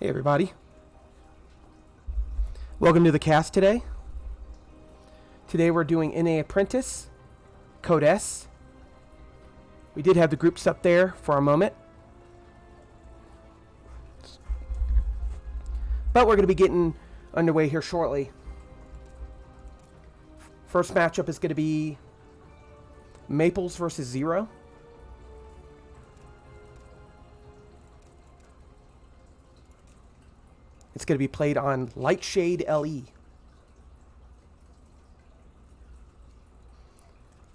Hey everybody. Welcome to the cast today. Today we're doing NA Apprentice, Code S. We did have the groups up there for a moment. But we're going to be getting underway here shortly. First matchup is going to be Maples versus Zero. It's going to be played on Lightshade LE.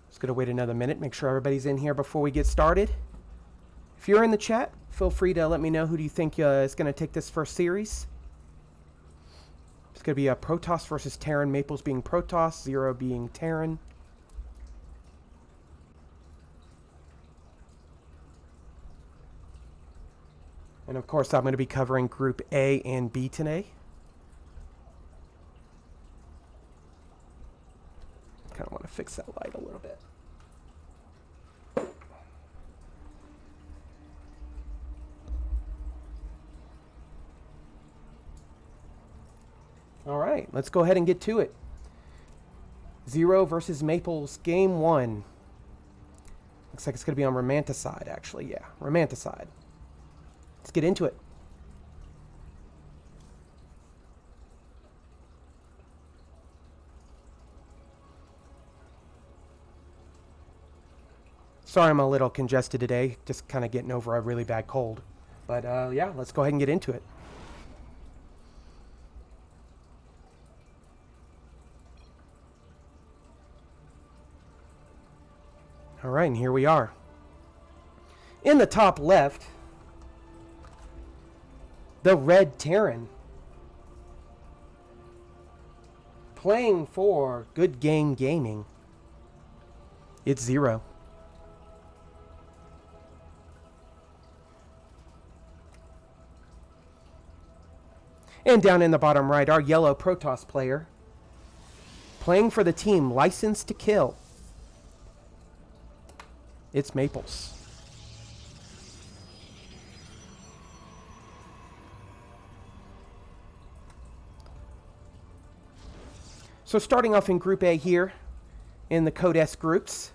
Just going to wait another minute, make sure everybody's in here before we get started. If you're in the chat, feel free to let me know who do you think is going to take this first series. It's going to be a Protoss versus Terran, Maples being Protoss, Zero being Terran. And of course, I'm going to be covering Group A and B today. Kind of want to fix that light a little bit. All right, let's go ahead and get to it. Zero versus Maples, game one. Looks like it's going to be on Romanticide, actually. Yeah, Romanticide. Let's get into it. Sorry I'm a little congested today. Just kind of getting over a really bad cold. But yeah, let's go ahead and get into it. All right, and here we are. In the top left, the Red Terran, playing for Good Game Gaming. It's Zero. And down in the bottom right, our yellow Protoss player, playing for the team Licensed to Kill. It's Maples. So starting off in Group A here, in the Code S groups,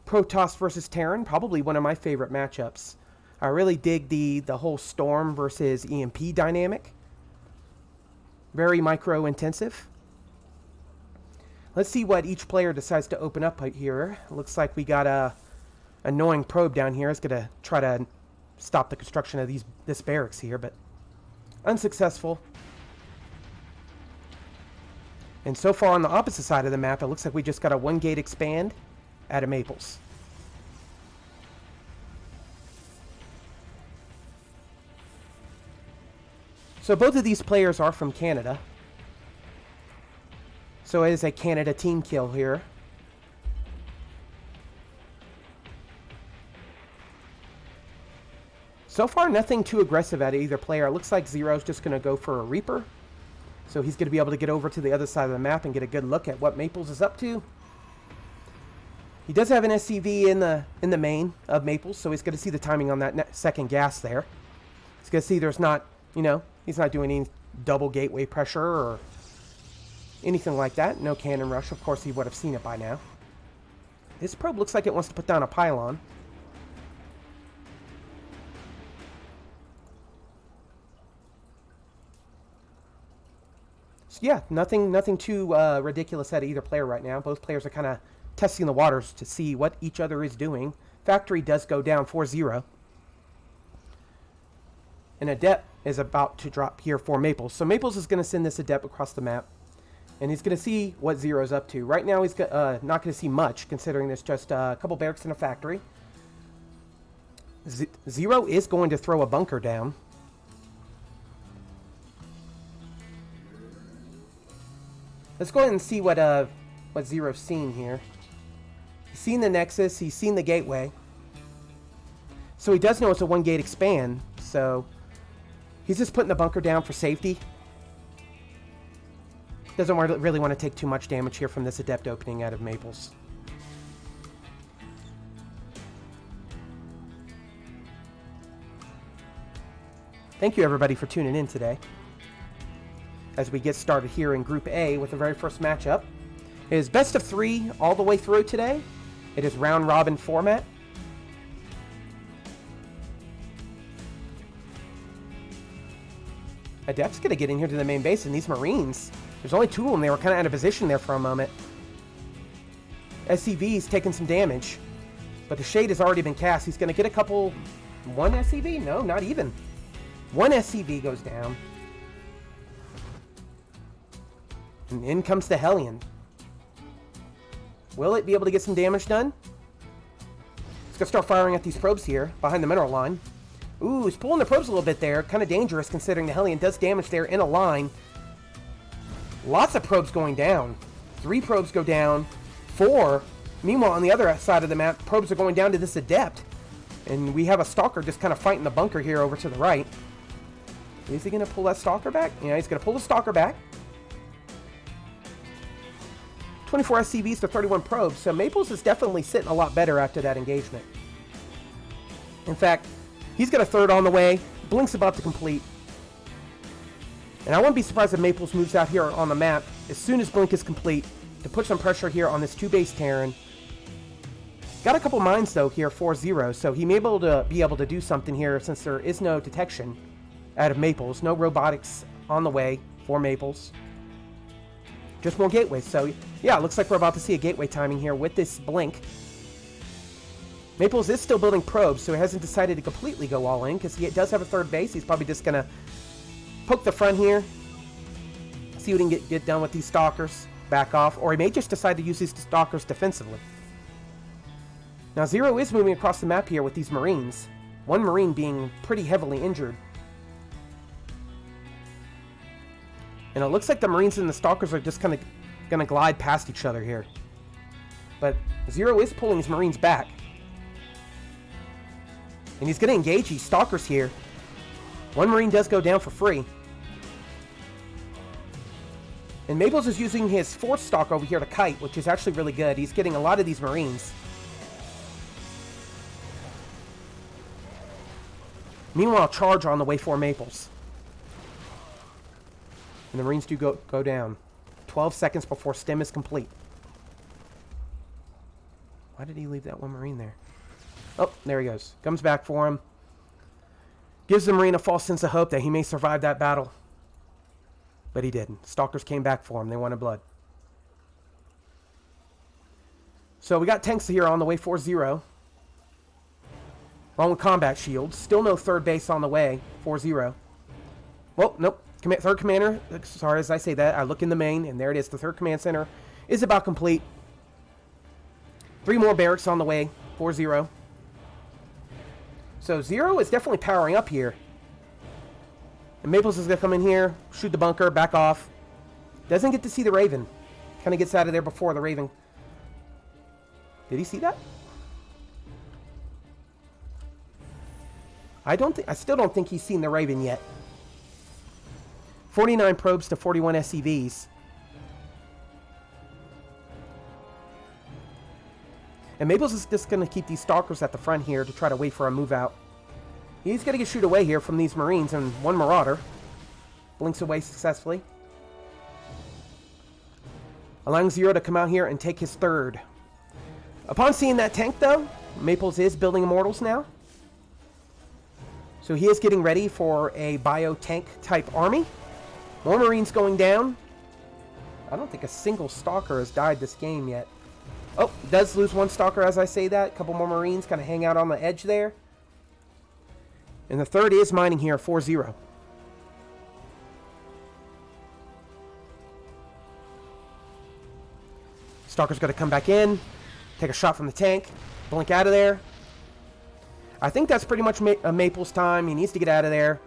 Protoss versus Terran, probably one of my favorite matchups. I really dig the whole Storm versus EMP dynamic. Very micro-intensive. Let's see what each player decides to open up here. Looks like we got a annoying probe down here. It's going to try to stop the construction of this barracks here, but unsuccessful. And so far on the opposite side of the map, it looks like we just got a one gate expand out of Maples. So both of these players are from Canada. So it is a Canada team kill here. So far, nothing too aggressive at either player. It looks like Zero's just going to go for a Reaper. So he's going to be able to get over to the other side of the map and get a good look at what Maples is up to. He does have an SCV in the main of Maples, so he's going to see the timing on that second gas there. He's going to see there's not, he's not doing any double gateway pressure or anything like that. No cannon rush. Of course, he would have seen it by now. This probe looks like it wants to put down a pylon. Yeah, nothing too ridiculous at either player right now. Both players are kind of testing the waters to see what each other is doing. Factory does go down 4-0. An Adept is about to drop here for Maples. So Maples is going to send this Adept across the map. And he's going to see what Zero's up to. Right now he's not going to see much, considering there's just a couple barracks in a factory. Zero is going to throw a bunker down. Let's go ahead and see what Zero's seen here. He's seen the Nexus. He's seen the gateway. So he does know it's a one-gate expand. So he's just putting the bunker down for safety. Doesn't really want to take too much damage here from this Adept opening out of Maples. Thank you everybody for tuning in today. As we get started here in Group A with the very first matchup. It is best of 3 all the way through today. It is round robin format. Adept's going to get in here to the main base, and these Marines, there's only 2 of them. They were kind of out of position there for a moment. SCV's taking some damage, but the Shade has already been cast. He's going to get a couple... 1 SCV? No, not even. 1 SCV goes down. And in comes the Hellion. Will it be able to get some damage done? It's going to start firing at these probes here, behind the mineral line. Ooh, he's pulling the probes a little bit there. Kind of dangerous considering the Hellion does damage there in a line. Lots of probes going down. 3 probes go down. 4. Meanwhile, on the other side of the map, probes are going down to this Adept. And we have a Stalker just kind of fighting the bunker here over to the right. Is he going to pull that Stalker back? Yeah, he's going to pull the Stalker back. 24 SCVs to 31 probes, so Maples is definitely sitting a lot better after that engagement. In fact, he's got a 3rd on the way. Blink's about to complete. And I wouldn't be surprised if Maples moves out here on the map as soon as Blink is complete to put some pressure here on this 2-base Terran. Got a couple mines though here, 4-0, so he may be able to do something here since there is no detection out of Maples. No robotics on the way for Maples. Just more gateways. So yeah, it looks like we're about to see a gateway timing here with this Blink. Maples is still building probes, so he hasn't decided to completely go all in because he does have a 3rd base. He's probably just going to poke the front here, see what he can get done with these Stalkers, back off, or he may just decide to use these Stalkers defensively. Now, Zero is moving across the map here with these Marines. 1 Marine being pretty heavily injured. And it looks like the Marines and the Stalkers are just kind of going to glide past each other here. But Zero is pulling his Marines back. And he's going to engage these Stalkers here. 1 Marine does go down for free. And Maples is using his 4th Stalker over here to kite, which is actually really good. He's getting a lot of these Marines. Meanwhile, charge on the way for Maples. And the Marines do go down. 12 seconds before stem is complete. Why did he leave that 1 Marine there? Oh, there he goes. Comes back for him. Gives the Marine a false sense of hope that he may survive that battle. But he didn't. Stalkers came back for him. They wanted blood. So we got tanks here on the way 4-0. Along with combat shields. Still no 3rd base on the way. 4-0. Well, nope. 3rd commander. Sorry, as I say that, I look in the main, and there it is. The 3rd command center is about complete. 3 more barracks on the way. 4-0. So 0 is definitely powering up here. And Maples is going to come in here, shoot the bunker, back off. Doesn't get to see the Raven. Kind of gets out of there before the Raven. Did he see that? I still don't think he's seen the Raven yet. 49 probes to 41 SCVs. And Maples is just going to keep these Stalkers at the front here to try to wait for a move out. He's going to get shoot away here from these Marines and 1 Marauder. Blinks away successfully. Allowing 0 to come out here and take his 3rd. Upon seeing that tank though, Maples is building Immortals now. So he is getting ready for a bio-tank type army. More Marines going down. I don't think a single Stalker has died this game yet. Oh, does lose 1 Stalker as I say that. A couple more Marines kind of hang out on the edge there. And the 3rd is mining here, 4-0. Stalker's going to come back in. Take a shot from the tank. Blink out of there. I think that's pretty much Maple's time. He needs to get out of there.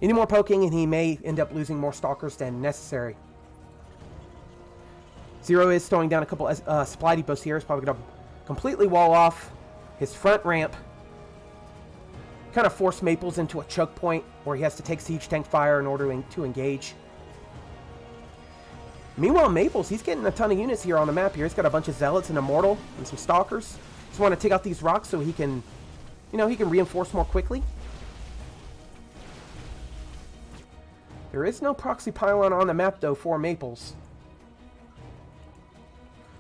Any more poking and he may end up losing more Stalkers than necessary. 0 is throwing down a couple supply depots here. He's probably going to completely wall off his front ramp. Kind of force Maples into a choke point where he has to take siege tank fire in order to engage. Meanwhile, Maples, he's getting a ton of units here on the map here. He's got a bunch of Zealots and Immortal and some Stalkers. Just want to take out these rocks so he can you know, he can reinforce more quickly. There is no proxy pylon on the map, though, for Maples.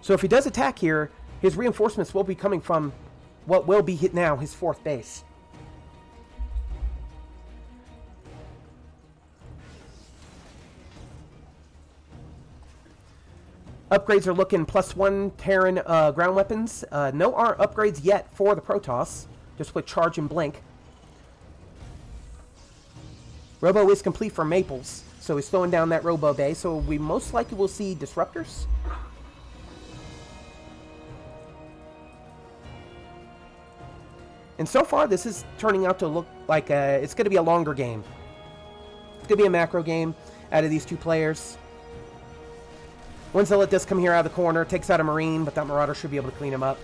So if he does attack here, his reinforcements will be coming from what will be hit now, his 4th base. Upgrades are looking +1 Terran ground weapons. No upgrades yet for the Protoss, just with Charge and Blink. Robo is complete for Maples, so he's slowing down that Robo Bay, so we most likely will see Disruptors. And so far, this is turning out to look like it's going to be a longer game. It's going to be a macro game out of these two players. One Zealot does come here out of the corner, takes out a Marine, but that Marauder should be able to clean him up.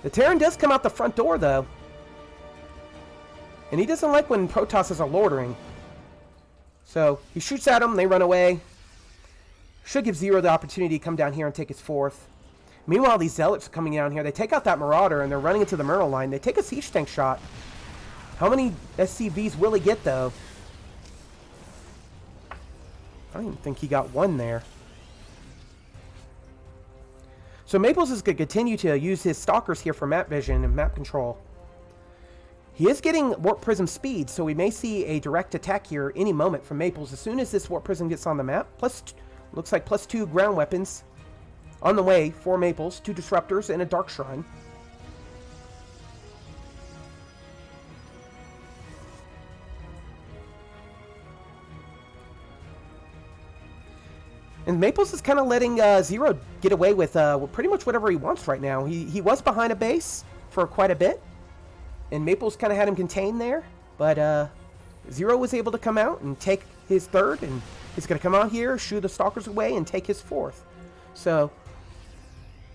The Terran does come out the front door, though. And he doesn't like when Protosses are loitering. So he shoots at them, they run away. Should give Zero the opportunity to come down here and take his 4th. Meanwhile, these Zealots are coming down here. They take out that Marauder, and they're running into the Myrtle line. They take a siege tank shot. How many SCVs will he get, though? I don't even think he got one there. So Maples is going to continue to use his Stalkers here for map vision and map control. He is getting Warp Prism speed, so we may see a direct attack here any moment from Maples as soon as this Warp Prism gets on the map. Looks like +2 ground weapons on the way for Maples, 2 Disruptors and a Dark Shrine. And Maples is kind of letting Zero get away with pretty much whatever he wants right now. He was behind a base for quite a bit, and Maples kind of had him contained there. But Zero was able to come out and take his 3rd, and he's going to come out here, shoo the Stalkers away, and take his 4th. So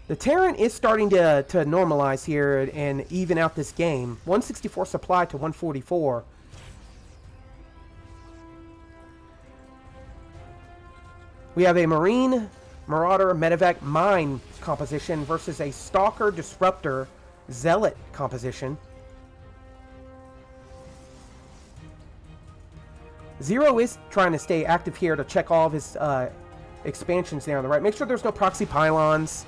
the Terran is starting to normalize here and even out this game. 164 supply to 144. We have a Marine, Marauder, Medevac, Mine composition versus a Stalker, Disruptor, Zealot composition. Zero is trying to stay active here to check all of his expansions there on the right. Make sure there's no proxy pylons.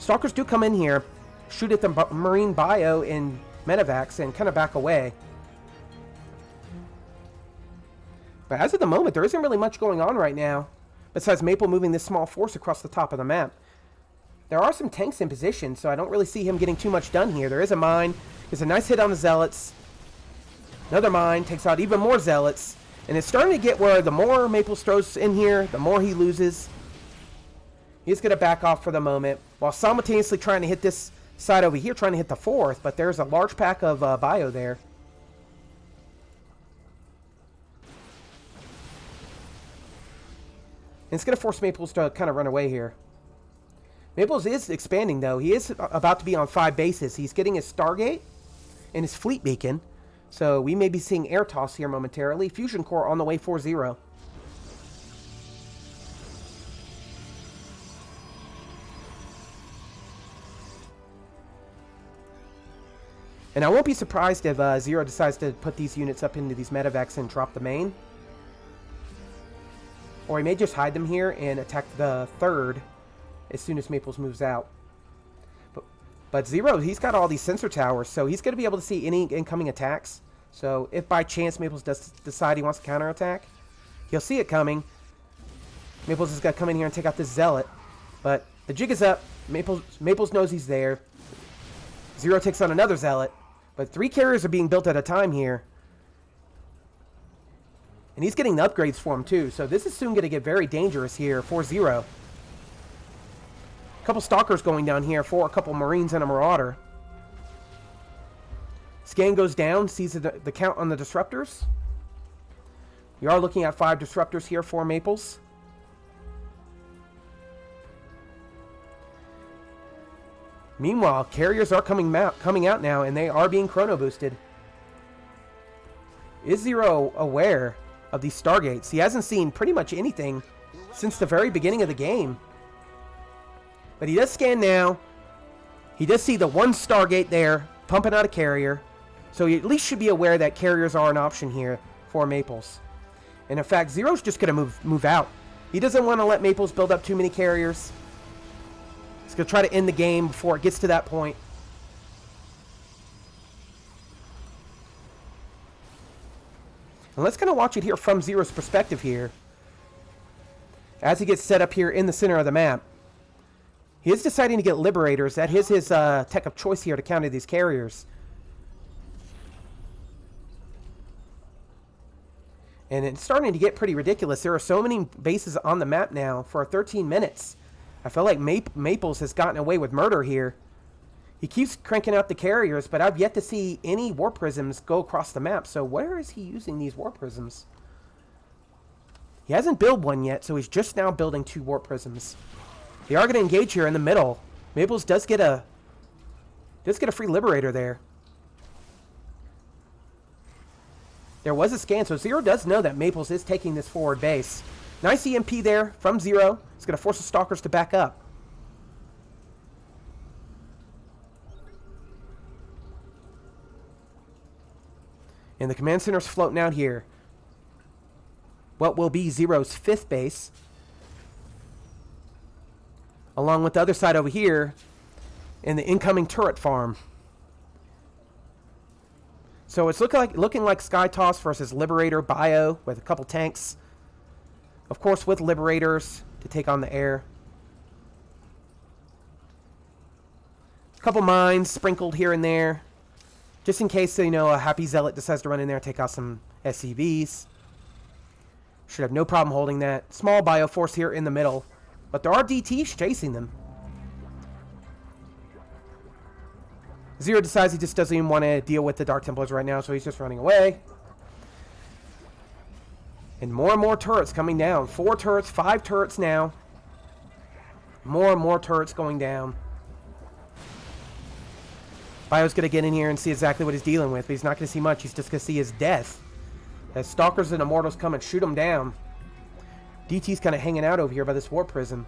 Stalkers do come in here, shoot at the Marine Bio and Medevacs, and kind of back away. But as of the moment, there isn't really much going on right now, besides Maple moving this small force across the top of the map. There are some tanks in position, so I don't really see him getting too much done here. There is a mine. There's a nice hit on the Zealots. Another mine takes out even more Zealots. And it's starting to get where the more Maple throws in here, the more he loses. He's going to back off for the moment, while simultaneously trying to hit this side over here, trying to hit the 4th, but there's a large pack of bio there. And it's going to force Maples to kind of run away here. Maples is expanding, though. He is about to be on 5 bases. He's getting his Stargate and his Fleet Beacon. So we may be seeing air toss here momentarily. Fusion Core on the way 4-0. And I won't be surprised if Zero decides to put these units up into these medevacs and drop the main. Or he may just hide them here and attack the 3rd as soon as Maples moves out. But Zero, he's got all these sensor towers, so he's going to be able to see any incoming attacks. So if by chance Maples does decide he wants to counterattack, he'll see it coming. Maples has got to come in here and take out this Zealot. But the jig is up. Maples knows he's there. Zero takes on another Zealot. But 3 carriers are being built at a time here. And he's getting the upgrades for him too. So this is soon going to get very dangerous here for Zero. A couple Stalkers going down here for a couple Marines and a Marauder. Scan goes down, sees the count on the Disruptors. We are looking at 5 Disruptors here for Maples. Meanwhile, carriers are coming out now, and they are being chrono boosted. Is Zero aware of these Stargates? He hasn't seen pretty much anything since the very beginning of the game. But he does scan now. He does see the 1 Stargate there pumping out a carrier. So you at least should be aware that carriers are an option here for Maples. And in fact, Zero's just going to move out. He doesn't want to let Maples build up too many carriers. He's going to try to end the game before it gets to that point. And let's kind of watch it here from Zero's perspective here. As he gets set up here in the center of the map. He is deciding to get Liberators. That is his tech of choice here to counter these carriers. And it's starting to get pretty ridiculous. There are so many bases on the map now for 13 minutes. I feel like Maples has gotten away with murder here. He keeps cranking out the carriers, but I've yet to see any Warp Prisms go across the map. So where is he using these Warp Prisms? He hasn't built one yet, so he's just now building 2 Warp Prisms. They are going to engage here in the middle. Maples does get a free Liberator there. There was a scan, so Zero does know that Maples is taking this forward base. Nice EMP there from Zero. It's going to force the Stalkers to back up. And the command center's floating out here. What will be Zero's 5th base. Along with the other side over here in the incoming turret farm. So it's looking like Sky Toss versus Liberator Bio with a couple tanks. Of course with Liberators to take on the air. A couple mines sprinkled here and there. Just in case, you know, a Happy Zealot decides to run in there and take out some SCVs. Should have no problem holding that. Small Bioforce here in the middle. But there are DTs chasing them. Zero decides he just doesn't even want to deal with the Dark Templars right now, so he's just running away. And more turrets coming down. 4 turrets, 5 turrets now. More and more turrets going down. Bio's going to get in here and see exactly what he's dealing with, but he's not going to see much. He's just going to see his death. As Stalkers and Immortals come and shoot him down. DT's kind of hanging out over here by this Warp Prism.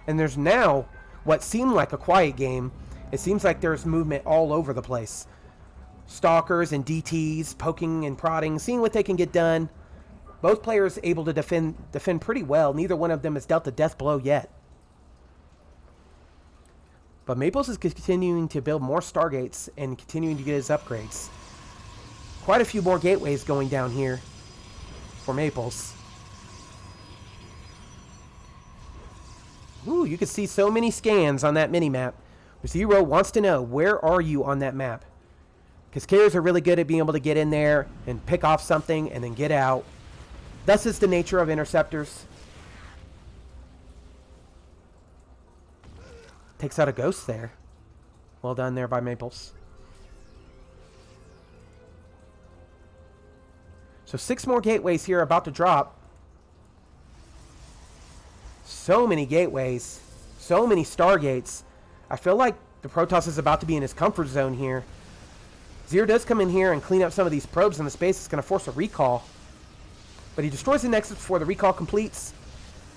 And there's now what seemed like a quiet game. It seems like there's movement all over the place. Stalkers and DTs poking and prodding, seeing what they can get done. Both players able to defend pretty well. Neither one of them has dealt a death blow yet. But Maples is continuing to build more Stargates and continuing to get his upgrades. Quite a few more gateways going down here for Maples. Ooh, you can see so many scans on that mini-map. Zero wants to know, where are you on that map? Because carriers are really good at being able to get in there and pick off something and then get out. Thus is the nature of interceptors. Takes out a ghost there. Well done there by Maples. So 6 more gateways here about to drop. So many gateways. So many Stargates. I feel like the Protoss is about to be in his comfort zone here. Zero does come in here and clean up some of these probes in the space. It's going to force a recall. But he destroys the Nexus before the recall completes.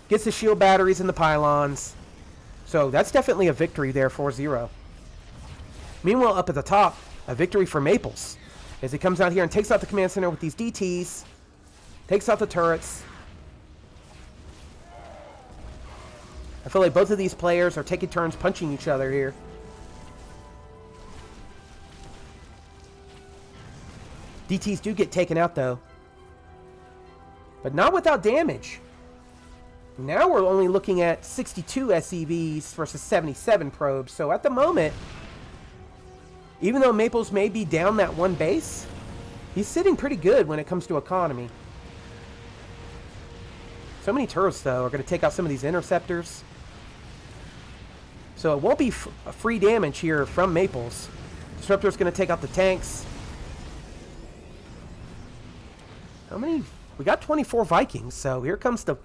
Gets the shield batteries and the pylons. So that's definitely a victory there for Zero. Meanwhile, up at the top, a victory for Maples. As he comes out here and takes out the command center with these DTs. Takes out the turrets. I feel like both of these players are taking turns punching each other here. DTs do get taken out though. But not without damage. Now we're only looking at 62 SCVs versus 77 probes. So at the moment, even though Maples may be down that one base, he's sitting pretty good when it comes to economy. So many turrets, though, are going to take out some of these interceptors. So it won't be free damage here from Maples. Disruptor's going to take out the tanks. How many? We got 24 Vikings, so here comes the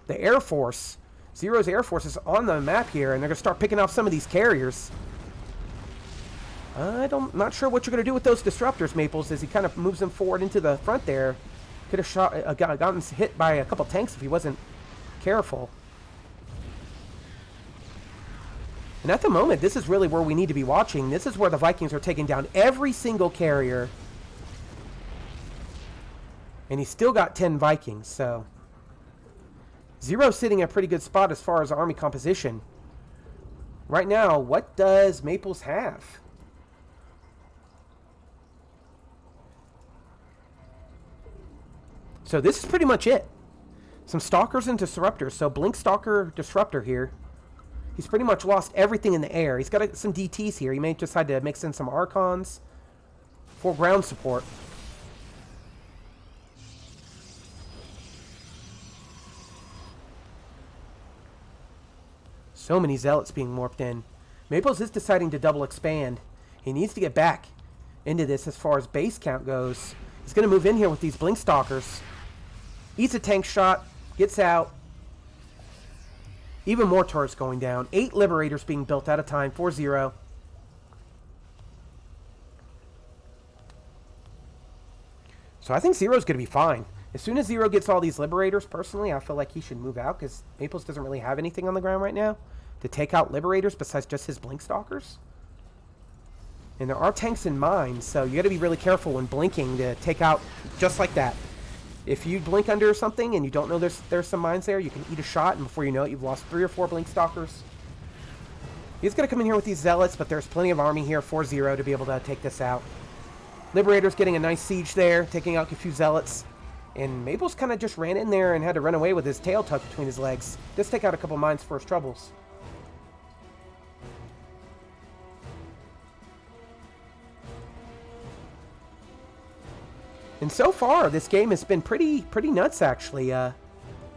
Air Force. Zero's Air Force is on the map here, and they're going to start picking off some of these carriers. Not sure what you're going to do with those disruptors, Maples, as he kind of moves them forward into the front there. Could have gotten hit by a couple tanks if he wasn't careful. And at the moment, this is really where we need to be watching. This is where the Vikings are taking down every single carrier. And he's still got 10 Vikings, so... Zero's sitting in a pretty good spot as far as army composition. Right now, what does Maples have? So this is pretty much it. Some Stalkers and Disruptors. So Blink Stalker Disruptor here. He's pretty much lost everything in the air. He's got some DTs here. He may decide to mix in some Archons for ground support. So many Zealots being warped in. Maples is deciding to double expand. He needs to get back into this as far as base count goes. He's going to move in here with these Blink Stalkers. Eats a tank shot. Gets out. Even more turrets going down. 8 Liberators being built at a time. 4-0. So I think Zero's going to be fine. As soon as Zero gets all these Liberators, personally, I feel like he should move out because Maples doesn't really have anything on the ground right now to take out Liberators besides just his Blink Stalkers. And there are tanks in mines, so you got to be really careful when blinking to take out just like that. If you blink under something and you don't know there's some mines there, you can eat a shot, and before you know it, you've lost 3 or 4 Blink Stalkers. He's going to come in here with these Zealots, but there's plenty of army here, 4-0, to be able to take this out. Liberator's getting a nice siege there, taking out a few Zealots. And Maples kind of just ran in there and had to run away with his tail tucked between his legs. Just take out a couple mines for his troubles. And so far, this game has been pretty nuts, actually.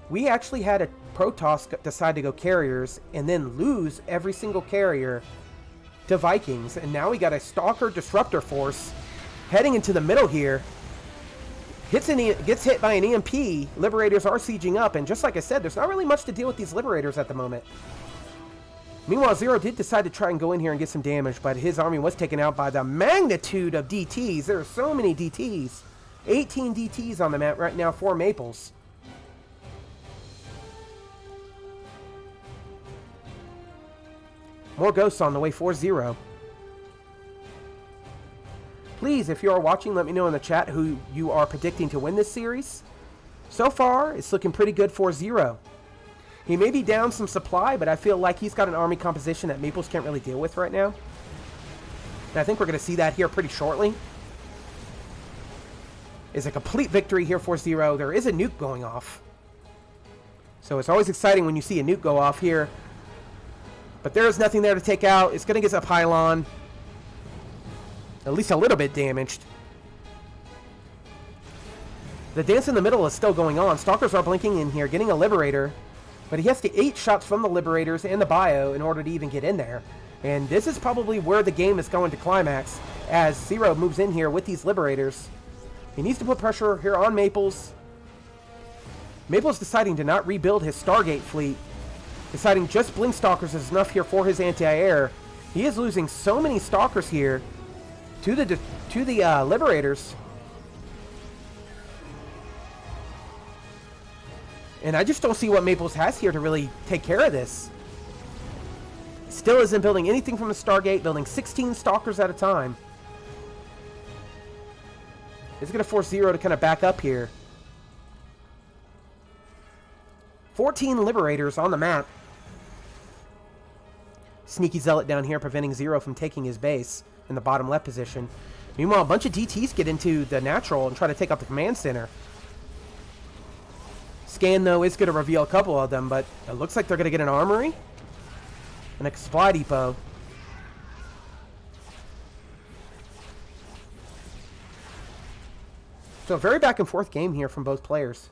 We actually had a Protoss decide to go carriers and then lose every single carrier to Vikings. And now we got a Stalker Disruptor force heading into the middle here. Gets hit by an EMP. Liberators are sieging up. And just like I said, there's not really much to deal with these Liberators at the moment. Meanwhile, Zero did decide to try and go in here and get some damage, but his army was taken out by the magnitude of DTs. There are so many DTs. 18 DTs on the map right now for Maples. More ghosts on the way, 4-0. Please, if you are watching, let me know in the chat who you are predicting to win this series. So far, it's looking pretty good, 4-0. He may be down some supply, but I feel like he's got an army composition that Maples can't really deal with right now. And I think we're going to see that here pretty shortly. Is a complete victory here, 4-0. There is a nuke going off. So it's always exciting when you see a nuke go off here. But there is nothing there to take out. It's going to get a pylon. At least a little bit damaged. The dance in the middle is still going on. Stalkers are blinking in here, getting a Liberator. But he has to 8 shots from the Liberators and the Bio in order to even get in there. And this is probably where the game is going to climax as Zero moves in here with these Liberators. He needs to put pressure here on Maples. Maples deciding to not rebuild his Stargate fleet. Deciding just Blink Stalkers is enough here for his anti-air. He is losing so many Stalkers here to the Liberators. And I just don't see what Maples has here to really take care of this. Still isn't building anything from the Stargate, building 16 Stalkers at a time. It's going to force Zero to kind of back up here. 14 Liberators on the map. Sneaky Zealot down here preventing Zero from taking his base in the bottom left position. Meanwhile, a bunch of DTs get into the natural and try to take out the command center. Scan, though, is going to reveal a couple of them, but it looks like they're going to get an armory and a supply depot. So a very back and forth game here from both players.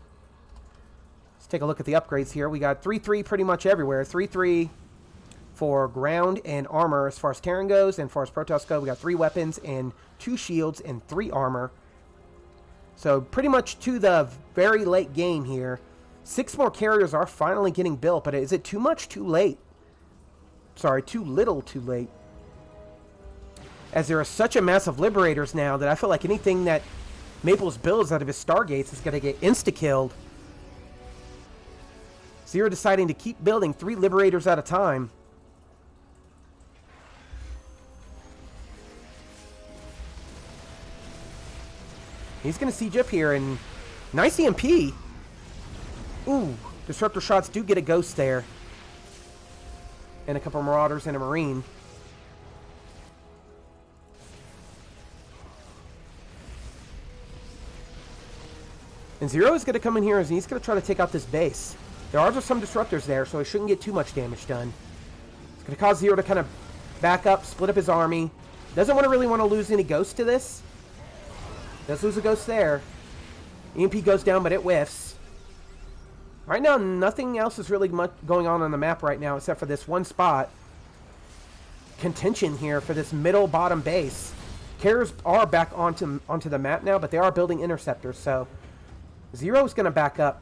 Let's take a look at the upgrades here. We got 3-3 pretty much everywhere. 3-3 for ground and armor as far as Terran goes, and as far as Protoss go, we got 3 weapons and 2 shields and 3 armor. So pretty much to the very late game here. 6 more carriers are finally getting built, but is it too much too late? Sorry, too little too late. As there are such a mass of Liberators now that I feel like anything that Maples builds out of his Stargates is going to get insta-killed. Zero deciding to keep building 3 Liberators at a time. He's going to siege up here, and nice EMP. Ooh, disruptor shots do get a ghost there. And a couple marauders and a marine. And Zero is going to come in here and he's going to try to take out this base. There are just some disruptors there, so he shouldn't get too much damage done. It's going to cause Zero to kind of back up, split up his army. Doesn't really want to lose any ghosts to this. Does lose a ghost there. EMP goes down, but it whiffs. Right now, nothing else is really much going on the map right now, except for this one spot. Contention here for this middle bottom base. Carriers are back onto the map now, but they are building interceptors, so Zero is going to back up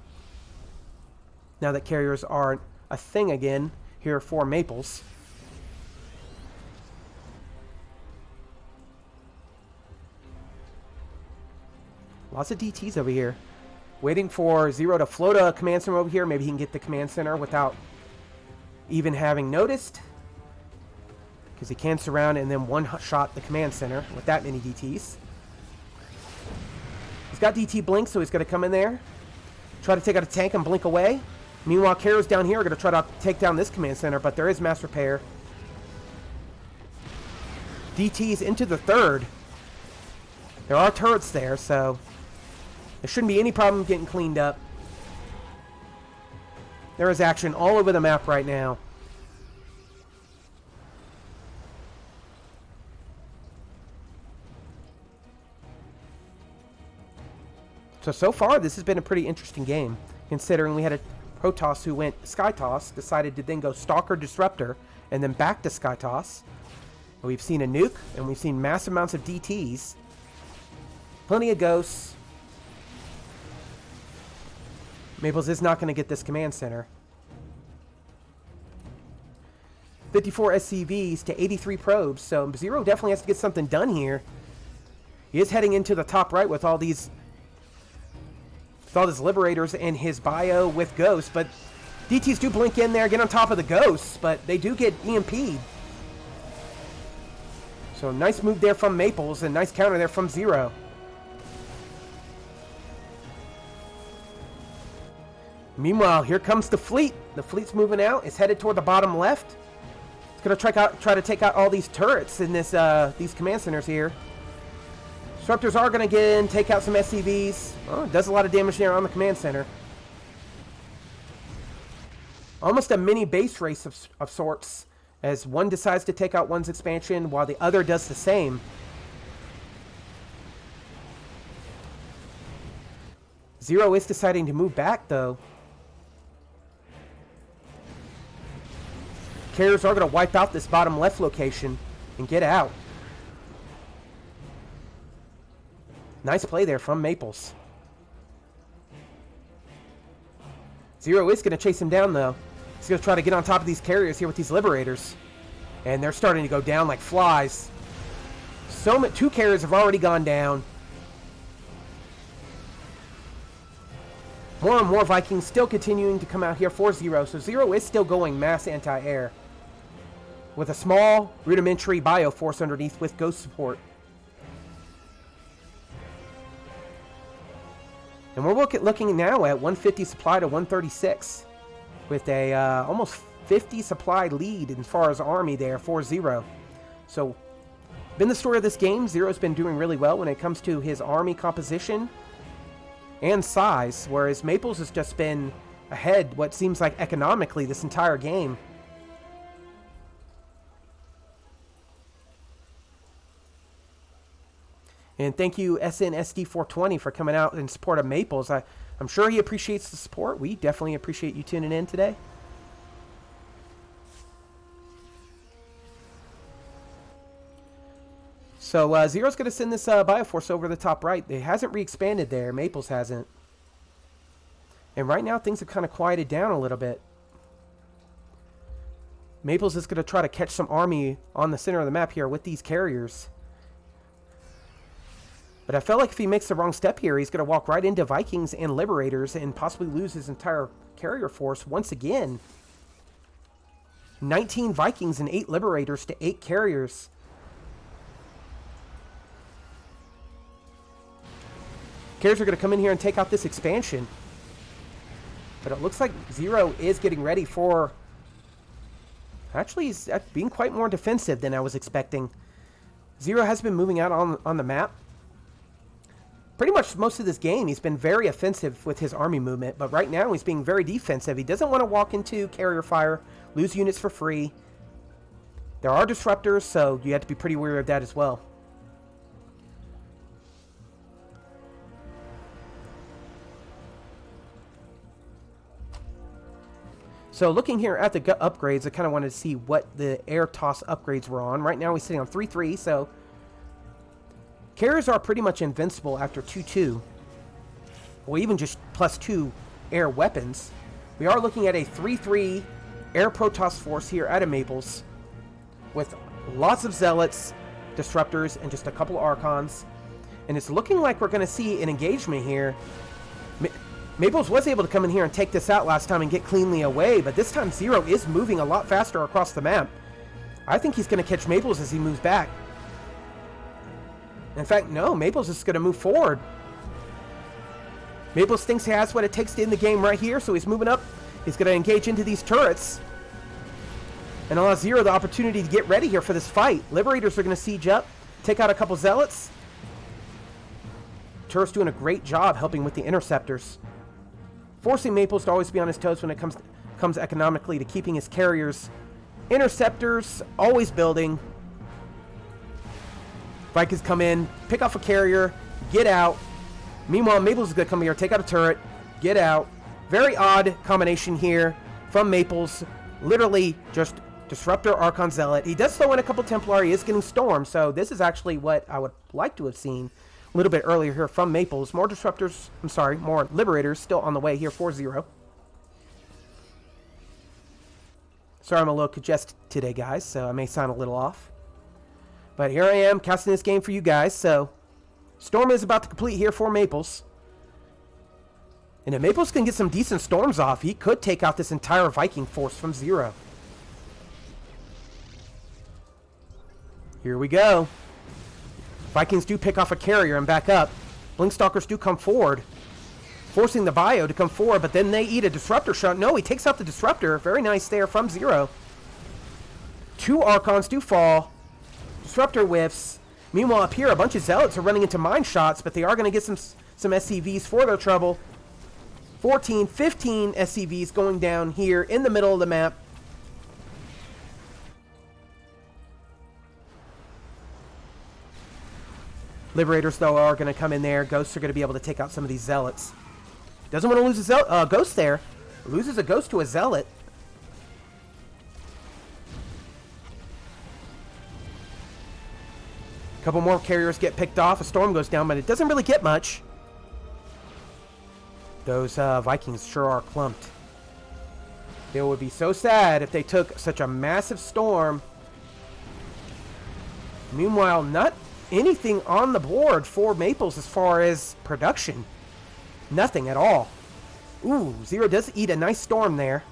now that carriers are a thing again here for Maples. Lots of DTs over here. Waiting for Zero to float a command center over here. Maybe he can get the command center without even having noticed. Because he can surround and then one-shot the command center with that many DTs. He's got DT blink, so he's going to come in there. Try to take out a tank and blink away. Meanwhile, carriers down here are going to try to take down this command center, but there is mass repair. DTs into the third. There are turrets there, so there shouldn't be any problem getting cleaned up. There is action all over the map right now. So far, this has been a pretty interesting game, considering we had a Protoss who went Skytoss, decided to then go Stalker Disruptor, and then back to Skytoss. We've seen a nuke, and we've seen massive amounts of DTs. Plenty of ghosts. Maples is not going to get this command center. 54 SCVs to 83 probes, so Zero definitely has to get something done here. He is heading into the top right with all these Liberators and his bio with ghosts, but DTs do blink in there, get on top of the ghosts, but they do get EMP'd. So nice move there from Maples and nice counter there from Zero. Meanwhile, here comes the fleet. The fleet's moving out. It's headed toward the bottom left. It's going to try to take out all these turrets in this these command centers here. Disruptors are going to get in, take out some SCVs. Oh, it does a lot of damage there on the command center. Almost a mini base race of sorts, as one decides to take out one's expansion while the other does the same. Zero is deciding to move back, though. Carriers are going to wipe out this bottom left location and get out. Nice play there from Maples. Zero is going to chase him down, though. He's going to try to get on top of these carriers here with these Liberators. And they're starting to go down like flies. Two carriers have already gone down. More and more Vikings still continuing to come out here for Zero. So Zero is still going mass anti-air. With a small, rudimentary bio force underneath with ghost support. And we're looking now at 150 supply to 136. With a almost 50 supply lead as far as army there for Zero. So, been the story of this game. Zero's been doing really well when it comes to his army composition and size. Whereas Maples has just been ahead, what seems like economically, this entire game. And thank you, SNSD420, for coming out in support of Maples. I'm sure he appreciates the support. We definitely appreciate you tuning in today. So Zero's going to send this Bioforce over to the top right. It hasn't re-expanded there. Maples hasn't. And right now, things have kind of quieted down a little bit. Maples is going to try to catch some army on the center of the map here with these carriers. But I felt like if he makes the wrong step here, he's going to walk right into Vikings and Liberators and possibly lose his entire carrier force once again. 19 Vikings and 8 Liberators to 8 carriers. Carriers are going to come in here and take out this expansion. But it looks like Zero is getting ready for... Actually, he's being quite more defensive than I was expecting. Zero has been moving out on the map. Pretty much most of this game, he's been very offensive with his army movement. But right now, he's being very defensive. He doesn't want to walk into carrier fire, lose units for free. There are disruptors, so you have to be pretty wary of that as well. So looking here at the upgrades, I kind of wanted to see what the air toss upgrades were on. Right now we're sitting on 3-3, so carriers are pretty much invincible after 2-2. Or even just +2 air weapons. We are looking at a 3-3 air Protoss force here at Maples with lots of zealots, disruptors, and just a couple of archons. And it's looking like we're going to see an engagement here. Maples was able to come in here and take this out last time and get cleanly away, but this time Zero is moving a lot faster across the map. I think he's going to catch Maples as he moves back. In fact, no, Maples is going to move forward. Maples thinks he has what it takes to end the game right here, so he's moving up. He's going to engage into these turrets and allow Zero the opportunity to get ready here for this fight. Liberators are going to siege up, take out a couple zealots. Turret's doing a great job helping with the interceptors. Forcing Maples to always be on his toes when it comes economically to keeping his carriers. Interceptors, always building. Vikings come in, pick off a carrier, get out. Meanwhile, Maples is going to come here, take out a turret, get out. Very odd combination here from Maples. Literally just Disruptor, Archon, Zealot. He does throw in a couple Templar. He is getting Storm, so this is actually what I would like to have seen a little bit earlier here from Maples. More Disruptors, I'm sorry, more Liberators still on the way here for Zero. Sorry, I'm a little congested today, guys, so I may sound a little off. But here I am, casting this game for you guys, so Storm is about to complete here for Maples. And if Maples can get some decent Storms off, he could take out this entire Viking force from Zero. Here we go. Vikings do pick off a carrier and back up. Blinkstalkers do come forward, forcing the bio to come forward, but then they eat a disruptor shot. No, he takes out the disruptor. Very nice there from Zero. 2 Archons do fall. Disruptor whiffs. Meanwhile, up here, a bunch of Zealots are running into mine shots, but they are going to get some SCVs for their trouble. 14, 15 SCVs going down here in the middle of the map. Liberators, though, are going to come in there. Ghosts are going to be able to take out some of these Zealots. Doesn't want to lose a Ghost there. Loses a Ghost to a Zealot. A couple more carriers get picked off. A Storm goes down, but it doesn't really get much. Those Vikings sure are clumped. They would be so sad if they took such a massive Storm. Meanwhile, not anything on the board for Maples as far as production. Nothing at all. Ooh, Zero does eat a nice Storm there.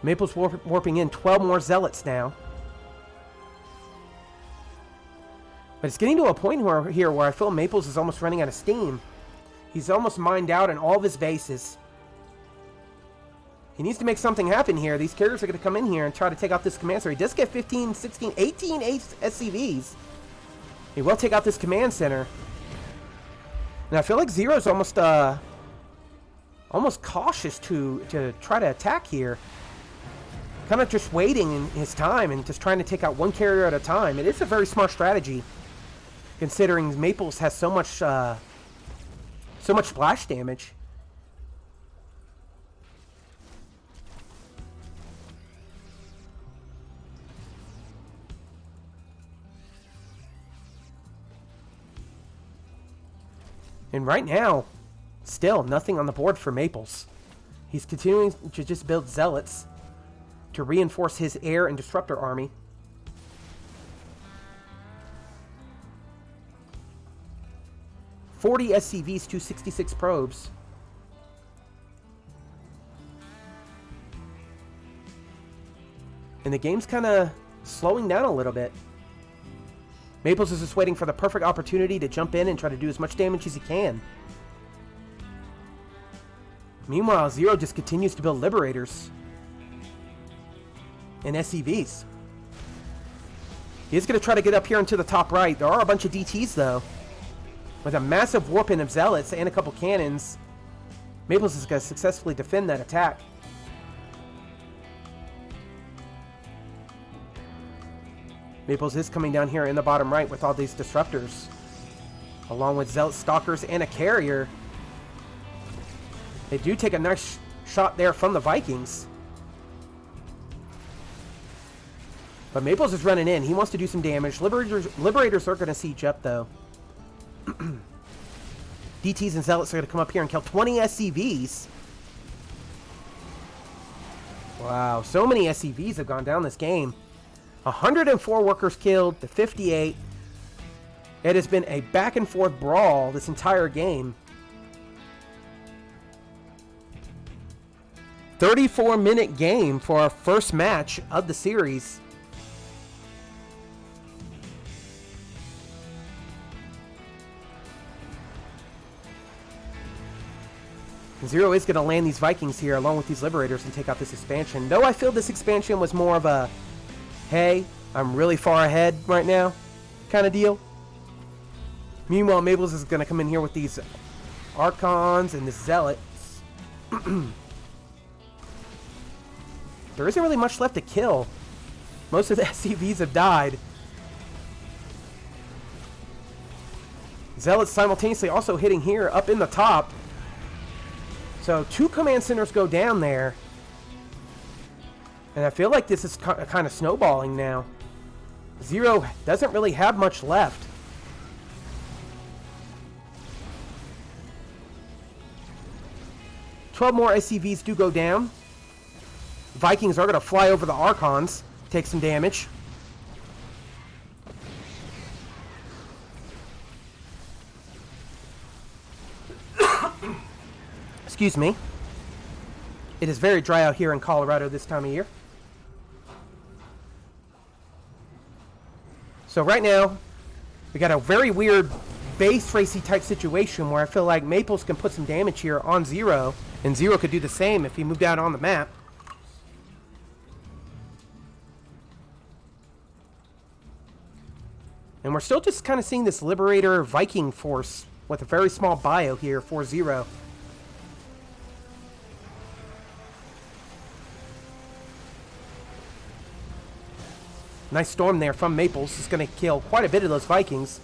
Maples warping in 12 more Zealots now. But it's getting to a point where I feel Maples is almost running out of steam. He's almost mined out in all of his bases. He needs to make something happen here. These carriers are going to come in here and try to take out this command center. He does get 15, 16, 18 SCVs. He will take out this command center. And I feel like Zero's almost cautious to try to attack here. Kind of just waiting in his time and just trying to take out one carrier at a time. It is a very smart strategy, considering Maples has so much splash damage. And right now, still nothing on the board for Maples. He's continuing to just build Zealots to reinforce his air and disruptor army. $40 SCVs, 266 probes. And the game's kind of slowing down a little bit. Maples is just waiting for the perfect opportunity to jump in and try to do as much damage as he can. Meanwhile, Zero just continues to build Liberators and SCVs. He is going to try to get up here into the top right. There are a bunch of DTs, though. With a massive warping of Zealots and a couple cannons, Maples is going to successfully defend that attack. Maples is coming down here in the bottom right with all these Disruptors, along with Zealot Stalkers and a Carrier. They do take a nice shot there from the Vikings. But Maples is running in. He wants to do some damage. Liberators are going to siege up, though. DTs and Zealots are going to come up here and kill 20 SCVs. Wow, so many SCVs have gone down this game. 104 workers killed to 58. It has been a back and forth brawl this entire game. 34-minute game for our first match of the series. Zero is going to land these Vikings here along with these Liberators and take out this expansion. Though I feel this expansion was more of a, hey, I'm really far ahead right now kind of deal. Meanwhile, Maples is going to come in here with these Archons and the Zealots. There isn't really much left to kill. Most of the SCVs have died. Zealots simultaneously also hitting here up in the top. So 2 command centers go down there. And I feel like this is kind of snowballing now. Zero doesn't really have much left. "12 more SCVs do go down. Vikings are going to fly over the Archons, take some damage. Excuse me. It is very dry out here in Colorado this time of year. So right now, we got a very weird base racy type situation where I feel like Maples can put some damage here on Zero, and Zero could do the same if he moved out on the map. And we're still just kind of seeing this Liberator Viking force with a very small bio here for Zero. Nice storm there from Maples. It's going to kill quite a bit of those Vikings.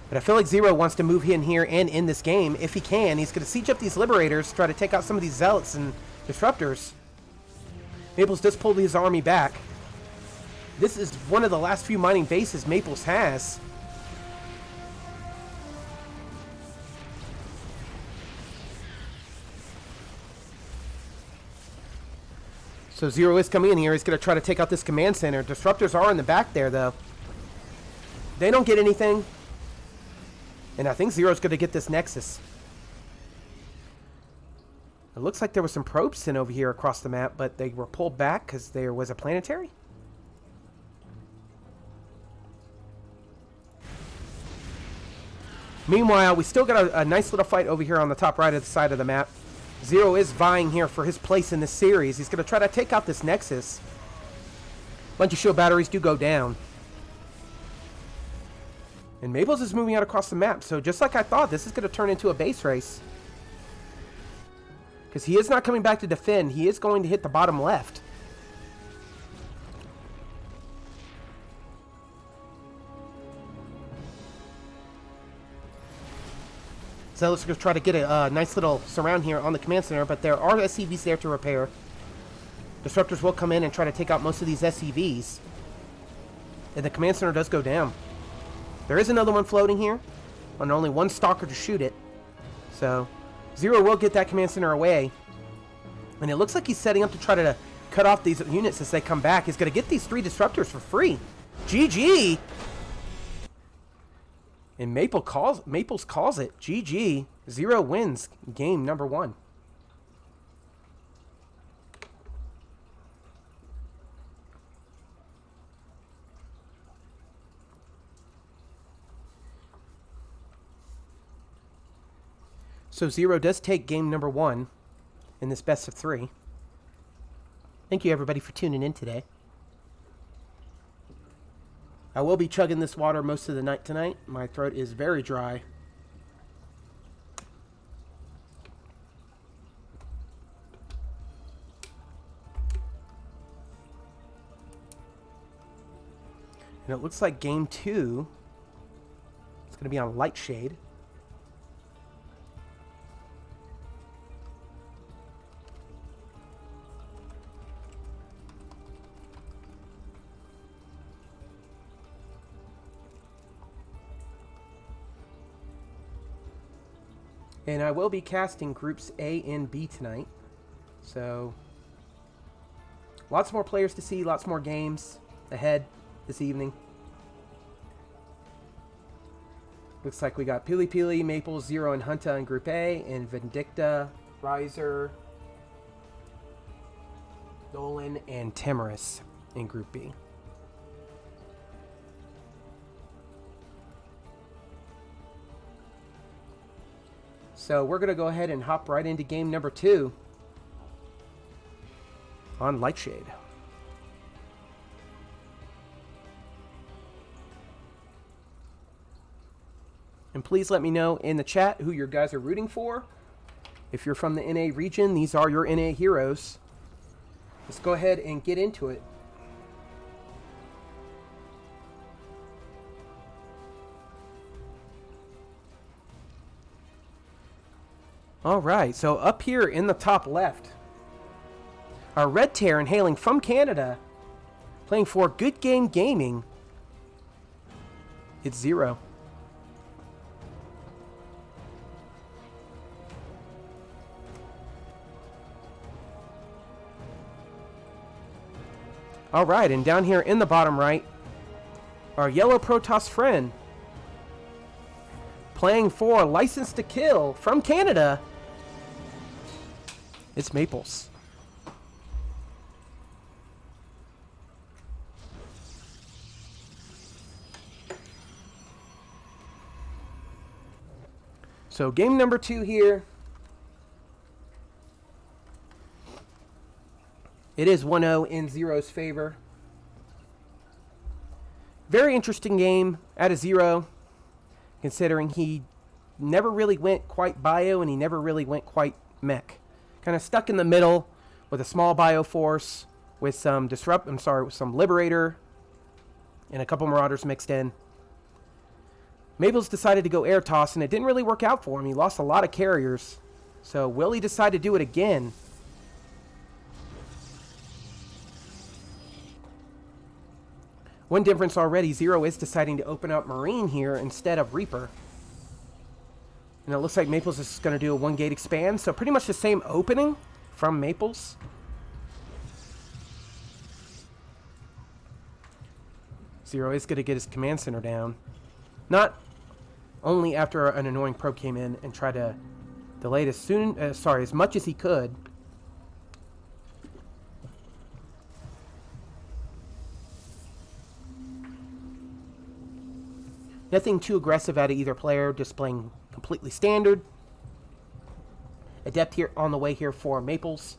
But I feel like Zero wants to move in here and in this game. If he can, he's going to siege up these Liberators, try to take out some of these Zealots and Disruptors. Maples does pull his army back. This is one of the last few mining bases Maples has. So Zero is coming in here. He's going to try to take out this command center. Disruptors are in the back there, though. They don't get anything. And I think Zero's going to get this Nexus. It looks like there was some probes sent over here across the map, but they were pulled back because there was a planetary. Meanwhile, we still got a nice little fight over here on the top right of the side of the map. Zero is vying here for his place in this series. He's going to try to take out this Nexus. Bunch of shield batteries do go down. And Maples is moving out across the map. So just like I thought, this is going to turn into a base race. Because he is not coming back to defend. He is going to hit the bottom left. So let's try to get a nice little surround here on the command center, but there are SCVs there to repair. Disruptors will come in and try to take out most of these SCVs. And the command center does go down. There is another one floating here, and only one stalker to shoot it. So Zero will get that command center away. And it looks like he's setting up to try to cut off these units as they come back. He's going to get these 3 Disruptors for free. GG! And Maples calls it. GG. Zero wins game number 1. So Zero does take game number 1 in this best of 3. Thank you, everybody, for tuning in today. I will be chugging this water most of the night tonight. My throat is very dry. And it looks like game 2 is going to be on Light Shade. And I will be casting groups A and B tonight. So, lots more players to see, lots more games ahead this evening. Looks like we got Pili Pili, Maple, Zero, and Hunta in Group A, and Vindicta, Riser, Nolan, and Timorous in Group B. So we're going to go ahead and hop right into game number 2 on Lightshade. And please let me know in the chat who your guys are rooting for. If you're from the NA region, these are your NA heroes. Let's go ahead and get into it. All right, so up here in the top left, our Red Terran hailing from Canada, playing for Good Game Gaming. It's Zero. All right, and down here in the bottom right, our Yellow Protoss friend, playing for License to Kill from Canada. It's Maples. So game number 2 here. It is 1-0 in Zero's favor. Very interesting game at a 0, considering he never really went quite bio and he never really went quite mech. Kind of stuck in the middle with a small bio force, with some with some Liberator and a couple Marauders mixed in. Maples decided to go air toss, and it didn't really work out for him. He lost a lot of carriers. So will he decide to do it again? One difference already, Zero is deciding to open up Marine here instead of Reaper. And it looks like Maples is going to do a 1-gate expand, so pretty much the same opening from Maples. Zero is going to get his command center down. Not only after an annoying probe came in and tried to delay it as much as he could. Nothing too aggressive out of either player, just playing completely standard. Adept here on the way here for Maples.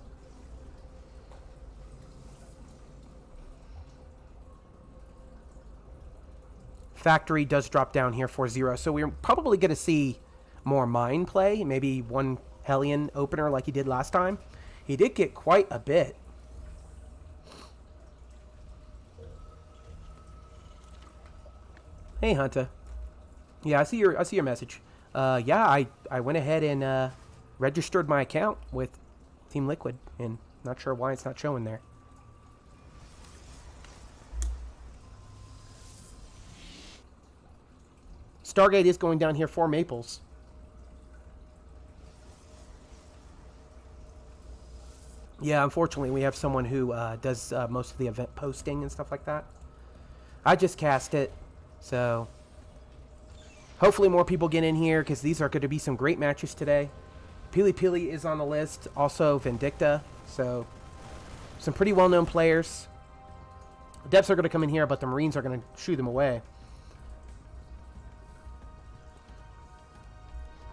Factory does drop down here for Zero, so we're probably going to see more mine play. Maybe one Hellion opener like he did last time. He did get quite a bit. Hey, Hunta. Yeah, I see your message. Yeah, I went ahead and registered my account with Team Liquid, and not sure why it's not showing there. Stargate is going down here for Maples. Yeah, unfortunately, we have someone who does most of the event posting and stuff like that. I just cast it, so hopefully more people get in here, because these are going to be some great matches today. Pili Pili is on the list, also Vindicta, so some pretty well-known players. The Depths are going to come in here, but the Marines are going to shoo them away.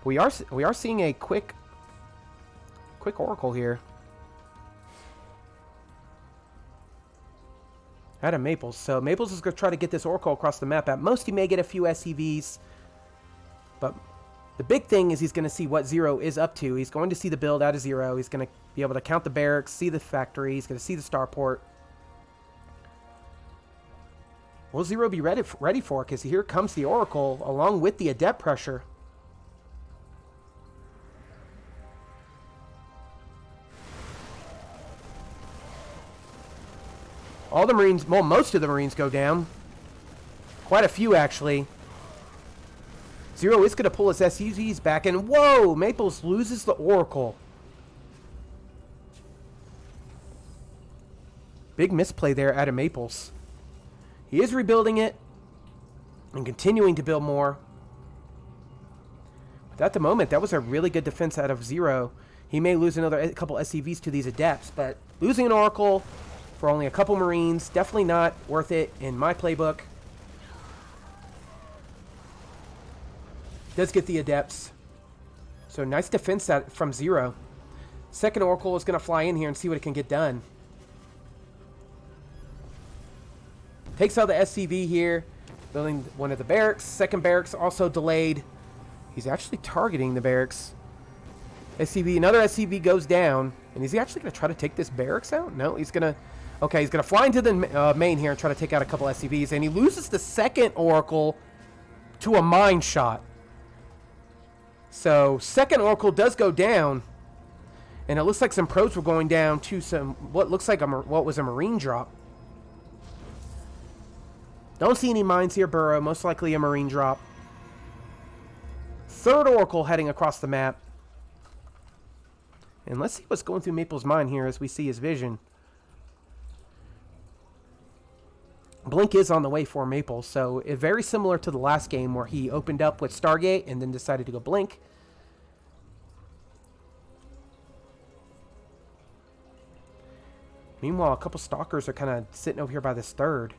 We are seeing a quick Oracle here. Out of Maples. So Maples is going to try to get this Oracle across the map. At most, he may get a few SCVs. But the big thing is he's going to see what Zero is up to. He's going to see the build out of Zero. He's going to be able to count the barracks, see the factory. He's going to see the starport. Will Zero be ready for it? Because here comes the Oracle along with the Adept pressure. All the Marines, well, most of the Marines go down. Quite a few, actually. Zero is going to pull his SUVs back, and whoa! Maples loses the Oracle. Big misplay there out of Maples. He is rebuilding it and continuing to build more. But at the moment, that was a really good defense out of Zero. He may lose another couple SCVs to these Adepts, but losing an Oracle for only a couple Marines, definitely not worth it in my playbook. Does get the Adepts. So nice defense from Zero. Second Oracle is going to fly in here and see what it can get done. Takes out the SCV here, building one of the barracks. Second barracks also delayed. He's actually targeting the barracks. SCV, another SCV goes down. And is he actually going to try to take this barracks out? No, he's going to... Okay, he's going to fly into the main here and try to take out a couple SCVs. And he loses the second Oracle to a mine shot. So, second Oracle does go down. And it looks like some probes were going down to some... What looks like what was a Marine drop. Don't see any mines here, Burrow. Most likely a Marine drop. Third Oracle heading across the map. And let's see what's going through Maple's mind here as we see his vision. Blink is on the way for Maple, so very similar to the last game where he opened up with Stargate and then decided to go Blink. Meanwhile, a couple Stalkers are kind of sitting over here by this third.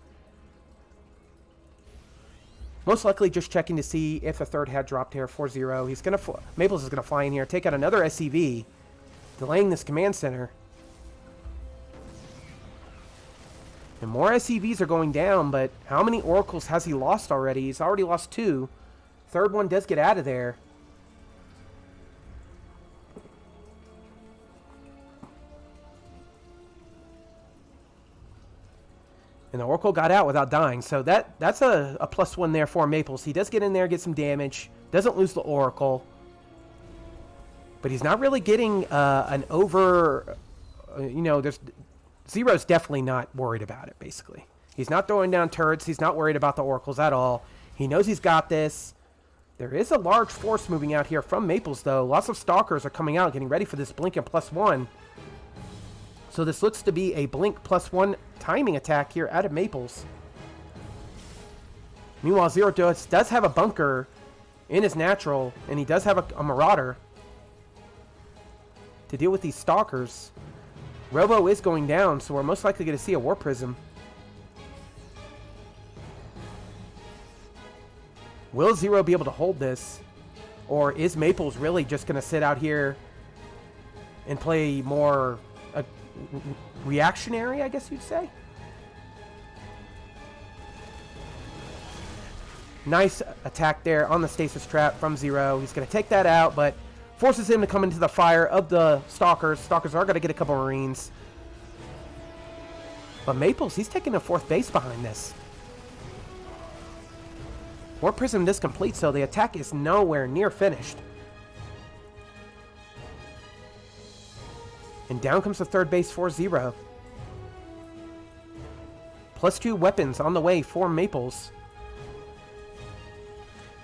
Most likely just checking to see if a third had dropped here, 4-0. He's going to... Maples is going to fly in here, take out another SCV, delaying this command center. And more SCVs are going down, but how many Oracles has he lost already? He's already lost 2. Third one does get out of there. And the Oracle got out without dying, so that's a +1 there for Maples. He does get in there, get some damage, doesn't lose the Oracle. But he's not really getting an over... there's... Zero's definitely not worried about it, basically. He's not throwing down turrets. He's not worried about the Oracles at all. He knows he's got this. There is a large force moving out here from Maples, though. Lots of Stalkers are coming out, getting ready for this Blink and +1. So this looks to be a Blink +1 timing attack here out of Maples. Meanwhile, Zero does have a bunker in his natural, and he does have a Marauder to deal with these Stalkers. Robo is going down, so we're most likely going to see a War Prism. Will Zero be able to hold this? Or is Maples really just going to sit out here and play more reactionary, I guess you'd say? Nice attack there on the stasis trap from Zero. He's going to take that out, but forces him to come into the fire of the Stalkers. Stalkers are going to get a couple Marines. But Maples, he's taking a 4th base behind this. War Prism is complete, so the attack is nowhere near finished. And down comes the 3rd base for Zero. +2 weapons on the way for Maples.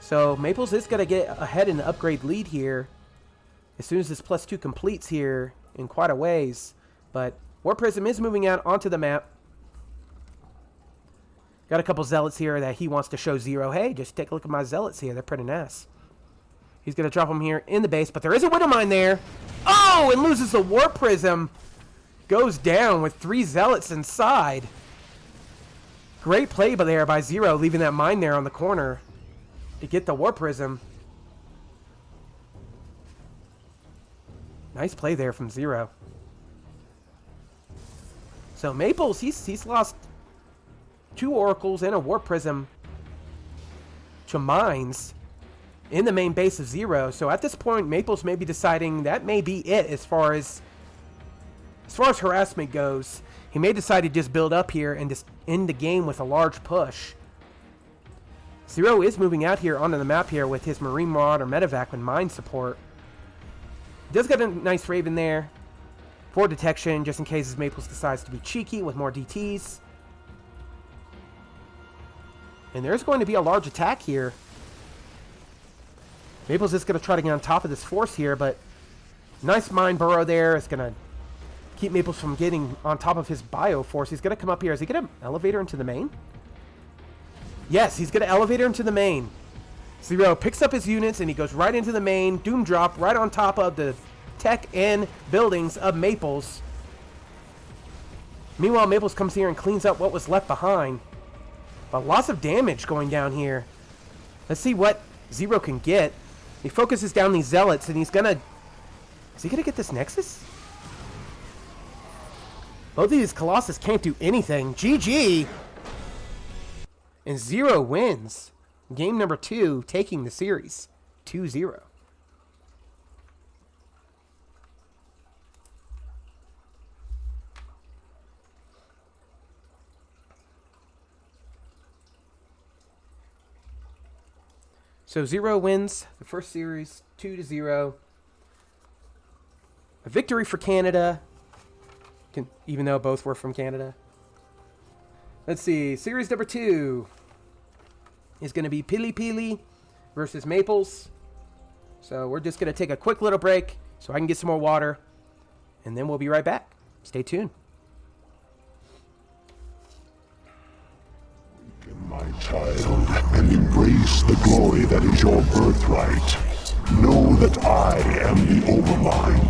So Maples is going to get ahead in the upgrade lead here as soon as this +2 completes here in quite a ways. But War Prism is moving out onto the map. Got a couple Zealots here that he wants to show Zero. Hey, just take a look at my Zealots here. They're pretty nice. He's going to drop them here in the base, but there is a Widow Mine there. Oh, and loses the War Prism. Goes down with 3 Zealots inside. Great play there by Zero, leaving that mine there on the corner to get the War Prism. Nice play there from Zero. So Maples, he's lost 2 Oracles and a Warp Prism to Mines in the main base of Zero. So at this point, Maples may be deciding that may be it as far as harassment goes. He may decide to just build up here and just end the game with a large push. Zero is moving out here onto the map here with his Marine Marauder Medevac with mine support. Does get a nice Raven there for detection, just in case his Maples decides to be cheeky with more DTs. And there's going to be a large attack here. Maples is going to try to get on top of this force here, but nice mine burrow there. It's going to keep Maples from getting on top of his bio force. He's going to come up here. Is he going to elevator into the main? Yes, he's going to elevator into the main. Zero picks up his units and he goes right into the main. Doom drop right on top of the tech and buildings of Maples. Meanwhile, Maples comes here and cleans up what was left behind. But lots of damage going down here. Let's see what Zero can get. He focuses down these Zealots and he's going to... Is he going to get this Nexus? Both of these Colossus can't do anything. GG! And Zero wins. Game number 2, taking the series. 2-0. So Zero wins the first series, 2-0. A victory for Canada, even though both were from Canada. Let's see, series number 2 is going to be Pili Pili versus Maples. So we're just going to take a quick little break so I can get some more water, and then we'll be right back. Stay tuned. My child, and embrace the glory that is your birthright. Know that I am the Overmind,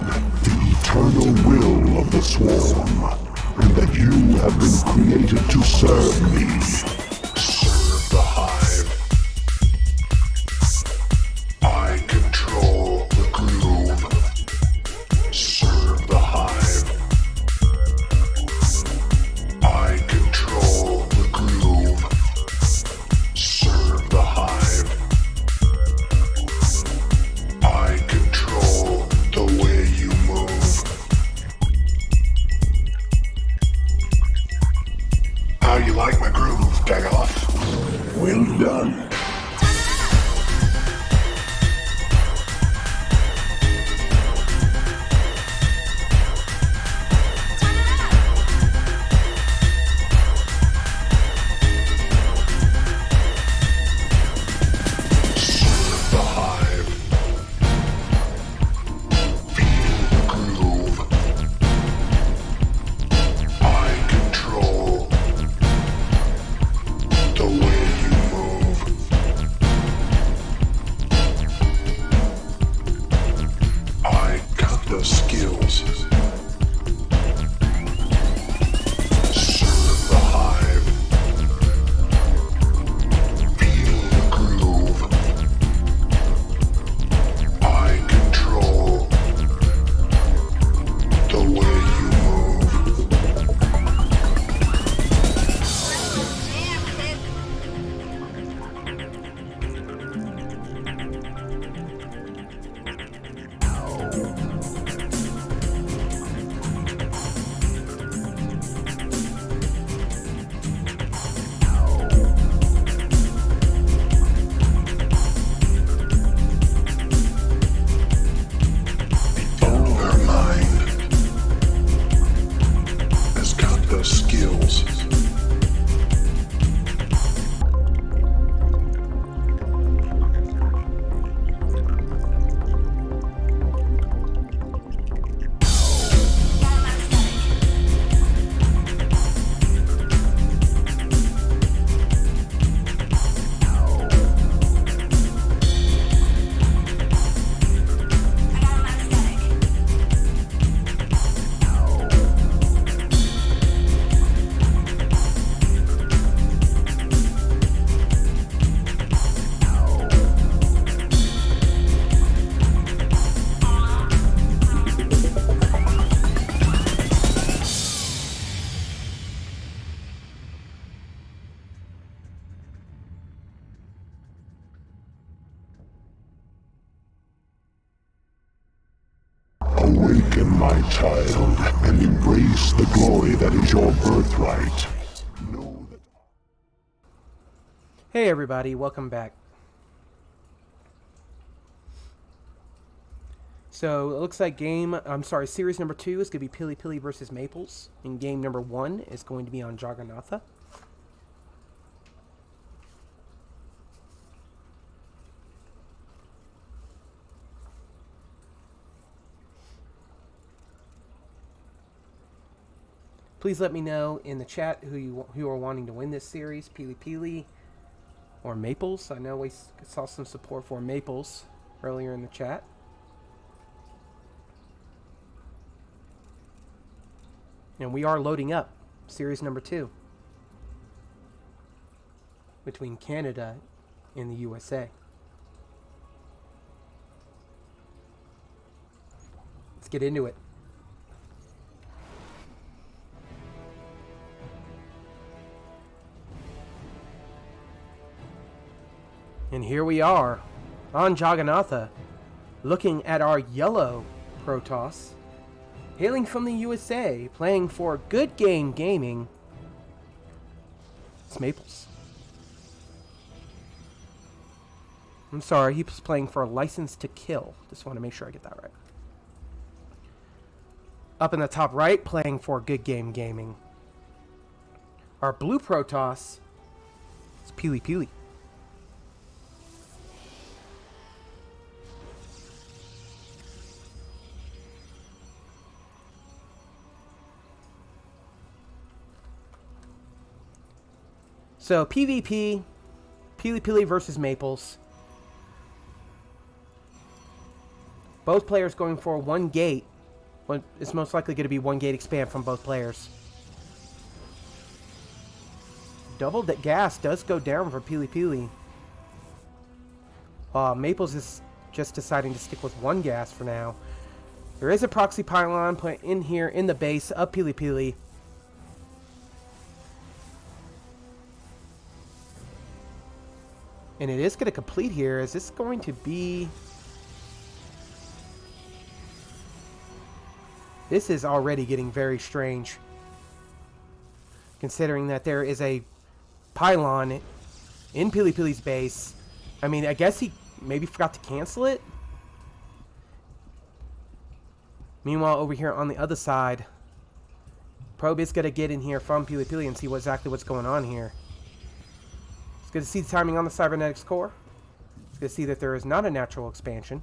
the eternal will of the Swarm, and that you have been created to serve me. Serve the Hive. I control the groove. Serve the Hive. I control the groove. Serve the Hive. I control the way you move. How you like my groove, Dagon? child, and embrace the glory that is your birthright. Know that... Hey everybody, welcome back. So, it looks like series number 2 is going to be Pili Pili versus Maples, and game number 1 is going to be on Jagannatha. Please let me know in the chat who are wanting to win this series, Pili Pili or Maples. I know we saw some support for Maples earlier in the chat. And we are loading up series number 2 between Canada and the USA. Let's get into it. And here we are on Jagannatha, looking at our yellow Protoss, hailing from the USA, playing for Good Game Gaming. It's Maples. I'm sorry, he was playing for License to Kill. Just want to make sure I get that right. Up in the top right, playing for Good Game Gaming. Our blue Protoss is Pili Pili. So, PvP, Pili Pili versus Maples. Both players going for one gate. It's most likely going to be one gate expand from both players. Double gas does go down for Pili Pili. Maples is just deciding to stick with one gas for now. There is a proxy pylon put in here in the base of Pili Pili. And it is going to complete here. Is this going to be... This is already getting very strange. Considering that there is a pylon in Pili Pili's base. I mean, I guess he maybe forgot to cancel it. Meanwhile, over here on the other side, Probe is going to get in here from Pili Pili and see exactly what's going on here. It's good to see the timing on the cybernetics core. It's good to see that there is not a natural expansion,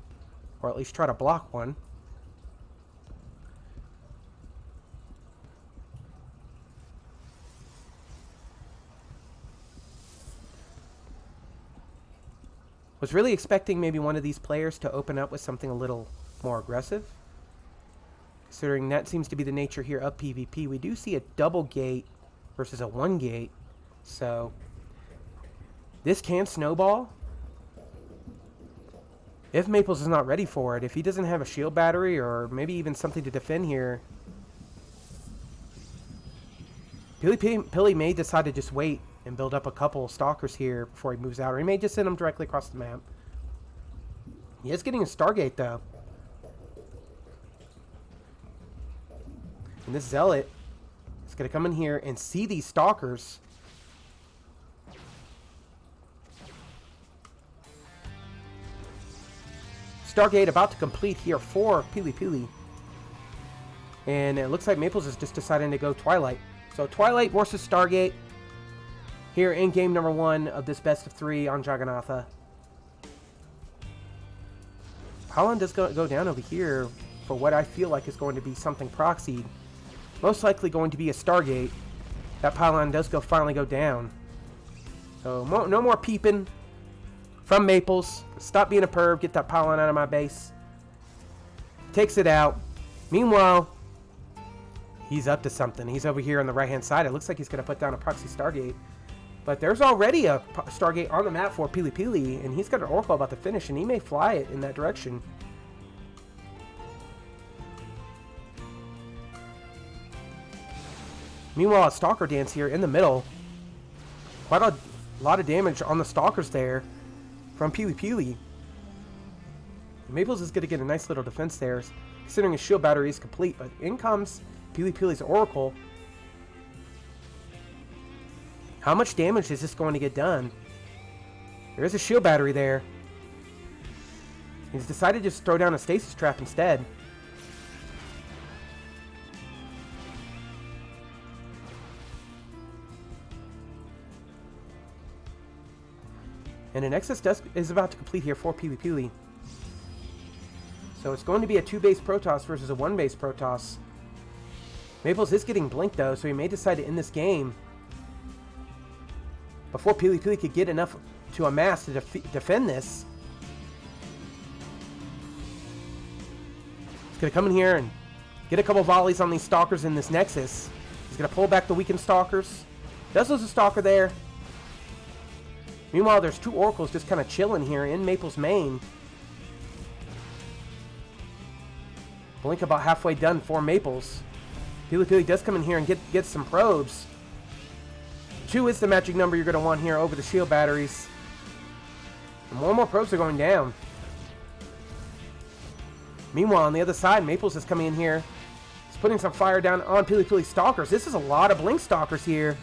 or at least try to block one. Was really expecting maybe one of these players to open up with something a little more aggressive. Considering that seems to be the nature here of PvP. We do see a double gate versus a one gate. So this can snowball. If Maples is not ready for it, if he doesn't have a shield battery or maybe even something to defend here, Pili may decide to just wait and build up a couple stalkers here before he moves out. Or he may just send them directly across the map. He is getting a Stargate though. And this Zealot is going to come in here and see these stalkers. Stargate about to complete here for Pili Pili. And it looks like Maples is just deciding to go Twilight. So Twilight versus Stargate here in game number 1 of this best of 3 on Jagannatha. Pylon does go down over here for what I feel like is going to be something proxied. Most likely going to be a Stargate. That pylon does finally go down. So no more peeping from Maples. Stop being a perv. Get that pylon out of my base. Takes it out. Meanwhile, he's up to something. He's over here on the right-hand side. It looks like he's going to put down a proxy Stargate. But there's already a Stargate on the map for Pili Pili, and he's got an Oracle about to finish, and he may fly it in that direction. Meanwhile, a Stalker Dance here in the middle. Quite a lot of damage on the Stalkers there from Pili Pili. Maples is going to get a nice little defense there. considering his shield battery is complete. But in comes Pili Pili's Oracle. How much damage is this going to get done? There is a shield battery there. He's decided to just throw down a stasis trap instead. And an Nexus is about to complete here for Pili Pili. So it's going to be a 2-base Protoss versus a 1-base Protoss. Maples is getting blinked though, so he may decide to end this game before Pili Pili could get enough to amass to defend this. He's going to come in here and get a couple volleys on these Stalkers in this Nexus. He's going to pull back the weakened Stalkers. Does lose a Stalker there. Meanwhile, there's 2 Oracles just kind of chilling here in Maple's main. Blink about halfway done for Maples. Pili Pili does come in here and get some probes. 2 is the magic number you're going to want here over the shield batteries. And more probes are going down. Meanwhile, on the other side, Maples is coming in here. He's putting some fire down on Pili Pili Stalkers. This is a lot of Blink Stalkers here.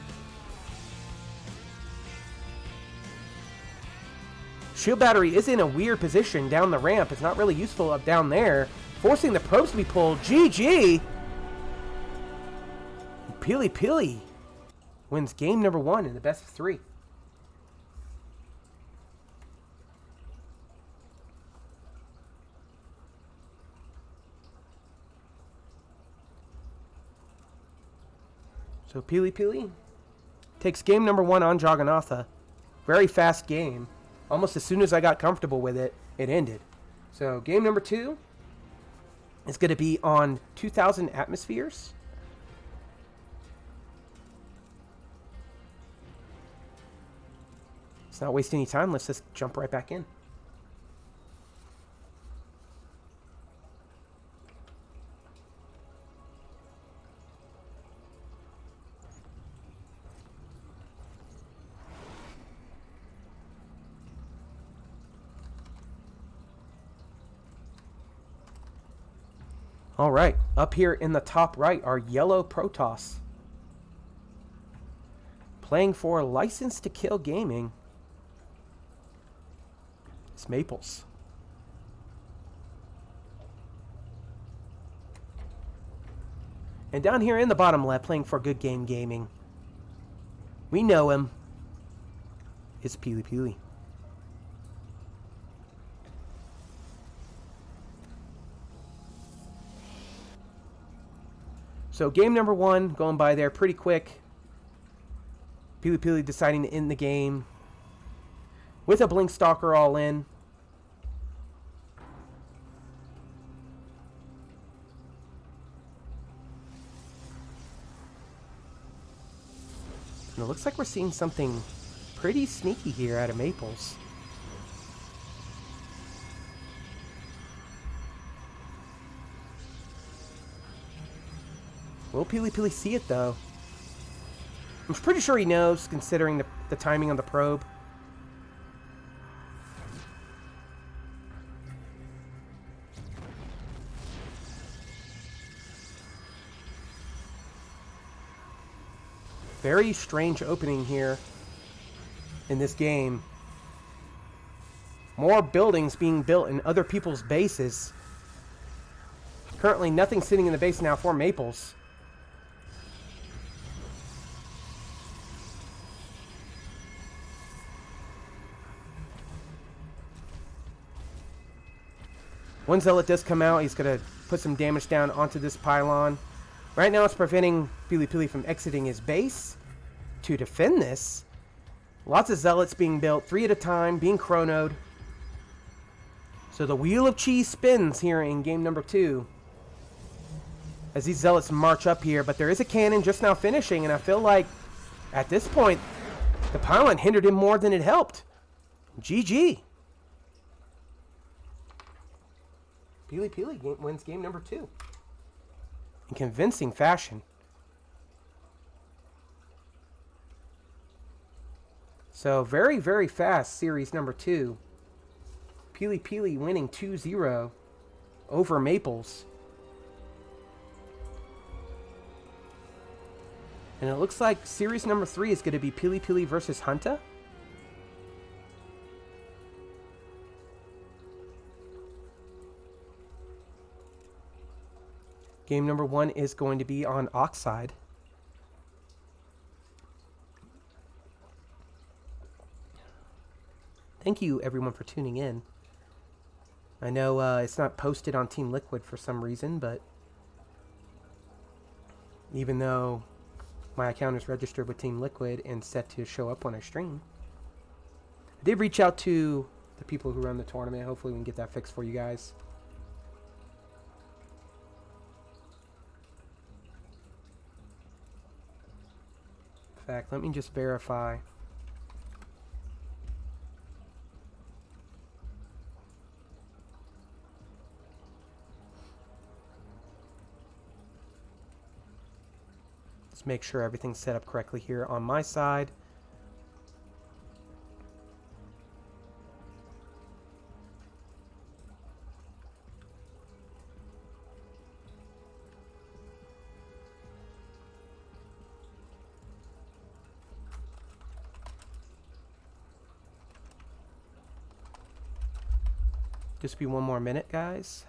Shield battery is in a weird position down the ramp. It's not really useful up down there. Forcing the probes to be pulled. GG! Pili Pili wins game number 1 in the best of 3. So Pili Pili takes game number 1 on Jagannatha. Very fast game. Almost as soon as I got comfortable with it, it ended. So game number 2 is going to be on 2,000 atmospheres. Let's not waste any time. Let's just jump right back in. All right, up here in the top right are yellow Protoss. Playing for License to Kill Gaming. It's Maples. And down here in the bottom left, playing for Good Game Gaming. We know him. It's Pili Pili. So game number 1 going by there pretty quick. Pili Pili deciding to end the game with a Blink Stalker all in. And it looks like we're seeing something pretty sneaky here out of Maples. Will Pili Pili see it, though? I'm pretty sure he knows, considering the timing on the probe. Very strange opening here in this game. More buildings being built in other people's bases. Currently, nothing sitting in the base now for Maples. One Zealot does come out. He's going to put some damage down onto this pylon. Right now it's preventing Pili Pili from exiting his base to defend this. Lots of Zealots being built, 3 at a time, being chronoed. So the Wheel of Cheese spins here in game number 2. As these Zealots march up here. But there is a cannon just now finishing. And I feel like at this point, the pylon hindered him more than it helped. GG. Pili Pili wins game number 2 in convincing fashion. So very, very fast series number 2. Pili Pili winning 2-0 over Maples. And it looks like series number 3 is going to be Pili Pili versus Hunta. Game number 1 is going to be on Oxide. Thank you, everyone, for tuning in. I know it's not posted on Team Liquid for some reason, but even though my account is registered with Team Liquid and set to show up when I stream, I did reach out to the people who run the tournament. Hopefully we can get that fixed for you guys. In fact, let me just verify. Let's make sure everything's set up correctly here on my side. Just be one more minute, guys.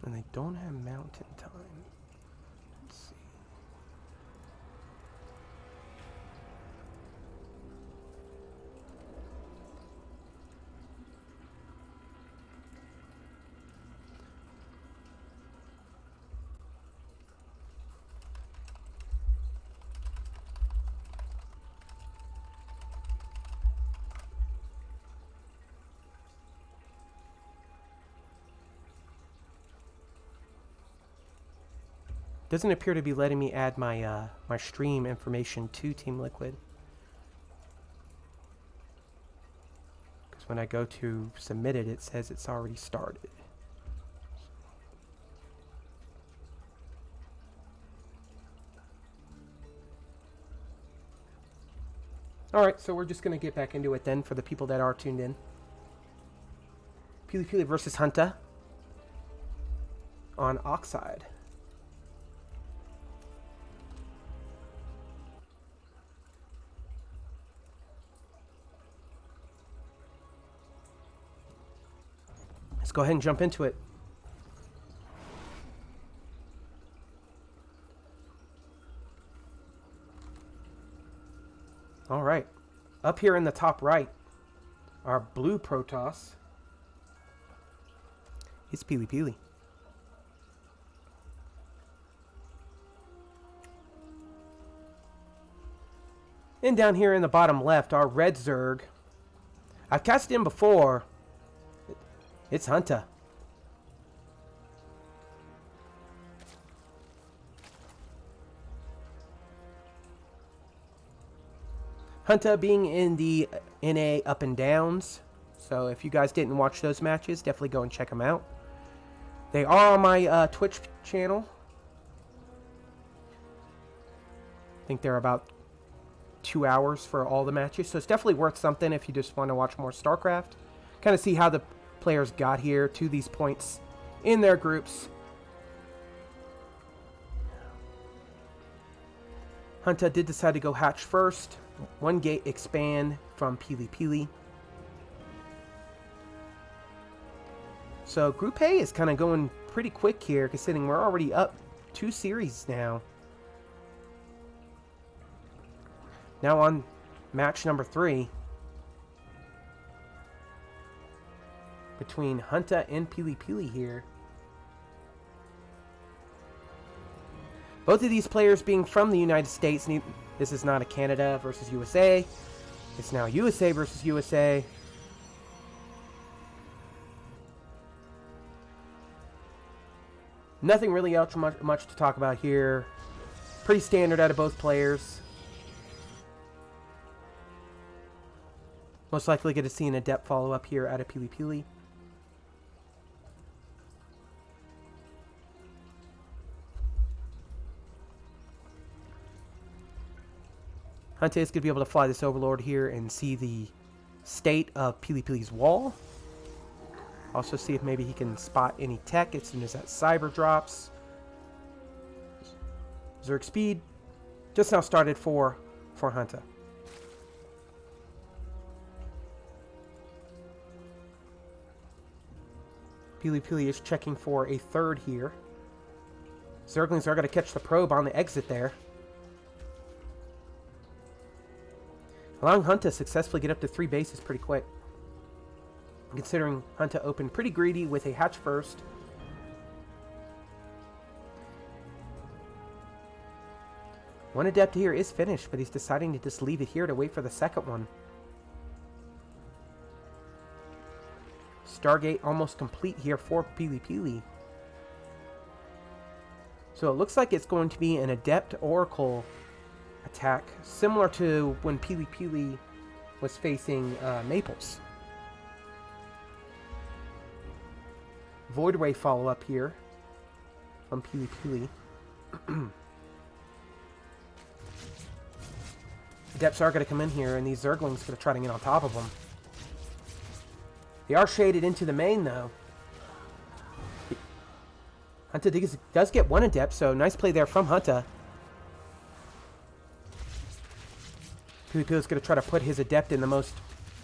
And they don't have mountain time. Let's see. Doesn't appear to be letting me add my my stream information to Team Liquid. Because when I go to submit it, it says it's already started. Alright, so we're just going to get back into it then for the people that are tuned in. Pili Pili versus Hunta on Oxide. Let's go ahead and jump into it. All right. Up here in the top right, our blue Protoss is Pili Pili. And down here in the bottom left, our red Zerg. I've cast in before. It's Hunta. Hunta being in the NA up and downs. So if you guys didn't watch those matches, definitely go and check them out. They are on my Twitch channel. I think they're about 2 hours for all the matches. So it's definitely worth something if you just want to watch more StarCraft. Kind of see how the players got here to these points in their groups. Hunta did decide to go hatch first. One gate expand from Pili Pili. So Group A is kind of going pretty quick here, considering we're already up 2 series now. Now on match number 3. Between Hunta and Pili Pili here. Both of these players being from the United States. This is not a Canada versus USA. It's now USA versus USA. Nothing really else much to talk about here. Pretty standard out of both players. Most likely going to see an adept follow-up here out of Pili Pili. Hunta is going to be able to fly this Overlord here and see the state of Pili Pili's wall. Also see if maybe he can spot any tech as soon as that cyber drops. Zerg speed just now started for Hunter. Pili Pili is checking for a third here. Zerglings are going to catch the probe on the exit there, allowing Hunter to successfully get up to 3 bases pretty quick. Considering Hunter opened pretty greedy with a hatch first. One adept here is finished, but he's deciding to just leave it here to wait for the second one. Stargate almost complete here for Pili Pili. So it looks like it's going to be an Adept Oracle attack, similar to when Pili Pili was facing Maples. Void Ray follow-up here from Pili Pili. Adepts are going to come in here, and these Zerglings are going to try to get on top of them. They are shaded into the main, though. Hunter does get one Adept, so nice play there from Hunter. Pili Pili is going to try to put his Adept in the most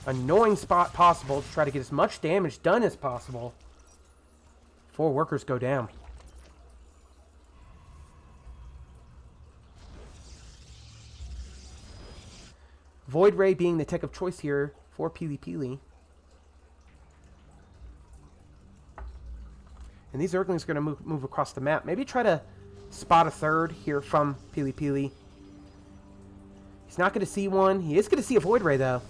annoying spot possible to try to get as much damage done as possible. 4 workers go down. Void Ray being the tech of choice here for Pili Pili. And these Zerglings are going to move across the map. Maybe try to spot a third here from Pili Pili. He's not going to see one. He is going to see a Void Ray, though.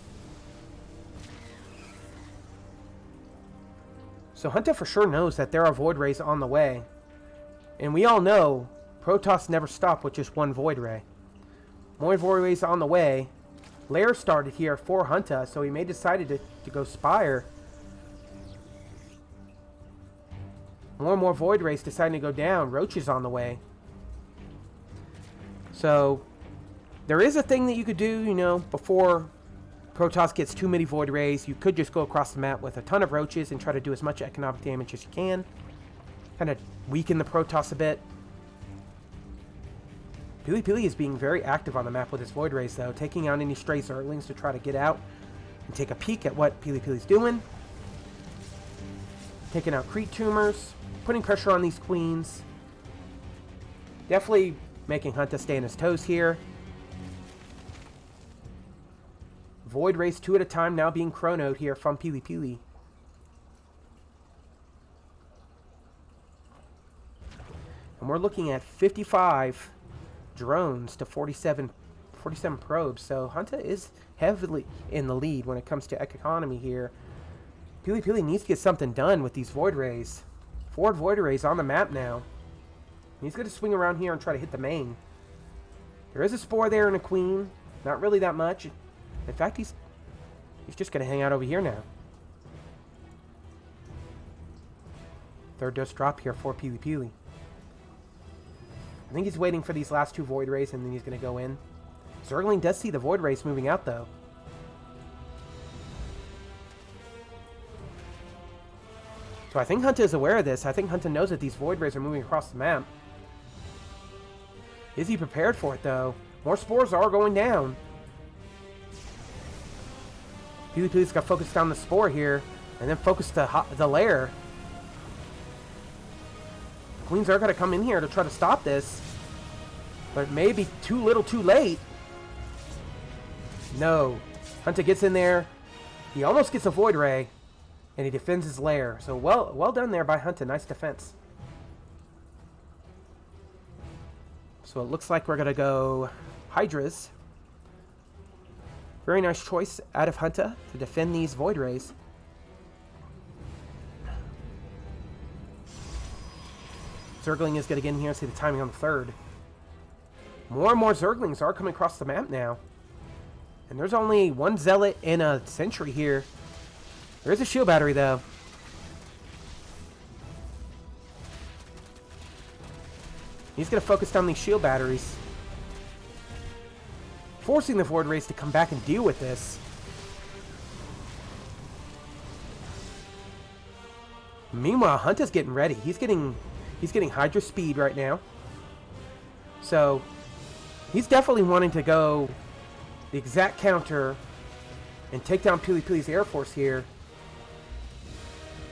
So Hunter for sure knows that there are Void Rays on the way. And we all know Protoss never stop with just one Void Ray. More Void Rays on the way. Lair started here for Hunter, so he may decided to go Spire. More and more Void Rays deciding to go down. Roach is on the way. So there is a thing that you could do, you know, before Protoss gets too many Void Rays. You could just go across the map with a ton of Roaches and try to do as much economic damage as you can. Kind of weaken the Protoss a bit. Pili Pili is being very active on the map with his Void Rays, though, taking out any stray Zerglings to try to get out and take a peek at what Pili Pili's doing. Taking out Creep Tumors, putting pressure on these Queens. Definitely making Hunter stay on his toes here. Void Rays 2 at a time now being chronoed here from Pili Pili. And we're looking at 55 drones to 47 probes. So Hunter is heavily in the lead when it comes to economy here. Pili Pili needs to get something done with these Void Rays. 4 Void Rays on the map now. He's going to swing around here and try to hit the main. There is a Spore there and a Queen. Not really that much. In fact, he's just going to hang out over here now. Third dose drop here for Pili Pili. I think he's waiting for these last 2 Void Rays and then he's going to go in. Zergling does see the Void Rays moving out, though. So I think Hunter is aware of this. I think Hunter knows that these Void Rays are moving across the map. Is he prepared for it, though? More Spores are going down. Pili Pili's got focused down the Spore here, and then focus the Lair. Queens are going to come in here to try to stop this, but it may be too little too late. No. Hunter gets in there. He almost gets a Void Ray, and he defends his Lair. So well done there by Hunter. Nice defense. So it looks like we're going to go Hydras. Very nice choice out of Hunter to defend these Void Rays. Zergling is going to get in here and see the timing on the third. More and more Zerglings are coming across the map now. And there's only 1 Zealot and a Sentry here. There is a shield battery, though. He's going to focus down these shield batteries, forcing the Void Rays to come back and deal with this. Meanwhile, Hunta's getting ready. He's getting Hydra speed right now. So he's definitely wanting to go the exact counter and take down Pili Pili's Air Force here.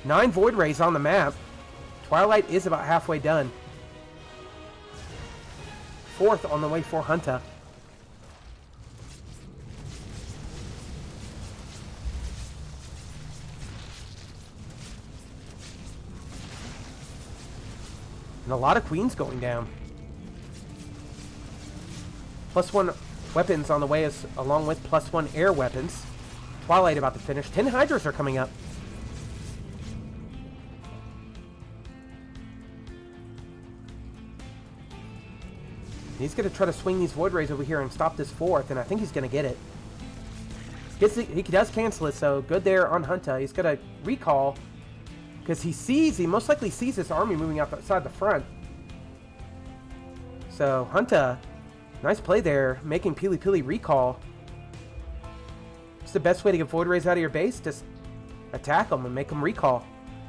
9 Void Rays on the map. Twilight is about halfway done. 4th on the way for Hunta. And a lot of queens going down. +1 weapons on the way, along with +1 air weapons. Twilight about to finish. 10 Hydras are coming up. He's going to try to swing these Void Rays over here and stop this 4th, and I think he's going to get it. He does cancel it, so good there on Hunta. He's going to recall, because he most likely sees this army moving outside the front. So Hunta, nice play there, making Pili Pili recall. It's the best way to get Void Rays out of your base. Just attack them and make them recall.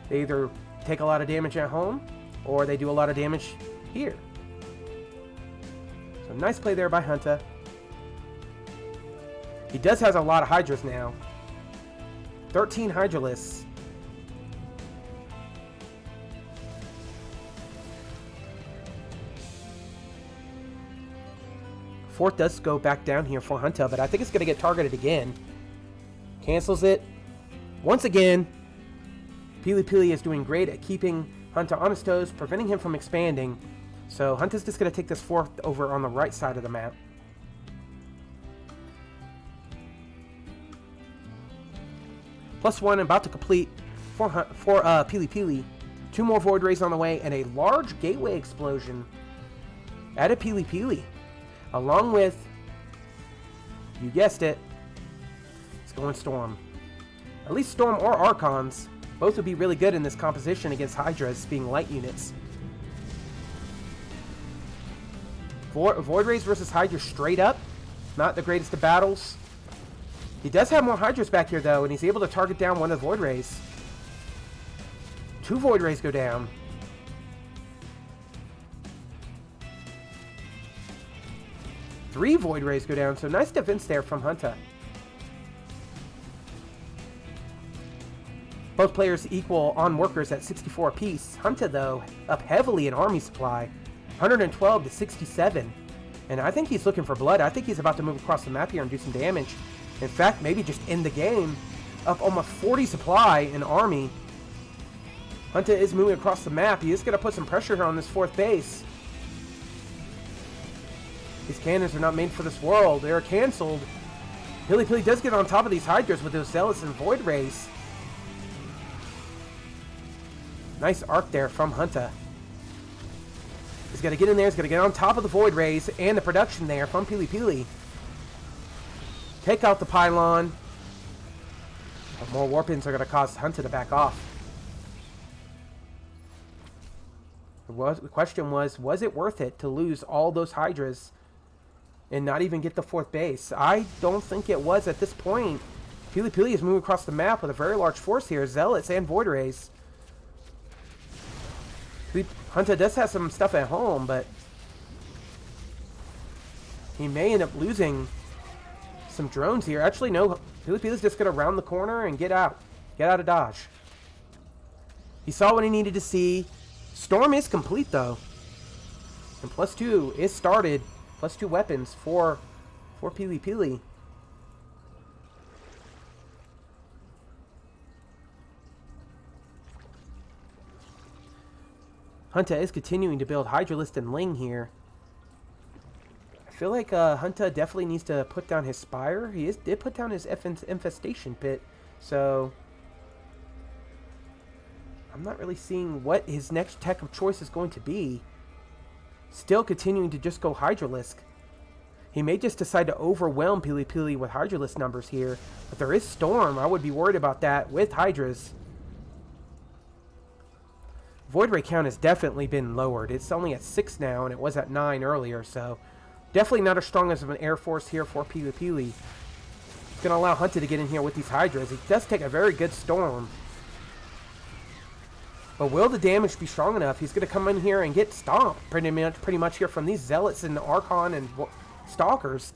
They either take a lot of damage at home, or they do a lot of damage here. So nice play there by Hunta. He has a lot of Hydras now. 13 Hydralisks. Fort does go back down here for Hunta, but I think it's going to get targeted again. Cancels it. Once again, Pili Pili is doing great at keeping Hunta on his toes, preventing him from expanding. So Hunta's just going to take this 4th over on the right side of the map. +1 about to complete for Pili Pili. 2 more Void Rays on the way, and a large gateway explosion at a Pili Pili. Along with, you guessed it, it's going Storm. At least Storm or Archons. Both would be really good in this composition against Hydras being light units. Void Rays versus Hydra straight up. Not the greatest of battles. He does have more Hydras back here though, and he's able to target down one of the Void Rays. 2 Void Rays go down. Three Void Rays go down, so nice defense there from Hunta. Both players equal on workers at 64 apiece. Hunta, though, up heavily in army supply, 112 to 67. And I think he's looking for blood. I think he's about to move across the map here and do some damage. In fact, maybe just end the game. Up almost 40 supply in army. Hunta is moving across the map. He is going to put some pressure here on this 4th base. These cannons are not made for this world. They are canceled. Pili Pili does get on top of these Hydras with those Zealots and Void Rays. Nice arc there from Hunta. He's going to get in there. He's going to get on top of the Void Rays and the production there from Pili Pili. Take out the pylon. But more Warpins are going to cause Hunta to back off. The question was it worth it to lose all those Hydras and not even get the 4th base? I don't think it was at this point. Pili Pili is moving across the map with a very large force here. Zealots and Void Rays. Hunta does have some stuff at home, but he may end up losing some drones here. Actually, no. Pili Pili's just going to round the corner and get out. Get out of Dodge. He saw what he needed to see. Storm is complete, though. And +2 is started. +2 weapons for Pili Pili. Hunta is continuing to build Hydralist and Ling here. I feel like Hunta definitely needs to put down his Spire. He did put down his Infestation Pit, so I'm not really seeing what his next tech of choice is going to be. Still continuing to just go Hydralisk. He may just decide to overwhelm Pili Pili with Hydralisk numbers here, but there is Storm. I would be worried about that with Hydras. Void Ray count has definitely been lowered. It's only at 6 now, and it was at 9 earlier, so definitely not as strong as of an Air Force here for Pili Pili. It's going to allow Hunta to get in here with these Hydras. He does take a very good Storm. But will the damage be strong enough? He's going to come in here and get stomped pretty much here from these Zealots and the Archon and Stalkers.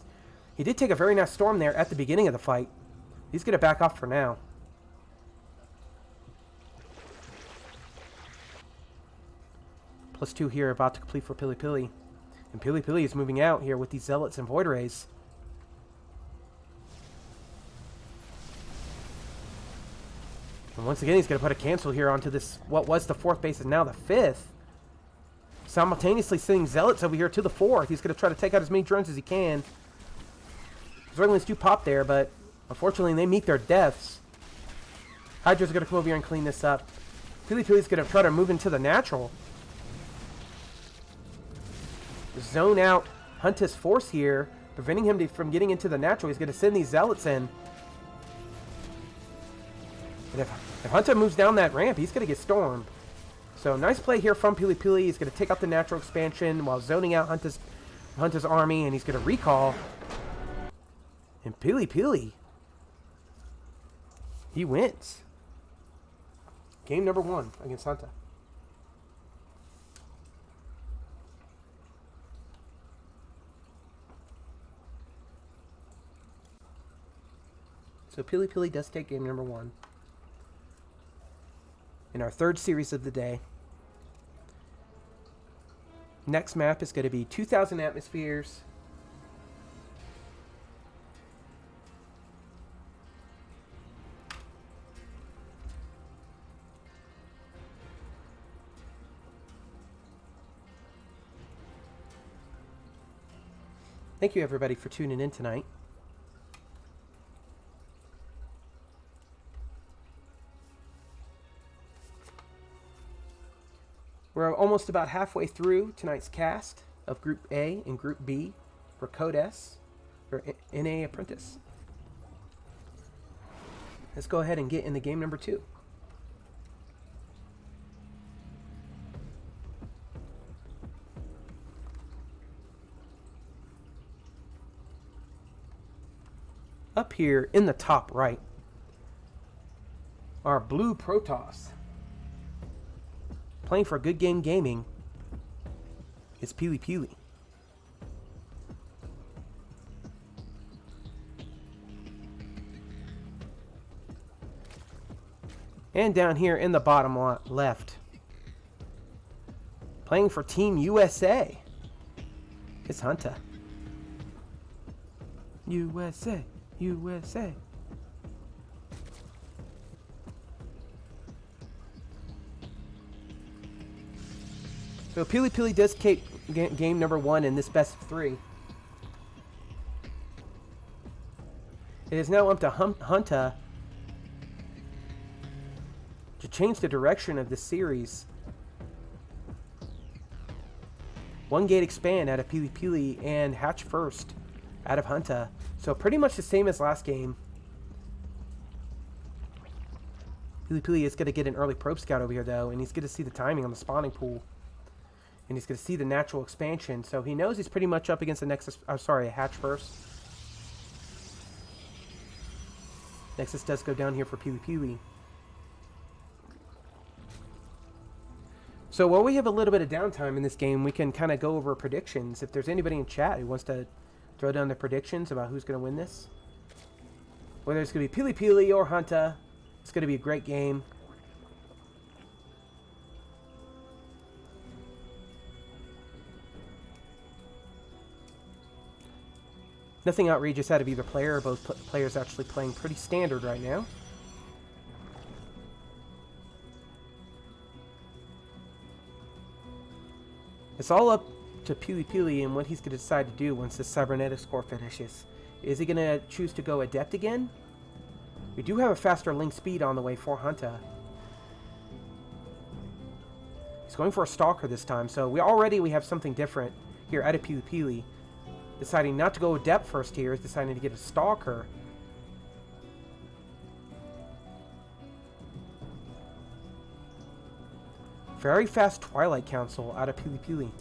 He did take a very nice storm there at the beginning of the fight. He's going to back off for now. +2 here about to complete for Pili Pili. And Pili Pili is moving out here with these Zealots and Void Rays. And once again, he's going to put a cancel here onto this, what was the 4th base is now the 5th. Simultaneously sending Zealots over here to the 4th. He's going to try to take out as many drones as he can. Zerglings do pop there, but unfortunately they meet their deaths. Hydra's going to come over here and clean this up. Pili Pili's going to try to move into the natural. Zone out Hunta's force here, preventing him from getting into the natural. He's going to send these Zealots in. And if Hunta moves down that ramp, he's going to get stormed. So nice play here from Pili Pili. He's going to take out the natural expansion while zoning out Hunta's army, and he's going to recall. And Pili Pili, he wins. Game number 1 against Hunta. So Pili Pili does take game number 1. In our 3rd series of the day. Next map is going to be 2,000 atmospheres. Thank you everybody for tuning in tonight. We're almost about halfway through tonight's cast of Group A and Group B for Code S for NA Apprentice. Let's go ahead and get into game number 2. Up here in the top right, our blue Protoss. Playing for Good Game Gaming is Pili Pili. And down here in the bottom left, playing for Team USA, is Hunta. USA, USA. So Pili Pili does take game number 1 in this best of 3. It is now up to Hunta to change the direction of this series. 1 gate expand out of Pili Pili and hatch first out of Hunta. So pretty much the same as last game. Pili Pili is going to get an early probe scout over here though, and he's going to see the timing on the spawning pool. And he's going to see the natural expansion, so he knows he's pretty much up against the Nexus. A hatch first. Nexus does go down here for Pili Pili. So while we have a little bit of downtime in this game, we can kind of go over predictions. If there's anybody in chat who wants to throw down their predictions about who's going to win this, whether it's going to be Pili Pili or Hunta, it's going to be a great game. Nothing outrageous out of either player. Both players actually playing pretty standard right now. It's all up to Pili Pili and what he's going to decide to do once this cybernetics core finishes. Is he going to choose to go Adept again? We do have a faster link speed on the way for Hunta. He's going for a Stalker this time, so we have something different here out of Pili Pili. Deciding not to go Adept first here is deciding to get a Stalker. Very fast Twilight Council out of Pili Pili.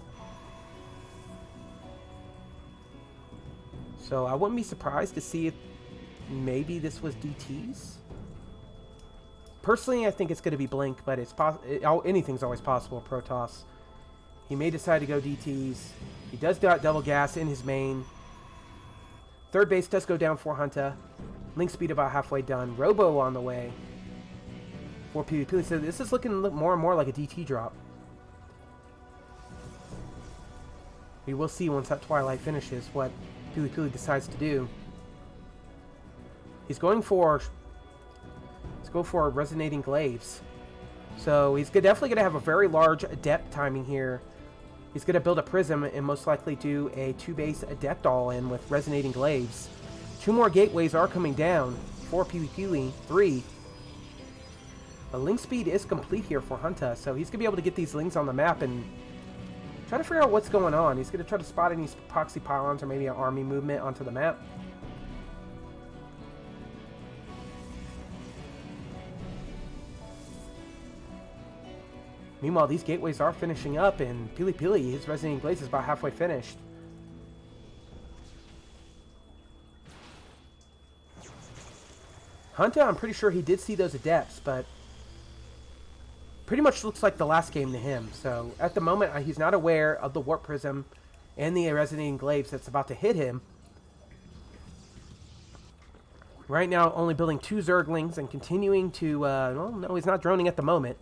So I wouldn't be surprised to see if maybe this was DT's. Personally, I think it's going to be Blink, but anything's always possible with Protoss. He may decide to go DTs. He does double gas in his main. Third base does go down for Hunter. Link speed about halfway done. Robo on the way for PvP. So this is looking more and more like a DT drop. We will see once that Twilight finishes what PvP decides to do. He's going for... Let's go for Resonating Glaives. So he's definitely going to have a very large Adept timing here. He's going to build a Prism and most likely do a 2-base Adept all-in with Resonating Glaives. 2 more Gateways are coming down for PvP, 3. The Link speed is complete here for Hunter, so he's going to be able to get these Lings on the map and try to figure out what's going on. He's going to try to spot any Epoxy Pylons or maybe an army movement onto the map. Meanwhile, these gateways are finishing up, and Pili, his Resonating Glaives is about halfway finished. Hunter, I'm pretty sure he did see those Adepts, but pretty much looks like the last game to him. So, at the moment, he's not aware of the Warp Prism and the Resonating Glaives that's about to hit him. Right now, only building 2 Zerglings and continuing to, well, no, he's not droning at the moment.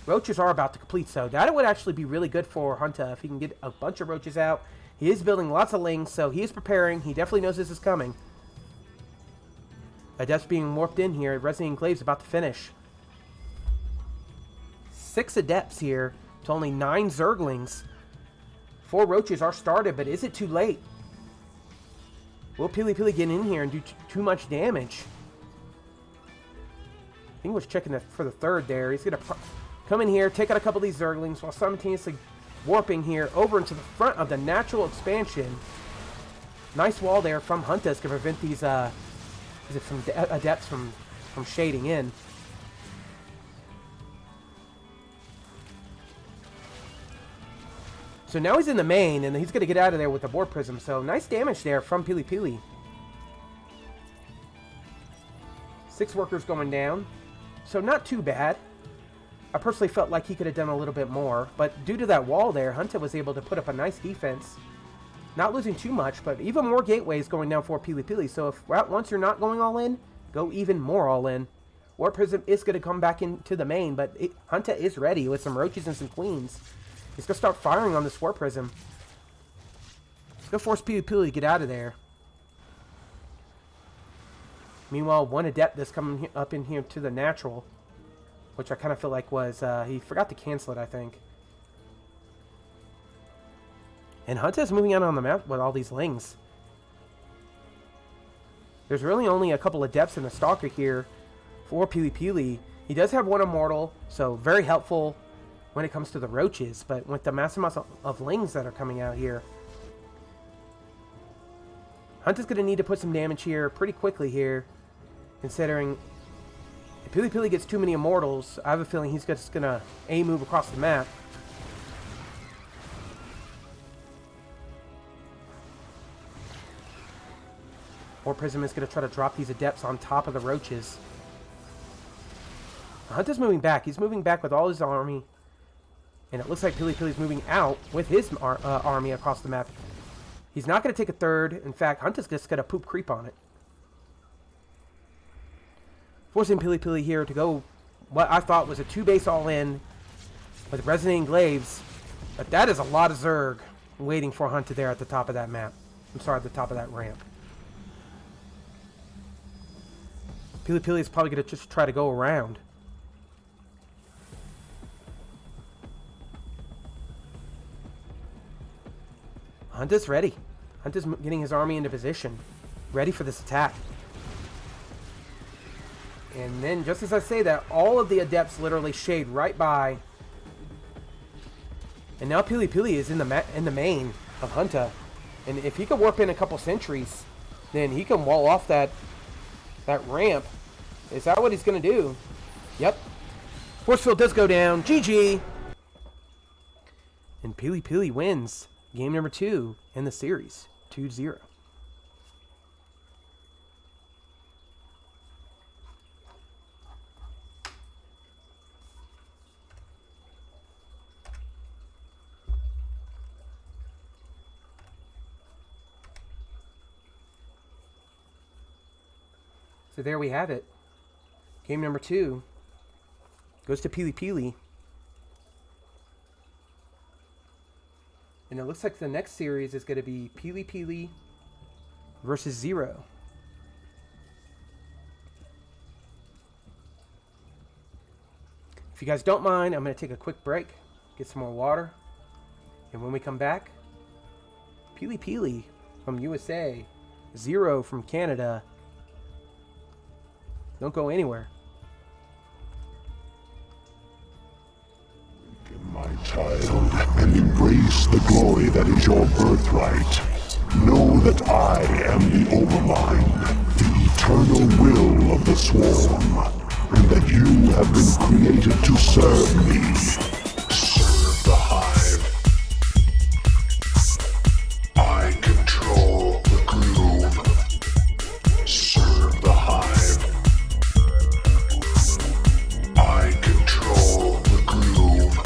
Roaches are about to complete, so that would actually be really good for Hunter if he can get a bunch of Roaches out. He is building lots of Lings, so he is preparing. He definitely knows this is coming. Adepts being warped in here. Resonating Glaives about to finish. 6 Adepts here to only 9 Zerglings. 4 Roaches are started, but is it too late? Will Pili get in here and do too much damage? I think he was checking for the third there. He's going to come in here, take out a couple of these Zerglings while simultaneously warping here over into the front of the natural expansion. Nice wall there from Hunter to prevent these Adepts from shading in. So now he's in the main, and he's going to get out of there with the Warp Prism. So nice damage there from Pili. 6 workers going down. So not too bad. I personally felt like he could have done a little bit more. But due to that wall there, Hunter was able to put up a nice defense. Not losing too much, but even more gateways going down for Pili. So if once you're not going all in, go even more all in. Warp Prism is going to come back into the main, but Hunter is ready with some Roaches and some Queens. He's going to start firing on this Warp Prism. He's going to force Pili to get out of there. Meanwhile, 1 Adept that's coming up in here to the natural, which I kind of feel like was, he forgot to cancel it, I think. And Hunter's moving out on the map with all these Lings. There's really only a couple of Adepts and a Stalker here for Pili. He does have 1 Immortal, so very helpful when it comes to the Roaches, but with the massive amount of Lings that are coming out here, Hunter's going to need to put some damage here pretty quickly here, considering if Pili gets too many Immortals, I have a feeling he's just going to A-move across the map. Warp Prism is going to try to drop these Adepts on top of the Roaches. Hunter's moving back. He's moving back with all his army. And it looks like Pili's moving out with his army across the map. He's not going to take a third. In fact, Hunter's just going to poop creep on it. Forcing Pili here to go what I thought was a 2-base all-in with Resonating Glaives. But that is a lot of Zerg waiting for Hunter there at the top of that map. I'm sorry, at the top of that ramp. Pili is probably going to just try to go around. Hunter's ready. Hunter's getting his army into position, ready for this attack. And then, just as I say that, all of the Adepts literally shade right by. And now Pili is in the main of Hunter. And if he can warp in a couple sentries, then he can wall off that ramp. Is that what he's going to do? Yep. Force field does go down. GG. And Pili wins game number 2 in the series. 2-0. So there we have it. Game number 2 goes to Pili Pili. And it looks like the next series is going to be Pili Pili versus Zero. If you guys don't mind, I'm going to take a quick break, get some more water. And when we come back, Pili Pili from USA, Zero from Canada. Don't go anywhere. My child, and embrace the glory that is your birthright. Know that I am the Overmind, the eternal will of the Swarm, and that you have been created to serve me. Serve the Hive. I control the groove. Serve the Hive. I control the groove.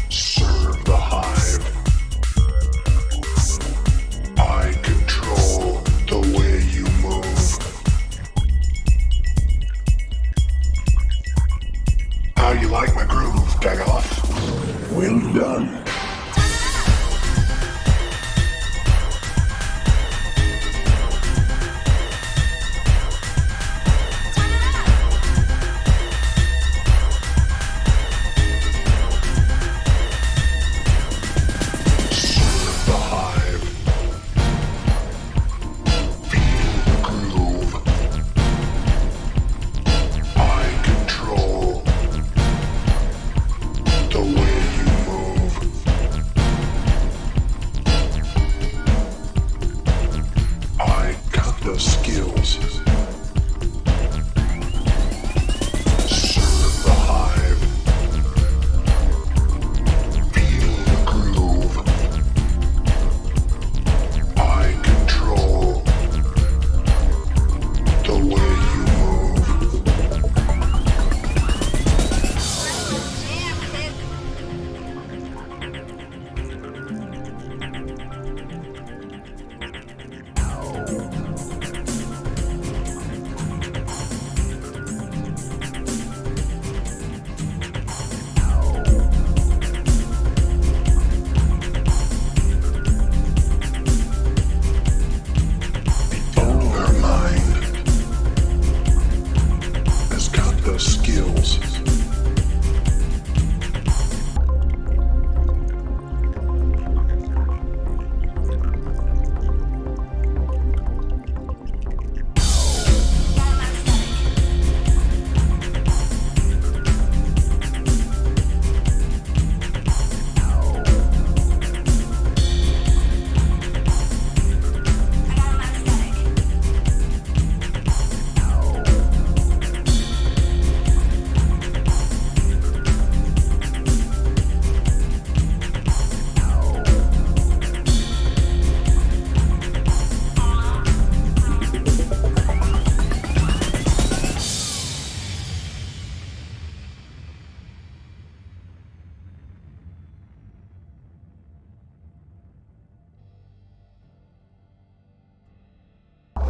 Serve the Hive. I control the way you move. How you like my groove, Dagoth? Well done.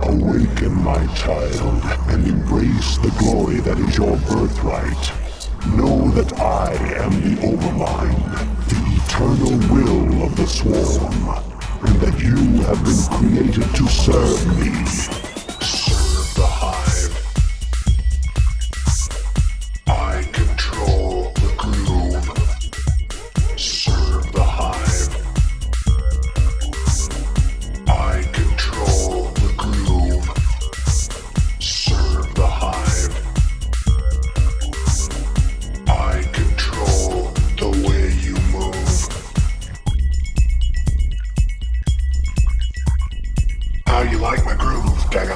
Awaken, my child, and embrace the glory that is your birthright. Know that I am the Overmind, the eternal will of the Swarm, and that you have been created to serve me. Serve the Hive. I control the groove. Serve the Hive. I control the groove. Serve the Hive. I control the way you move. How you like my groove, Dagoth?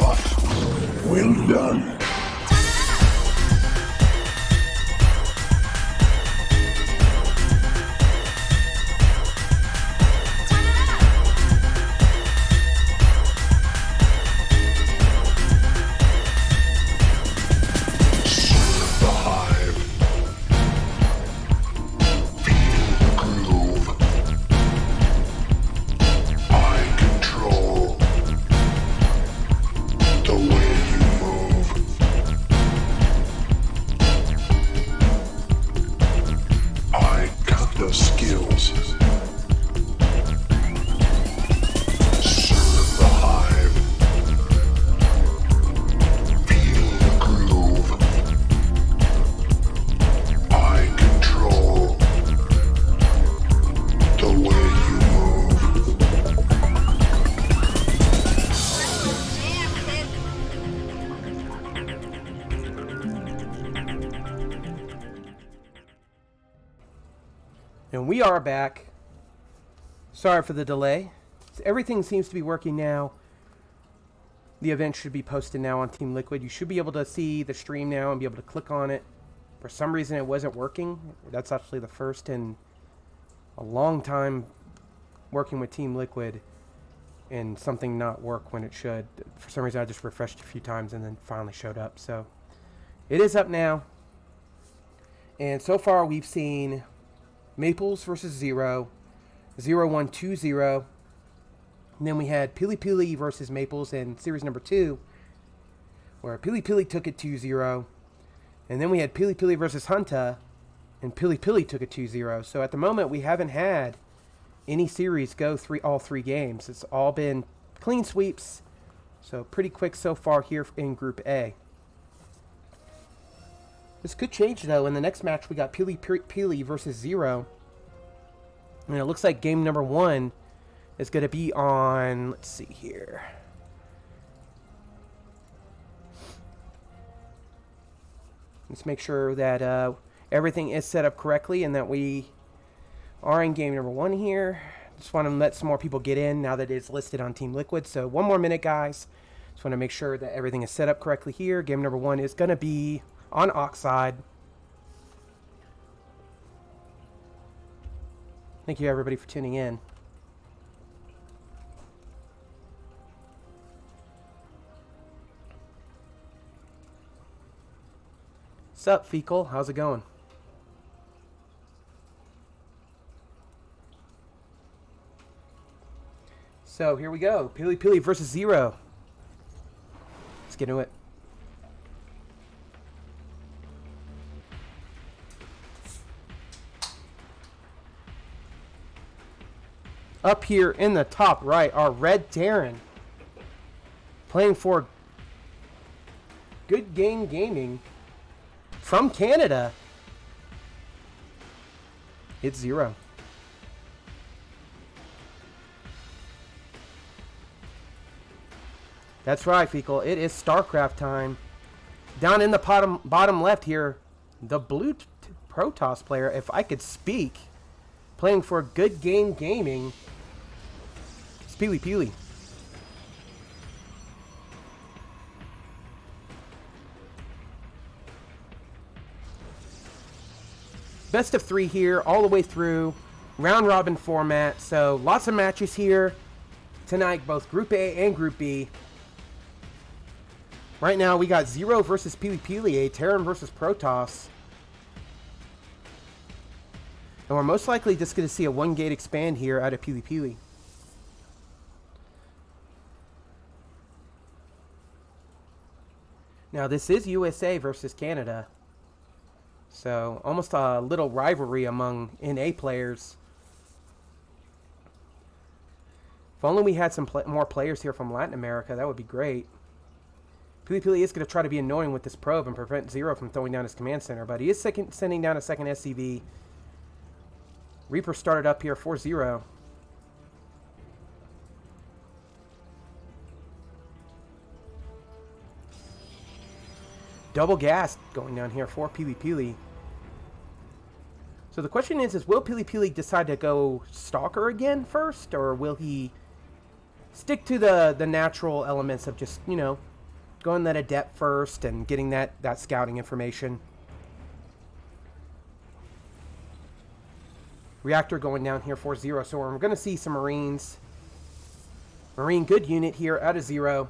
And we are back. Sorry for the delay. Everything seems to be working now. The event should be posted now on Team Liquid. You should be able to see the stream now and be able to click on it. For some reason it wasn't working. That's actually the first in a long time working with Team Liquid and something not work when it should. For some reason I just refreshed a few times and then finally showed up. So it is up now. And so far we've seen Maples versus Zero. 0-1-2-0. And then we had Pili Pili versus Maples in series number 2, where Pili Pili took it 2-0. And then we had Pili Pili versus Hunta, and Pili Pili took it 2-0. So at the moment, we haven't had any series go all 3 games. It's all been clean sweeps. So pretty quick so far here in Group A. This could change, though. In the next match, we got Pili Pili versus Zero. And it looks like game number 1 is going to be on, let's see here. Let's make sure that everything is set up correctly and that we are in game number 1 here. Just want to let some more people get in now that it's listed on Team Liquid. So 1 more minute, guys. Just want to make sure that everything is set up correctly here. Game number 1 is going to be on Oxide. Thank you, everybody, for tuning in. What's up, Fecal? How's it going? So, here we go. Pili Pili versus Zero. Let's get into it. Up here in the top right are Red Terran playing for Good Game Gaming from Canada. It's Zero. That's right, Fecal. It is StarCraft time. Down in the bottom left here, the blue Protoss player, if I could speak, playing for Good Game Gaming. It's Pili Pili. Best of 3 here, all the way through. Round robin format. So lots of matches here tonight, both Group A and Group B. Right now we got Zero versus Pili Pili, a Terran versus Protoss. And we're most likely just going to see a 1-gate expand here out of Pili Pili. Now this is USA versus Canada. So almost a little rivalry among NA players. If only we had some more players here from Latin America, that would be great. Pili Pili is going to try to be annoying with this probe and prevent Zero from throwing down his command center, but he is sending down a second SCV. Reaper started up here for Zero. Double gas going down here for Pili Pili. So the question is will Pili Pili decide to go Stalker again first, or will he stick to the natural elements of just, you know, going that Adept first and getting that scouting information? Reactor going down here for Zero. So we're going to see some Marines. Marine good unit here out of Zero.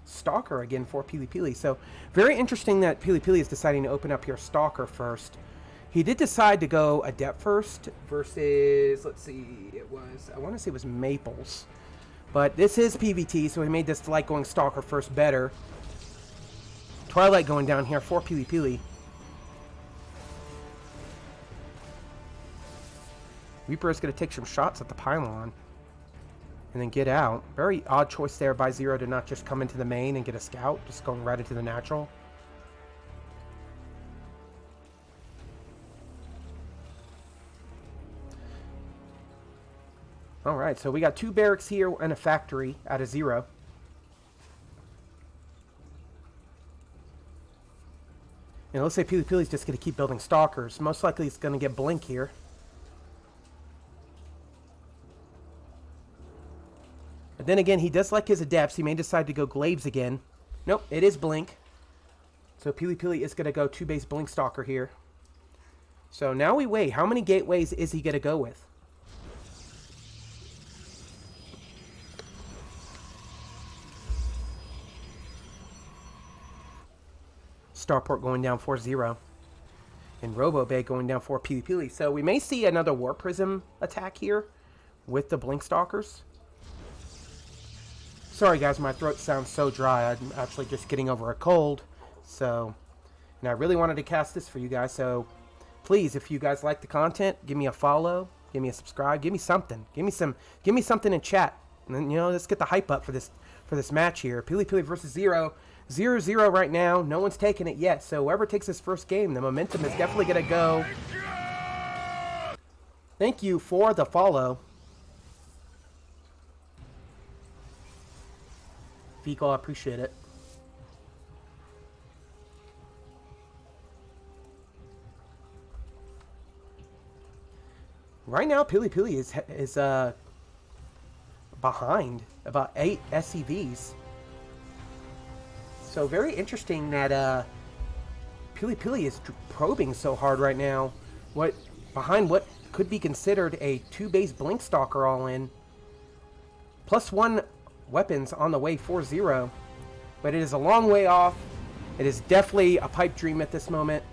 Stalker again for Pili Pili. So very interesting that Pili Pili is deciding to open up here Stalker first. He did decide to go Adept first versus, let's see, I want to say it was Maples. But this is PvT, so he made this like going Stalker first better. Twilight going down here for Pili Pili. Reaper is going to take some shots at the pylon and then get out. Very odd choice there by Zero to not just come into the main and get a scout, just going right into the natural. Alright, so we got 2 barracks here and a factory out of Zero. And it looks like Pili Pili's just going to keep building Stalkers. Most likely it's going to get Blink here. then again, he does like his adepts. He may decide to go Glaives again. Nope, it is Blink. So Pili Pili is going to go 2-base Blink Stalker here. So now we wait. How many gateways is he going to go with? Starport going down 4-0. And Robo Bay going down for Pili Pili. So we may see another Warp Prism attack here with the Blink Stalkers. Sorry guys, my throat sounds so dry. I'm actually just getting over a cold. So, and I really wanted to cast this for you guys. So please, if you guys like the content, give me a follow, give me a subscribe, give me something. Give me something in chat. And then, you know, let's get the hype up for this match here. Pili Pili versus Zero. 0-0 right now. No one's taken it yet. So whoever takes this first game, the momentum is definitely going to go. Thank you for the follow. Fecal, I appreciate it. Right now, Pili Pili is behind about 8 SCVs. So very interesting that Pili Pili is probing so hard right now. Behind what could be considered a 2-base Blink Stalker all in. +1 weapons on the way 4-0. But it is a long way off. It is definitely a pipe dream at this moment.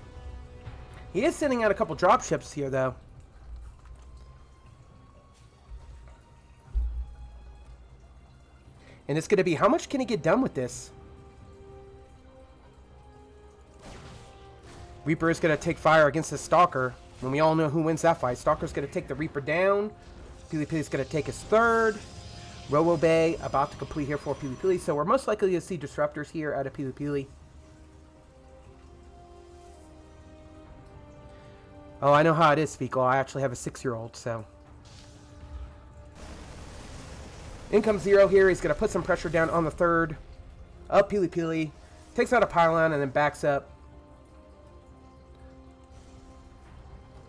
He is sending out a couple drop ships here though. And it's going to be, how much can he get done with this? Reaper is going to take fire against the Stalker. And we all know who wins that fight. Stalker's going to take the Reaper down. Pili Pili's going to take his third. Robo Bay about to complete here for Pili Pili. So we're most likely to see Disruptors here out of Pili Pili. Oh, I know how it is, Fecal. I actually have a 6-year-old, so. In comes Zero here. He's going to put some pressure down on the third. Up Pili Pili. Takes out a pylon and then backs up.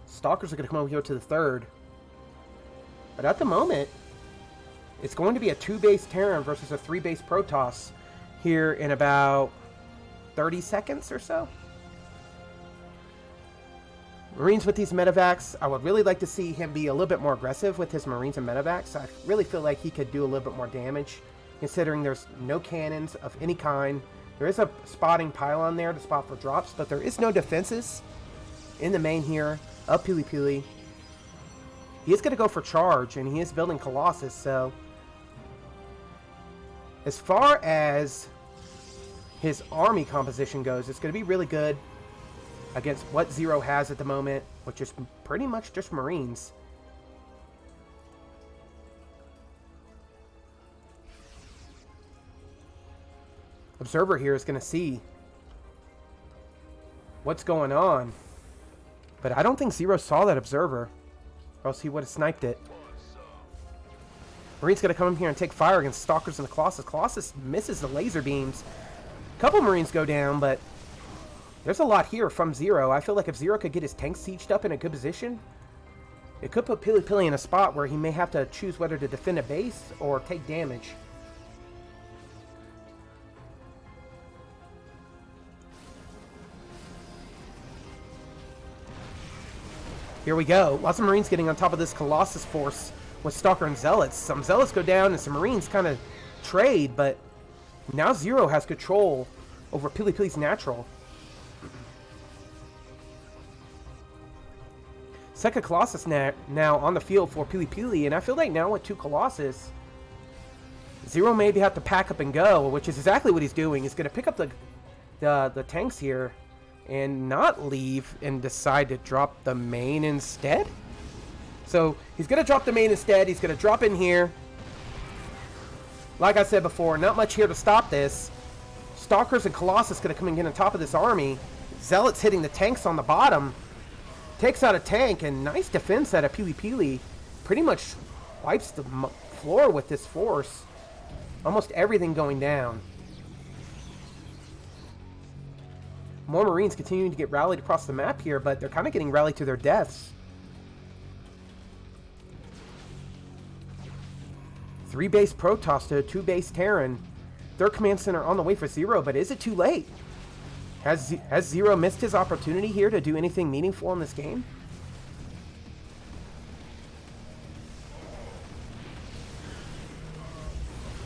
Stalkers are going to come over here to the third. But at the moment, it's going to be a 2-base Terran versus a 3-base Protoss here in about 30 seconds or so. Marines with these medevacs, I would really like to see him be a little bit more aggressive with his Marines and medevacs. I really feel like he could do a little bit more damage, considering there's no cannons of any kind. There is a spotting pylon there to spot for drops, but there is no defenses in the main here. Up Pili Pili. He is going to go for charge, and he is building Colossus, so. As far as his army composition goes, it's going to be really good against what Zero has at the moment, which is pretty much just Marines. Observer here is going to see what's going on. But I don't think Zero saw that Observer, or else he would have sniped it. Marine's going to come in here and take fire against Stalkers and the Colossus. Colossus misses the laser beams. A couple Marines go down, but there's a lot here from Zero. I feel like if Zero could get his tank sieged up in a good position, it could put Pili Pili in a spot where he may have to choose whether to defend a base or take damage. Here we go. Lots of Marines getting on top of this Colossus force with Stalker and Zealots. Some Zealots go down and some Marines kind of trade, but now Zero has control over Pili Pili's natural. Second Colossus now on the field for Pili Pili, and I feel like now with 2 Colossus, Zero maybe have to pack up and go, which is exactly what he's doing. He's going to pick up the tanks here and not leave and decide to drop the main instead. So he's going to drop the main instead. He's going to drop in here. Like I said before, not much here to stop this. Stalkers and Colossus going to come and get on top of this army. Zealots hitting the tanks on the bottom. Takes out a tank, and nice defense out of Pili Pili. Pretty much wipes the floor with this force. Almost everything going down. More Marines continuing to get rallied across the map here, but they're kind of getting rallied to their deaths. 3 base Protoss to 2 base Terran. Their command center on the way for Zero, but is it too late? Has Zero missed his opportunity here to do anything meaningful in this game?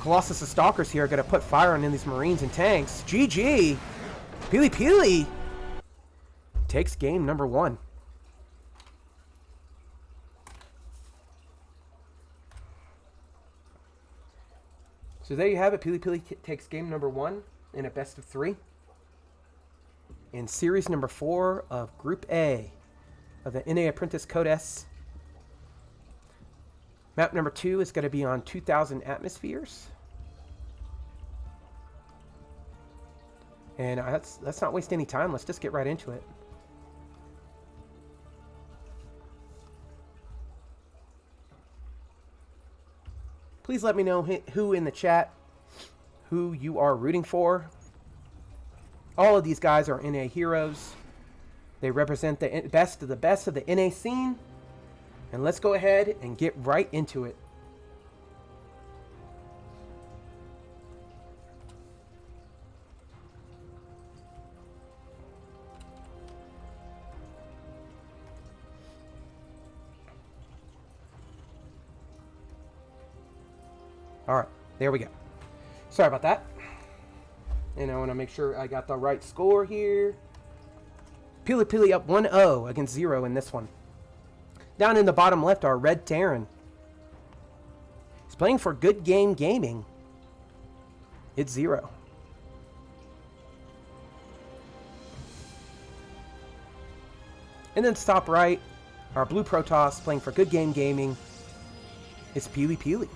Colossus of Stalkers here are going to put fire on these Marines and tanks. GG! Pili Pili takes game number 1. So there you have it. Pili Pili takes game number 1 in a best of 3. In series number 4 of Group A of the NA Apprentice Code S. Map number 2 is going to be on 2,000 atmospheres. And let's not waste any time. Let's just get right into it. Please let me know who in the chat, who you are rooting for. All of these guys are NA heroes. They represent the best of the NA scene. And let's go ahead and get right into it. All right, there we go. Sorry about that. And I want to make sure I got the right score here. Pili Pili up 1-0 against Zero in this one. Down in the bottom left are Red Terran. He's playing for Good Game Gaming. It's Zero. And then top right, our Blue Protoss playing for Good Game Gaming. It's Pili Pili.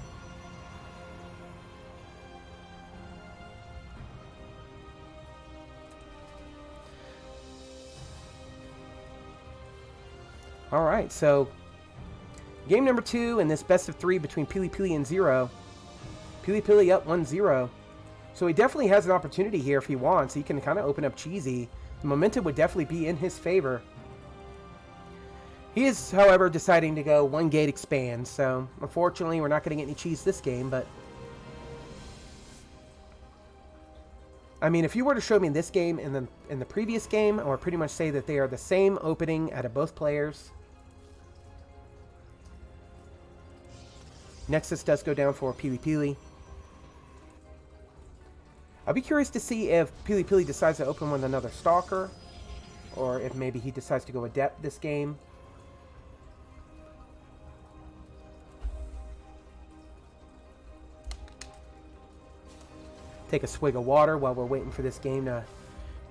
All right, so game number 2 in this best of 3 between Pili Pili and Zero. Pili Pili up 1-0. So he definitely has an opportunity here if he wants. He can kind of open up cheesy. The momentum would definitely be in his favor. He is, however, deciding to go 1 gate expand. So unfortunately, we're not going to get any cheese this game. But I mean, if you were to show me this game and in the previous game, I would pretty much say that they are the same opening out of both players. Nexus does go down for Pili Pili. I'll be curious to see if Pili Pili decides to open with another Stalker, or if maybe he decides to go Adept this game. Take a swig of water while we're waiting for this game to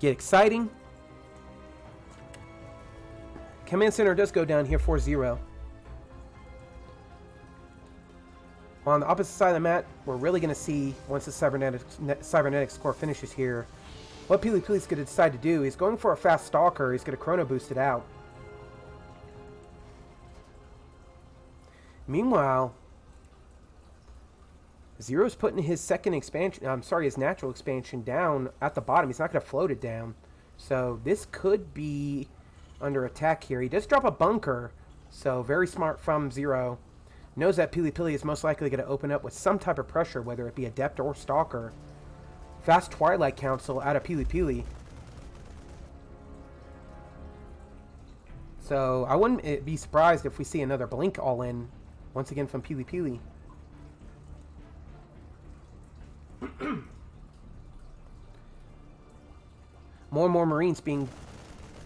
get exciting. Command Center does go down here for Zero. On the opposite side of the map, we're really going to see, once the Cybernetics core finishes here, what Pili Pili's going to decide to do. He's going for a fast Stalker. He's going to Chrono Boost it out. Meanwhile, Zero's putting his his natural expansion down at the bottom. He's not going to float it down. So this could be under attack here. He does drop a bunker, so very smart from Zero. Knows that Pili Pili is most likely going to open up with some type of pressure, whether it be Adept or Stalker. Fast Twilight Council out of Pili Pili. So I wouldn't be surprised if we see another Blink all-in once again from Pili Pili. More and more Marines being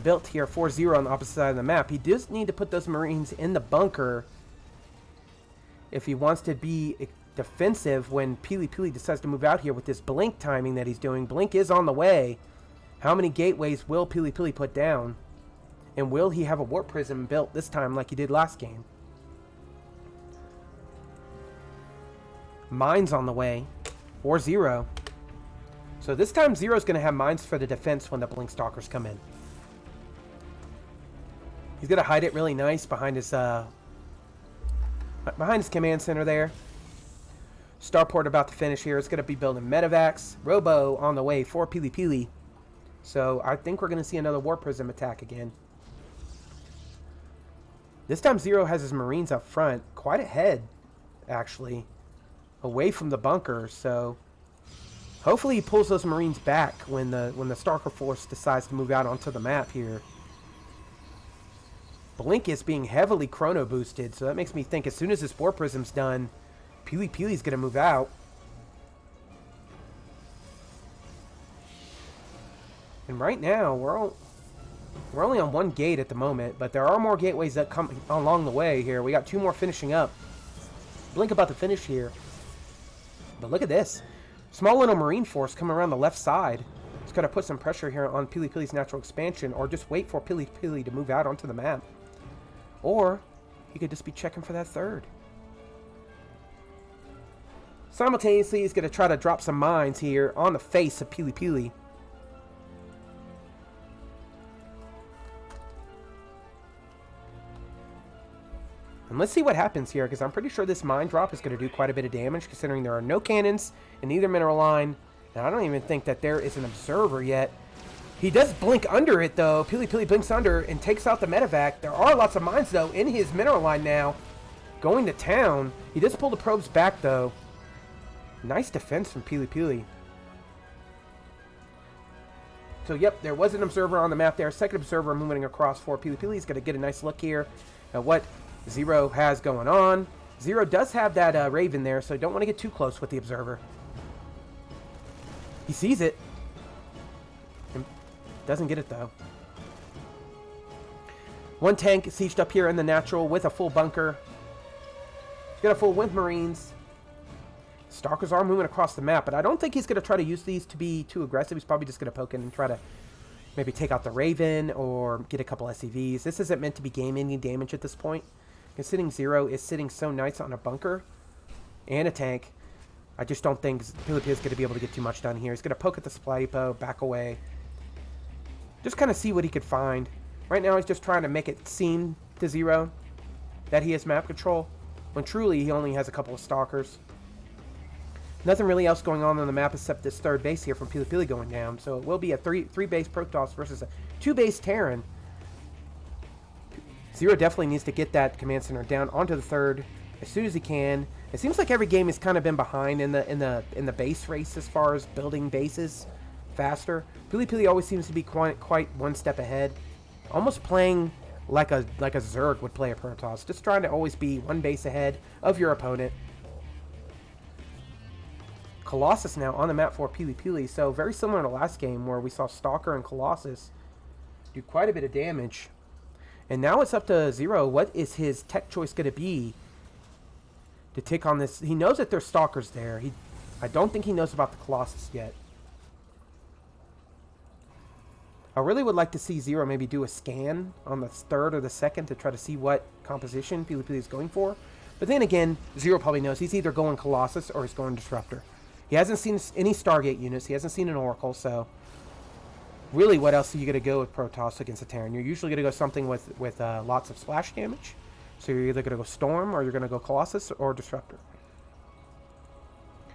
built here for Zero on the opposite side of the map. He does need to put those Marines in the bunker if he wants to be defensive when Pili Pili decides to move out here with this Blink timing that he's doing. Blink is on the way. How many gateways will Pili Pili put down? And will he have a Warp Prism built this time like he did last game? Mines on the way for Zero. So this time Zero's going to have mines for the defense when the Blink Stalkers come in. He's going to hide it really nice behind his command center there. Starport about to finish here. It's going to be building Medivacs. Robo on the way for Pili Pili. So I think we're going to see another Warp Prism attack again. This time Zero has his Marines up front. Quite ahead, actually. away from the bunker, so hopefully he pulls those Marines back when the Stalker Force decides to move out onto the map here. Blink is being heavily chrono boosted, so that makes me think as soon as this War Prism's done, Pili Pili's going to move out. And right now, we're only on one gate at the moment, but there are more gateways that come along the way here. We got 2 more finishing up. Blink about to finish here. But look at this. Small little Marine force coming around the left side. It's got to put some pressure here on Pili Pili's natural expansion, or just wait for Pili Pili to move out onto the map. Or he could just be checking for that third. Simultaneously, he's going to try to drop some mines here on the face of Pili Pili. And let's see what happens here, because I'm pretty sure this mine drop is going to do quite a bit of damage, considering there are no cannons in either mineral line. And I don't even think that there is an observer yet. He does blink under it, though. Pili Pili blinks under and takes out the medevac. There are lots of mines, though, in his mineral line now. Going to town. He does pull the probes back, though. Nice defense from Pili Pili. So, yep, there was an observer on the map there. Second observer moving across for Pili Pili. He's going to get a nice look here at what Zero has going on. Zero does have that Raven there, so don't want to get too close with the observer. He sees it. And doesn't get it, though. One tank sieged up here in the natural with a full bunker. He's got a full with Marines. Stalkers are moving across the map, but I don't think he's going to try to use these to be too aggressive. He's probably just going to poke in and try to maybe take out the Raven or get a couple SCVs. This isn't meant to be game-ending damage at this point. Considering Zero is sitting so nice on a bunker and a tank, I just don't think Pili Pili is going to be able to get too much done here. He's going to poke at the supply depot, back away. Just kind of see what he could find. Right now he's just trying to make it seem to Zero that he has map control, when truly he only has a couple of stalkers. Nothing really else going on the map except this third base here from Pili Pili going down. So it will be a three base Protoss versus a 2 base Terran. Zero definitely needs to get that command center down onto the third as soon as he can. It seems like every game has kind of been behind in the base race as far as building bases faster. Pili Pili always seems to be quite one step ahead, almost playing like a Zerg would play a Protoss, just trying to always be one base ahead of your opponent. Colossus now on the map for Pili Pili, so very similar to last game where we saw Stalker and Colossus do quite a bit of damage. And now it's up to Zero. What is his tech choice going to be to take on this? He knows that there's Stalkers there. I don't think he knows about the Colossus yet. I really would like to see Zero maybe do a scan on the third or the second to try to see what composition Pili Pili is going for. But then again, Zero probably knows he's either going Colossus or he's going Disruptor. He hasn't seen any Stargate units. He hasn't seen an Oracle, so really, what else are you going to go with Protoss against a Terran? You're usually going to go something with lots of splash damage. So you're either going to go Storm, or you're going to go Colossus, or Disruptor.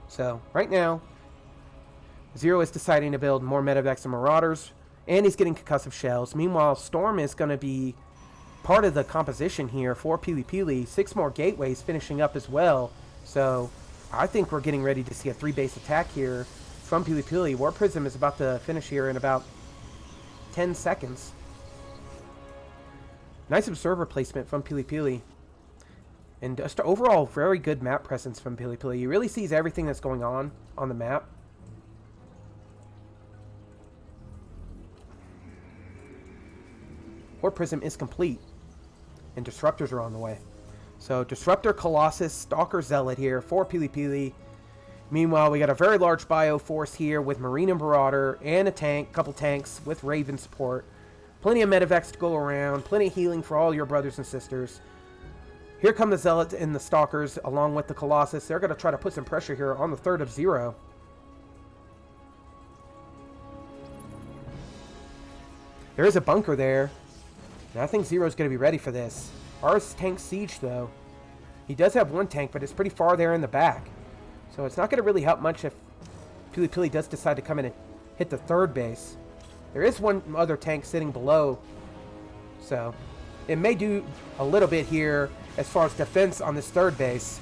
So, right now, Zero is deciding to build more Medevacs and Marauders, and he's getting concussive shells. Meanwhile, Storm is going to be part of the composition here for Pili Pili. 6 more gateways finishing up as well. So, I think we're getting ready to see a 3-base attack here from Pili Pili. War Prism is about to finish here in about 10 seconds. Nice observer placement from Pili Pili. And just overall very good map presence from Pili Pili. He really sees everything that's going on the map. War Prism is complete. And Disruptors are on the way. So Disruptor, Colossus, Stalker, Zealot here for Pili Pili. Meanwhile, we got a very large bio force here with Marine and Marauder and a tank, couple tanks with Raven support. Plenty of medevacs to go around, plenty of healing for all your brothers and sisters. Here come the Zealots and the Stalkers along with the Colossus. They're going to try to put some pressure here on the third of Zero. There is a bunker there. And I think Zero's going to be ready for this. Ours tank siege, though. He does have one tank, but it's pretty far there in the back. So it's not going to really help much if Pili Pili does decide to come in and hit the third base. There is one other tank sitting below. So it may do a little bit here as far as defense on this third base.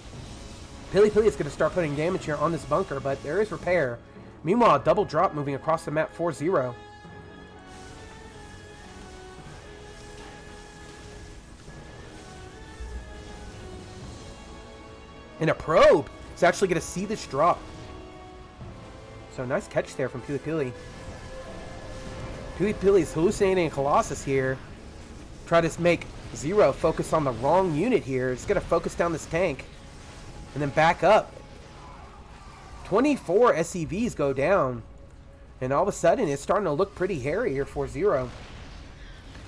Pili Pili is going to start putting damage here on this bunker, but there is repair. Meanwhile, a double drop moving across the map 4-0. And a probe is actually going to see this drop. So nice catch there from Pili Pili. Pili Pili is hallucinating a Colossus here. Try to make Zero focus on the wrong unit here. It's going to focus down this tank. And then back up. 24 SCVs go down. And all of a sudden, it's starting to look pretty hairy here for Zero.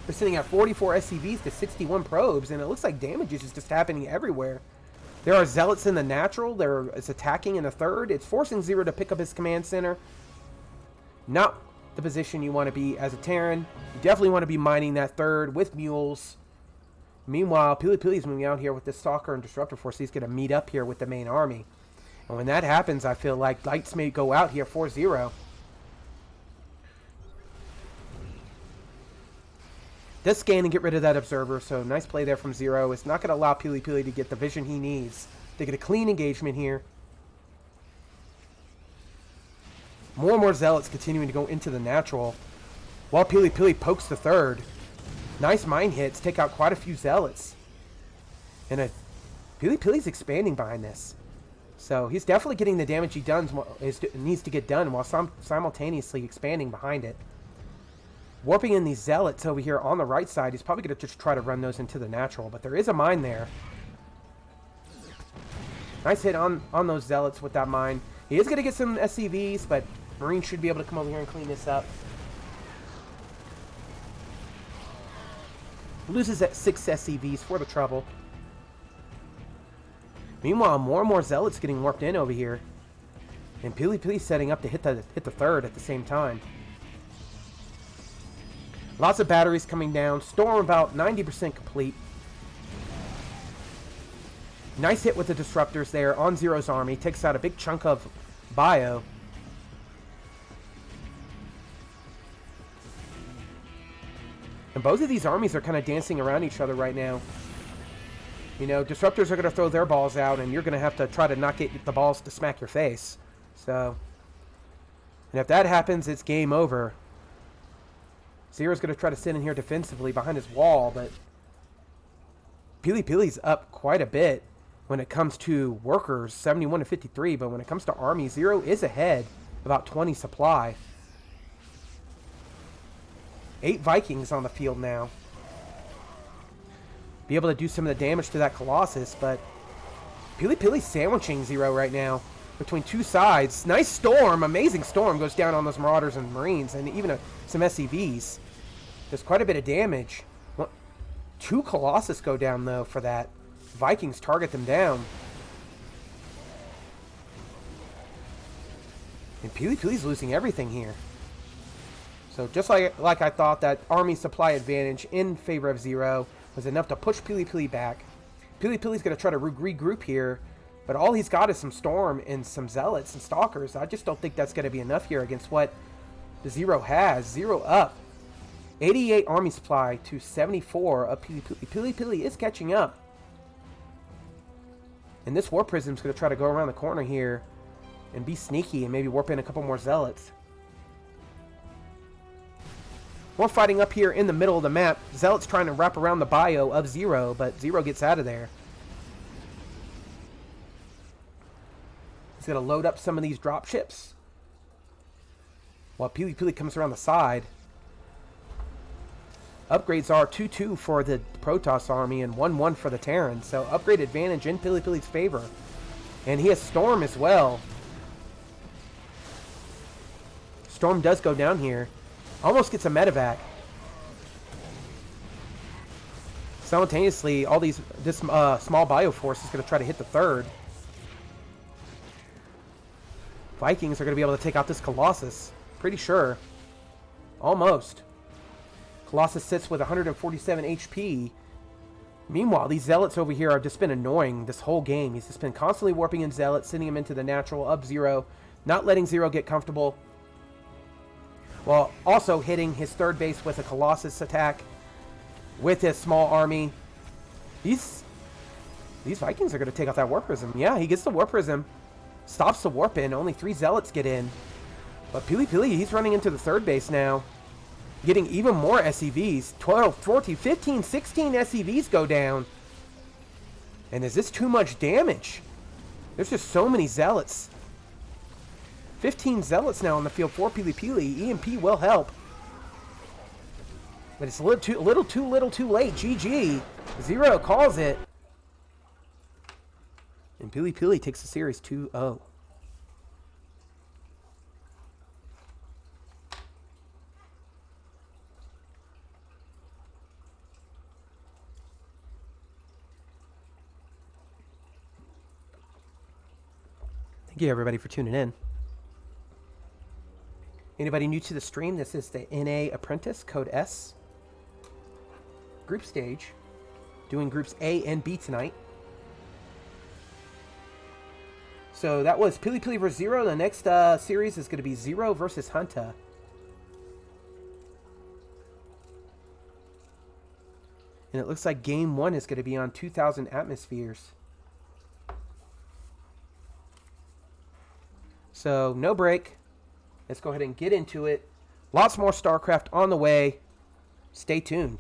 They're sitting at 44 SCVs to 61 probes. And it looks like damage is just happening everywhere. There are Zealots in the natural. It's attacking in the third. It's forcing Zero to pick up his command center. Not the position you want to be as a Terran. You definitely want to be mining that third with mules. Meanwhile, Pili Pili's moving out here with the Stalker and Disruptor Force. He's going to meet up here with the main army. And when that happens, I feel like lights may go out here 4-0. Does scan and get rid of that observer, so nice play there from Zero. It's not going to allow Pili Pili to get the vision he needs to get a clean engagement here. More and more Zealots continuing to go into the natural, while Pili Pili pokes the third. Nice mine hits, take out quite a few Zealots. And Pili Pili's expanding behind this. So he's definitely getting the damage he needs to get done while simultaneously expanding behind it. Warping in these Zealots over here on the right side. He's probably going to just try to run those into the natural, but there is a mine there. Nice hit on those Zealots with that mine. He is going to get some SCVs, but Marines should be able to come over here and clean this up. Loses at 6 SCVs for the trouble. Meanwhile, more and more Zealots getting warped in over here. And Pili Pili setting up to hit the third at the same time. Lots of batteries coming down. Storm about 90% complete. Nice hit with the disruptors there on Zero's army. Takes out a big chunk of bio. And both of these armies are kind of dancing around each other right now. You know, disruptors are going to throw their balls out, and you're going to have to try to not get the balls to smack your face. So, and if that happens, it's game over. Zero's going to try to sit in here defensively behind his wall, but Pili Pili's up quite a bit when it comes to workers, 71 to 53, but when it comes to army, Zero is ahead, about 20 supply. 8 Vikings on the field now. Be able to do some of the damage to that Colossus, but Pili Pili's sandwiching Zero right now between two sides. Nice storm, amazing storm goes down on those Marauders and Marines, and even some SCVs. There's quite a bit of damage. 2 Colossus go down, though, for that. Vikings target them down. And Pili Pili's losing everything here. So just like I thought, that army supply advantage in favor of Zero was enough to push Pili Pili back. Pili Pili's going to try to regroup here, but all he's got is some Storm and some Zealots and Stalkers. I just don't think that's going to be enough here against what the Zero has. Zero up. 88 army supply to 74 of Pili Pili. Pili Pili is catching up. And this War Prism's going to try to go around the corner here and be sneaky and maybe warp in a couple more Zealots. More fighting up here in the middle of the map. Zealots trying to wrap around the bio of Zero, but Zero gets out of there. He's going to load up some of these drop ships while Pili Pili comes around the side. Upgrades are 2-2 for the Protoss army and 1-1 for the Terran. So upgrade advantage in Pili Pili's favor. And he has Storm as well. Storm does go down here. Almost gets a medevac. Simultaneously, this small bioforce is going to try to hit the third. Vikings are going to be able to take out this Colossus. Pretty sure. Almost. Colossus sits with 147 HP. Meanwhile, these Zealots over here have just been annoying this whole game. He's just been constantly warping in Zealots, sending him into the natural of Zero, not letting Zero get comfortable, while also hitting his third base with a Colossus attack with his small army. These These Vikings are going to take out that War Prism. Yeah, he gets the War Prism. Stops the warp in. Only 3 Zealots get in. But Pili Pili, he's running into the third base now. Getting even more SCVs. 12, 14, 15, 16 SCVs go down. And is this too much damage? There's just so many Zealots. 15 Zealots now on the field for Pili Pili. EMP will help. But it's a little too late. GG. Zero calls it. And Pili Pili takes the series 2-0. Thank you, everybody, for tuning in. Anybody new to the stream, this is the NA Apprentice, code S. Group stage. Doing groups A and B tonight. So that was Pili Pili vs. Zero. The next series is going to be Zero versus Hunter. And it looks like game 1 is going to be on 2,000 atmospheres. So, no break. Let's go ahead and get into it. Lots more StarCraft on the way. Stay tuned.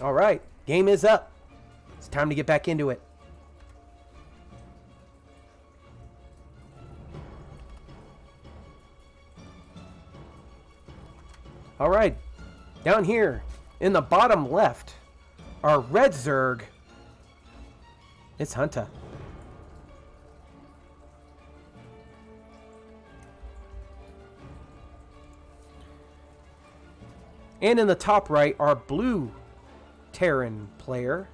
All right, game is up. It's time to get back into it. All right, down here in the bottom left, our red Zerg. It's Hunter. And in the top right, our blue Terran player.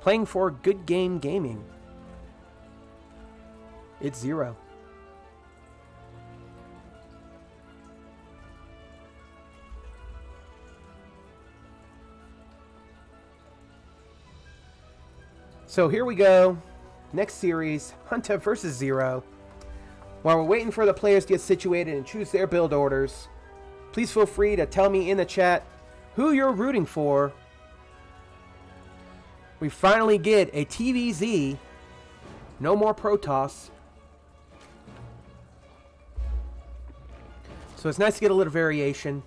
Playing for Good Game Gaming. It's Zero. So here we go. Next series, Hunter versus Zero. While we're waiting for the players to get situated and choose their build orders, please feel free to tell me in the chat who you're rooting for. We finally get a TVZ. No more Protoss. So it's nice to get a little variation.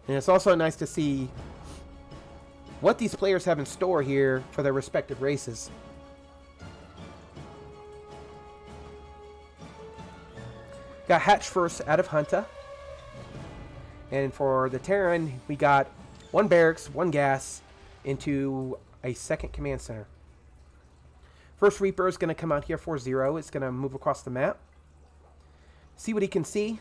And it's also nice to see what these players have in store here for their respective races. Got Hatch first out of Hunter. And for the Terran, we got 1 barracks, 1 gas into a second command center. First Reaper is going to come out here for Zero. It's going to move across the map. See what he can see.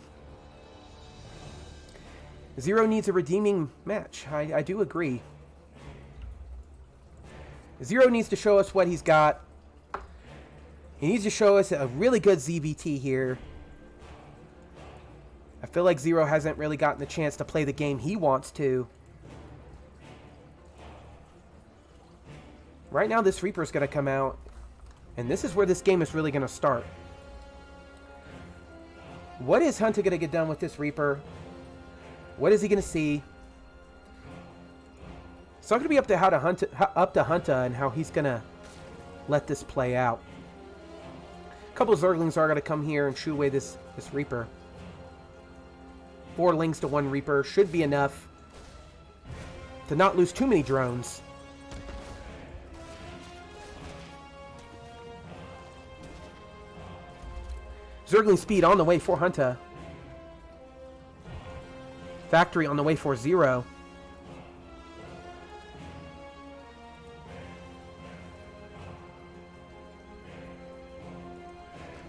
Zero needs a redeeming match. I do agree. Zero needs to show us what he's got. He needs to show us a really good ZVT here. I feel like Zero hasn't really gotten the chance to play the game he wants to. Right now, this Reaper's going to come out. And this is where this game is really going to start. What is Hunter going to get done with this Reaper? What is he going to see? It's not going to be up to Hunter and how he's going to let this play out. A couple of Zerglings are going to come here and shoo away this Reaper. 4 Lings to 1 Reaper should be enough to not lose too many drones. Zergling speed on the way for Hunter. Factory on the way for Zero.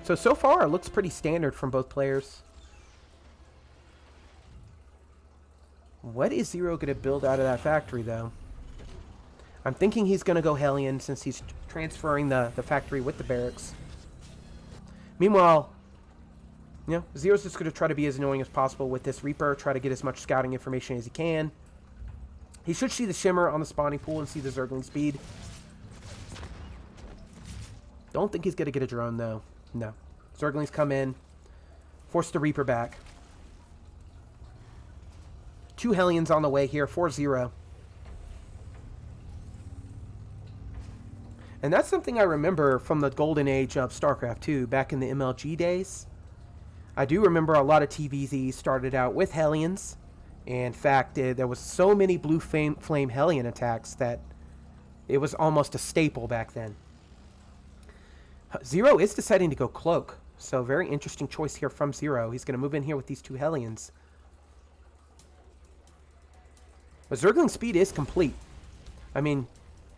So far, it looks pretty standard from both players. What is Zero going to build out of that factory, though? I'm thinking he's going to go Hellion since he's transferring the factory with the barracks. Meanwhile, you know, Zero's just going to try to be as annoying as possible with this Reaper, try to get as much scouting information as he can. He should see the Shimmer on the spawning pool and see the Zergling speed. Don't think he's going to get a drone, though. No. Zerglings come in. Force the Reaper back. 2 Hellions on the way here. 4-0. And that's something I remember from the golden age of StarCraft 2, back in the MLG days. I do remember a lot of TVZ started out with Hellions. In fact, there was so many blue flame Hellion attacks that it was almost a staple back then. Zero is deciding to go Cloak. So very interesting choice here from Zero. He's going to move in here with these 2 Hellions. But Zergling speed is complete. I mean,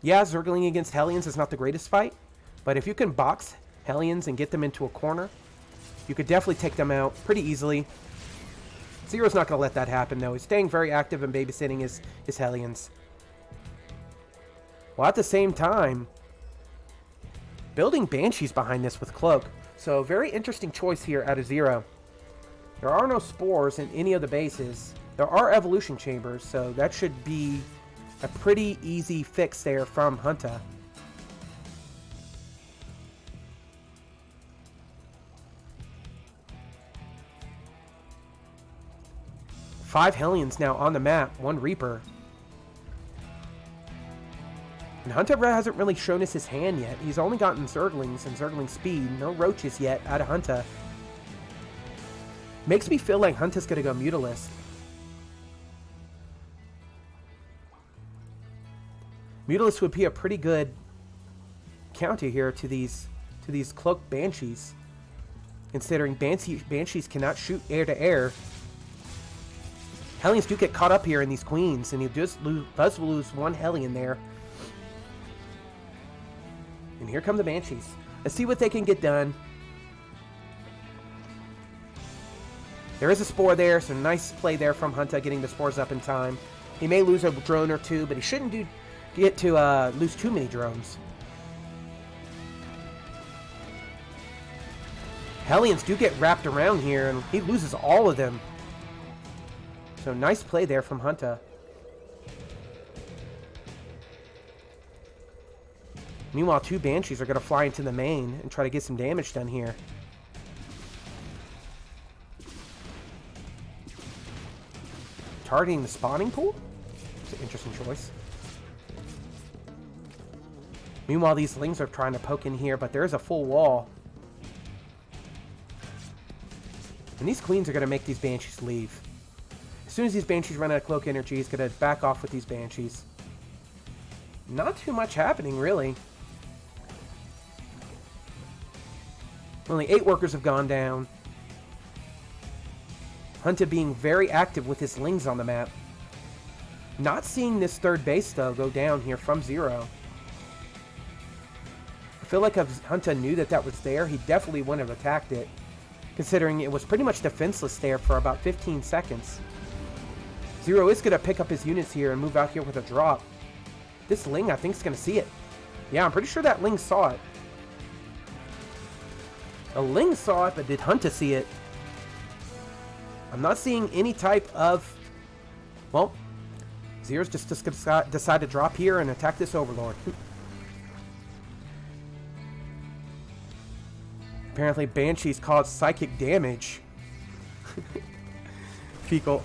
yeah, Zergling against Hellions is not the greatest fight. But if you can box Hellions and get them into a corner, you could definitely take them out pretty easily. Zero's not going to let that happen, though. He's staying very active and babysitting his Hellions. While at the same time, building Banshees behind this with Cloak. So very interesting choice here out of Zero. There are no spores in any of the bases. There are evolution chambers, so that should be a pretty easy fix there from Hunter. Five Hellions now on the map, 1 Reaper. And Hunter hasn't really shown us his hand yet. He's only gotten Zerglings and Zergling speed. No Roaches yet out of Hunter. Makes me feel like Hunter's going to go Mutalisk. Mutalisk would be a pretty good counter here to these Cloaked Banshees. Considering Banshees cannot shoot air to air. Hellions do get caught up here in these Queens, and he does lose 1 Hellion there. And here come the Banshees. Let's see what they can get done. There is a Spore there, so nice play there from Hunter getting the Spores up in time. He may lose a drone or 2, but he shouldn't get to lose too many drones. Hellions do get wrapped around here, and he loses all of them. So nice play there from Hunter. Meanwhile, 2 Banshees are going to fly into the main and try to get some damage done here. Targeting the spawning pool? It's an interesting choice. Meanwhile, these Lings are trying to poke in here, but there is a full wall. And these Queens are going to make these Banshees leave. As soon as these Banshees run out of Cloak energy, he's going to back off with these Banshees. Not too much happening, really. Only 8 workers have gone down. Hunter being very active with his Lings on the map. Not seeing this 3rd base, though, go down here from Zero. I feel like if Hunter knew that was there, he definitely wouldn't have attacked it. Considering it was pretty much defenseless there for about 15 seconds. Zero is going to pick up his units here and move out here with a drop. This Ling, I think, is going to see it. Yeah, I'm pretty sure that Ling saw it. The Ling saw it, but did Hunter see it? I'm not seeing any type of... Well, Zero's just going to decide to drop here and attack this Overlord. Apparently, Banshees caused psychic damage. Fecal.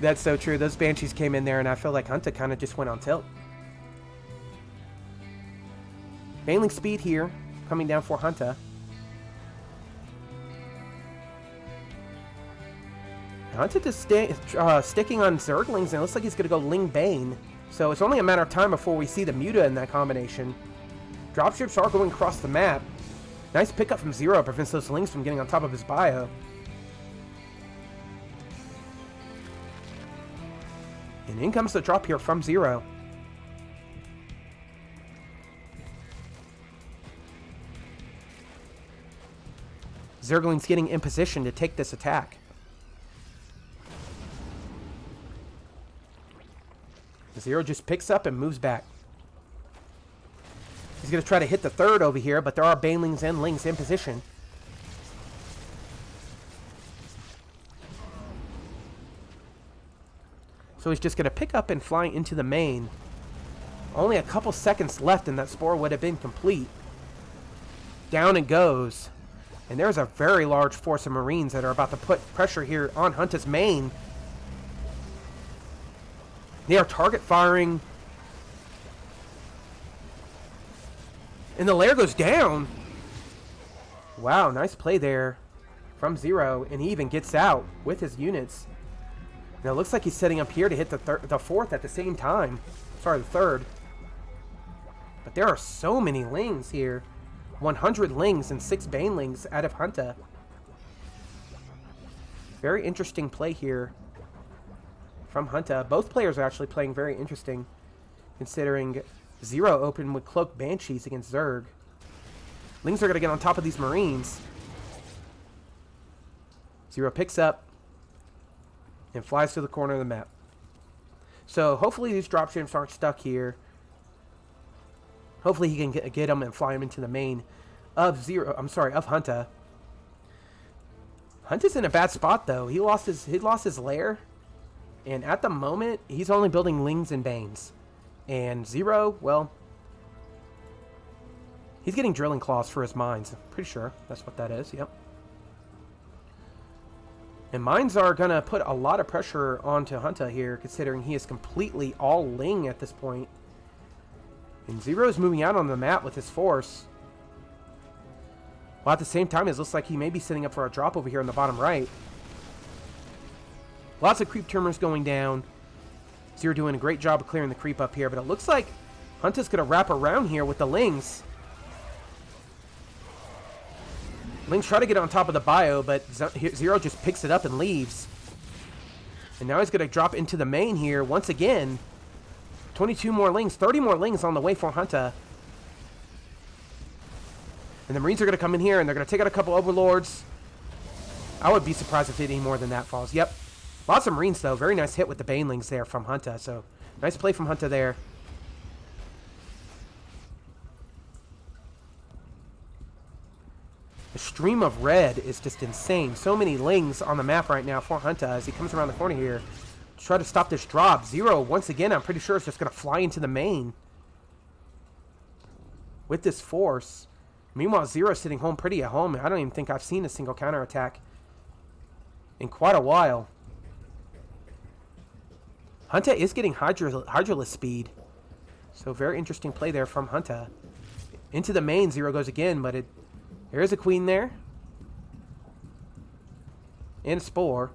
That's so true. Those Banshees came in there, and I feel like Hunter kind of just went on tilt. Baneling speed here, coming down for Hunter. Hunter just sticking on Zerglings, and it looks like he's going to go Ling Bane. So it's only a matter of time before we see the Muta in that combination. Dropships are going across the map. Nice pickup from Zero, prevents those Lings from getting on top of his bio. And in comes the drop here from Zero. Zergling's getting in position to take this attack. Zero just picks up and moves back. He's going to try to hit the 3rd over here, but there are Banelings and Lings in position. So he's just going to pick up and fly into the main. Only a couple seconds left and that spore would have been complete. Down it goes. And there's a very large force of Marines that are about to put pressure here on Hunta's main. They are target firing. And the lair goes down. Wow, nice play there from Zero. And he even gets out with his units. Now it looks like he's setting up here to hit the fourth at the same time. Sorry, the third. But there are so many Lings here. 100 Lings and 6 Banelings out of Hunta. Very interesting play here from Hunta. Both players are actually playing very interesting, considering Zero opened with Cloaked Banshees against Zerg. Lings are going to get on top of these Marines. Zero picks up and flies to the corner of the map. So hopefully these dropships aren't stuck here. Hopefully he can get them and fly them into the main of Hunta. Hunta's in a bad spot though. He lost his lair, and at the moment he's only building Lings and Banes. And Zero, well, he's getting drilling claws for his mines. I'm pretty sure that's what that is. Yep. And mines are gonna put a lot of pressure onto Hunta here, considering he is completely all Ling at this point. And Zero is moving out on the map with his force. While at the same time, it looks like he may be setting up for a drop over here on the bottom right. Lots of creep terminals going down. Zero doing a great job of clearing the creep up here, but it looks like Hunta's going to wrap around here with the Lings. Lings try to get on top of the bio, but Zero just picks it up and leaves. And now he's going to drop into the main here once again. 22 more Lings, 30 more Lings on the way for Hunta. And the Marines are going to come in here and they're going to take out a couple Overlords. I would be surprised if any more than that falls. Yep. Lots of Marines though. Very nice hit with the Banelings there from Hunta. So nice play from Hunta there. The stream of red is just insane. So many Lings on the map right now for Hunta as he comes around the corner here. Try to stop this drop. Zero, once again, I'm pretty sure it's just going to fly into the main with this force. Meanwhile, Zero sitting home pretty at home. I don't even think I've seen a single counterattack in quite a while. Hunta is getting Hydralisk speed. So very interesting play there from Hunta. Into the main, Zero goes again, but there is a Queen there. And a Spore.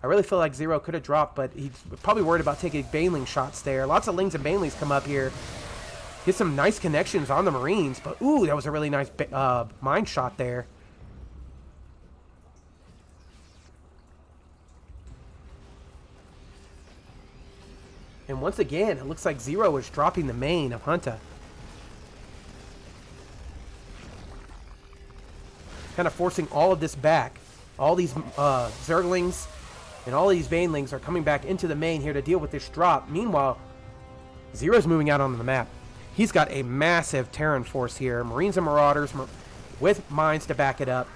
I really feel like Zero could have dropped, but he's probably worried about taking Baneling shots there. Lots of Lings and Banelings come up here. Get some nice connections on the Marines, but ooh, that was a really nice mine shot there. And once again, it looks like Zero is dropping the main of Hunta. Kind of forcing all of this back. All these Zerglings and all these Banelings are coming back into the main here to deal with this drop. Meanwhile, Zero's moving out onto the map. He's got a massive Terran force here. Marines and Marauders with mines to back it up.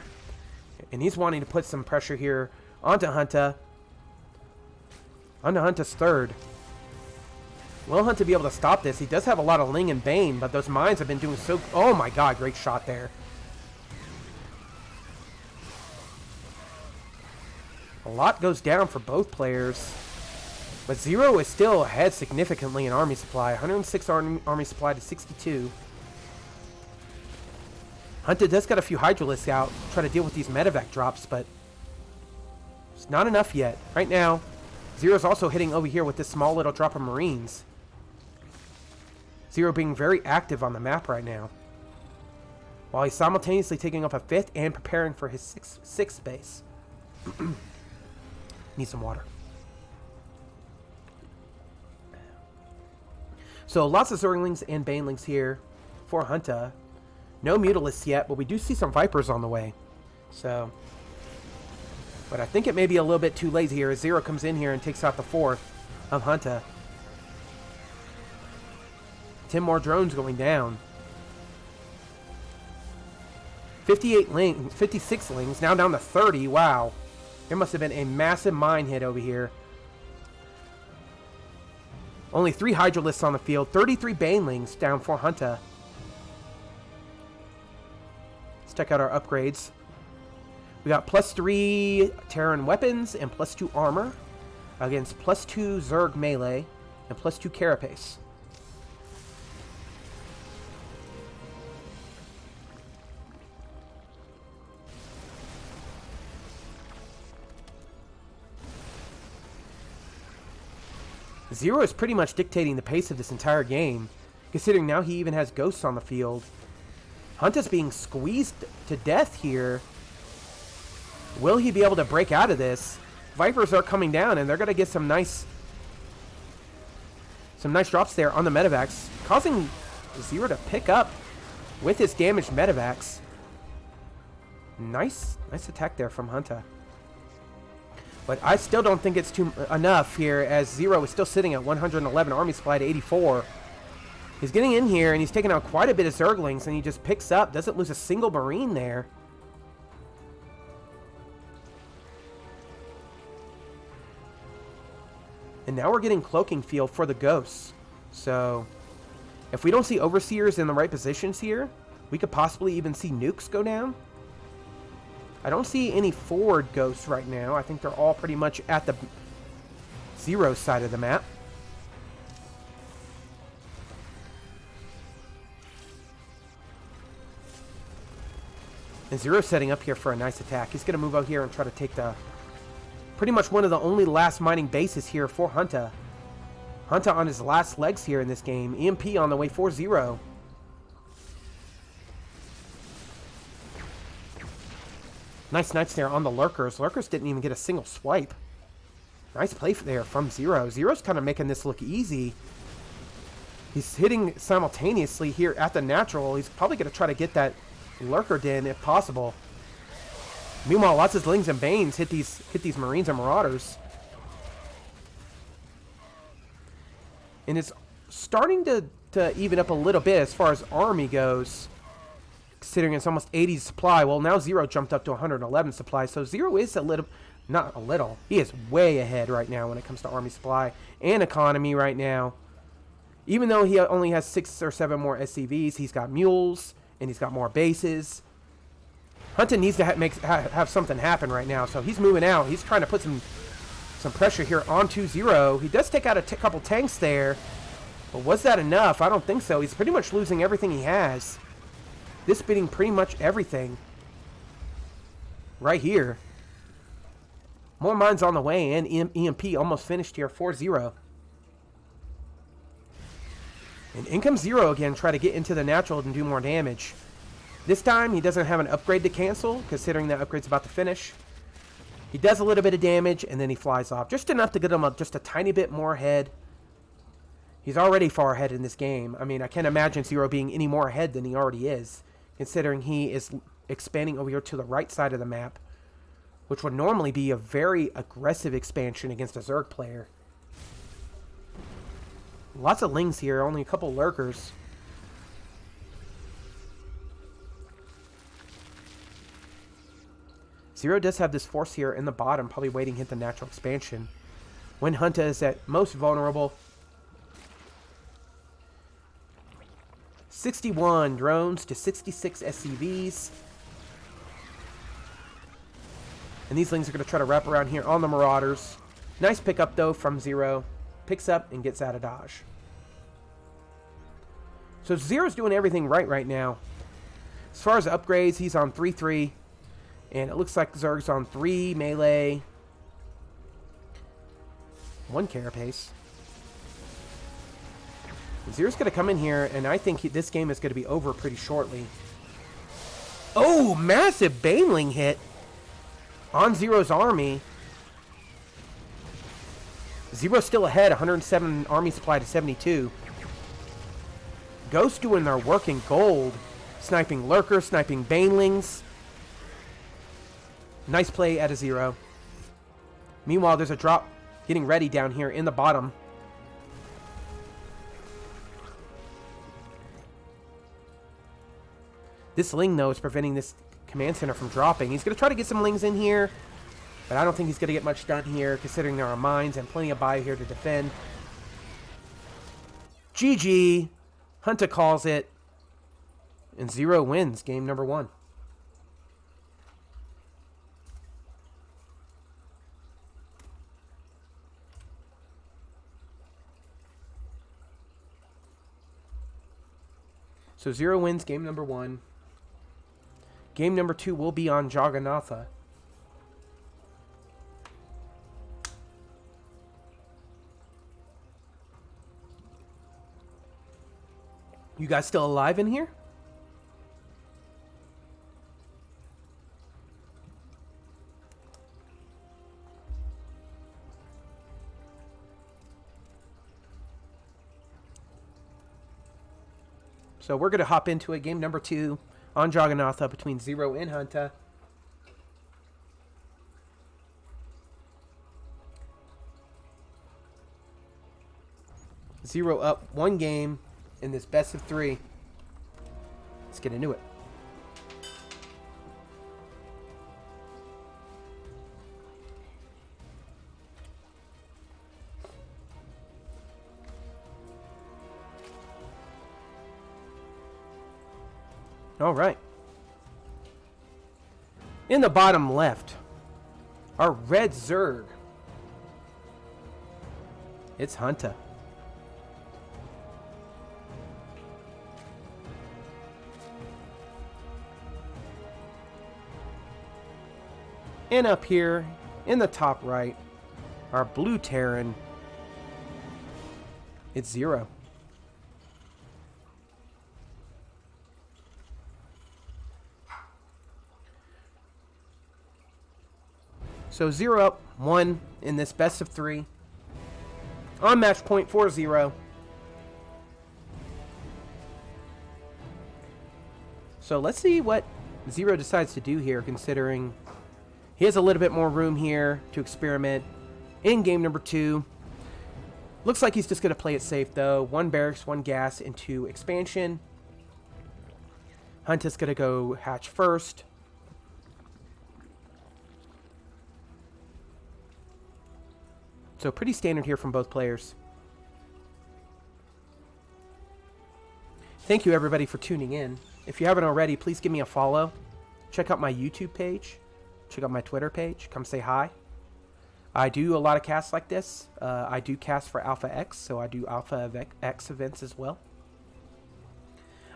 And he's wanting to put some pressure here onto Hunta. Onto Hunta's third. Will Hunta be able to stop this? He does have a lot of Ling and Bane, but those mines have been doing so... Oh my god, great shot there. A lot goes down for both players. But Zero is still ahead significantly in army supply. 106 army supply to 62. Hunta does got a few Hydralisks out. Try to deal with these medevac drops, but it's not enough yet. Right now, Zero's also hitting over here with this small little drop of Marines. Zero being very active on the map right now, while he's simultaneously taking up a 5th and preparing for his 6th base. Need some water. So lots of Zerglings and Banelings here for Hunta. No Mutalisks yet, but we do see some Vipers on the way. So, but I think it may be a little bit too late here as Zero comes in here and takes out the 4th of Hunta. 10 more drones going down. 58 Lings, 56 Lings, now down to 30. Wow. There must have been a massive mine hit over here. Only 3 Hydralisks on the field. 33 Banelings down for Hunter. Let's check out our upgrades. We got +3 Terran weapons and +2 armor against +2 Zerg melee and +2 carapace. Zero is pretty much dictating the pace of this entire game, considering now he even has ghosts on the field. Hunter's being squeezed to death here. Will he be able to break out of this? Vipers are coming down, and they're going to get some nice drops there on the medevacs, causing Zero to pick up with his damaged medevacs. Nice attack there from Hunter. But I still don't think it's enough here, as Zero is still sitting at 111 army supply to 84. He's getting in here, and he's taking out quite a bit of Zerglings, and he just picks up, doesn't lose a single Marine there. And now we're getting Cloaking Field for the Ghosts. So, if we don't see Overseers in the right positions here, we could possibly even see nukes go down. I don't see any forward Ghosts right now. I think they're all pretty much at the Zero side of the map. And Zero's setting up here for a nice attack. He's going to move out here and try to take the... pretty much one of the only last mining bases here for Hunter. Hunter on his last legs here in this game. EMP on the way for Zero. Nice snipes there on the Lurkers. Lurkers didn't even get a single swipe. Nice play there from Zero. Zero's kind of making this look easy. He's hitting simultaneously here at the natural. He's probably going to try to get that Lurker den if possible. Meanwhile, lots of Zlings and Banes hit these Marines and Marauders. And it's starting to even up a little bit as far as army goes, considering it's almost 80 supply. Well, now Zero jumped up to 111 supply, so Zero is not a little, he is way ahead right now when it comes to army supply and economy right now. Even though he only has 6 or 7 more SCVs, he's got mules, and he's got more bases. Hunter needs to have something happen right now, so he's moving out. He's trying to put some pressure here onto Zero. He does take out a couple tanks there, but was that enough? I don't think so. He's pretty much losing everything he has. This beating pretty much everything right here. More mines on the way, and EMP almost finished here for Zero. And in comes Zero again, try to get into the natural and do more damage. This time, he doesn't have an upgrade to cancel, considering that upgrade's about to finish. He does a little bit of damage, and then he flies off. Just enough to get him just a tiny bit more ahead. He's already far ahead in this game. I mean, I can't imagine Zero being any more ahead than he already is, considering he is expanding over here to the right side of the map, which would normally be a very aggressive expansion against a Zerg player. Lots of Lings here, only a couple Lurkers. Zero does have this force here in the bottom, probably waiting to hit the natural expansion. When Hunter is at most vulnerable. 61 drones to 66 SCVs. And these Lings are going to try to wrap around here on the Marauders. Nice pickup, though, from Zero. Picks up and gets out of dodge. So Zero's doing everything right now. As far as upgrades, he's on 3-3. And it looks like Zerg's on 3 melee. 1 carapace. Zero's going to come in here, and I think this game is going to be over pretty shortly. Oh, massive Baneling hit on Zero's army. Zero's still ahead, 107 army supply to 72. Ghosts doing their work in gold. Sniping Lurkers, sniping Banelings. Nice play at a Zero. Meanwhile, there's a drop getting ready down here in the bottom. This Ling, though, is preventing this command center from dropping. He's going to try to get some Lings in here, but I don't think he's going to get much done here, considering there are mines and plenty of bio here to defend. GG. Hunter calls it. And Zero wins game number 1. So Zero wins game number 1. Game number 2 will be on Jagannatha. You guys still alive in here? So we're going to hop into it. Game number 2 on Jagannatha between Zero and Hunter. Zero up 1 game in this best of 3. Let's get into it. All right. In the bottom left, our red Zerg. It's Hunter. And up here, in the top right, our blue Terran. It's Zero. So 0 up, 1 in this best of 3. On match point for 0. So let's see what Zero decides to do here, considering he has a little bit more room here to experiment in game number 2. Looks like he's just going to play it safe, though. 1 barracks, 1 gas into expansion. Hunt is going to go hatch first. So pretty standard here from both players. Thank you, everybody, for tuning in. If you haven't already, please give me a follow. Check out my YouTube page. Check out my Twitter page. Come say hi. I do a lot of casts like this. I do cast for Alpha X, so I do Alpha X events as well.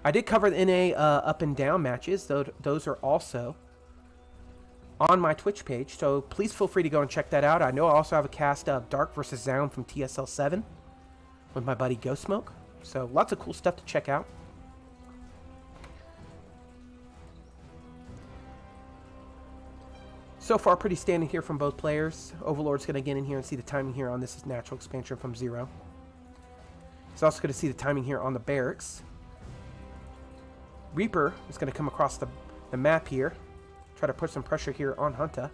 I did cover the NA up and down matches. Those are also on my Twitch page, so please feel free to go and check that out. I know I also have a cast of Dark vs. Zound from TSL 7 with my buddy Ghost Smoke. So lots of cool stuff to check out. So far, pretty standing here from both players. Overlord's going to get in here and see the timing here on this is natural expansion from Zero. He's also going to see the timing here on the barracks. Reaper is going to come across the map here. Try to put some pressure here on Hunter.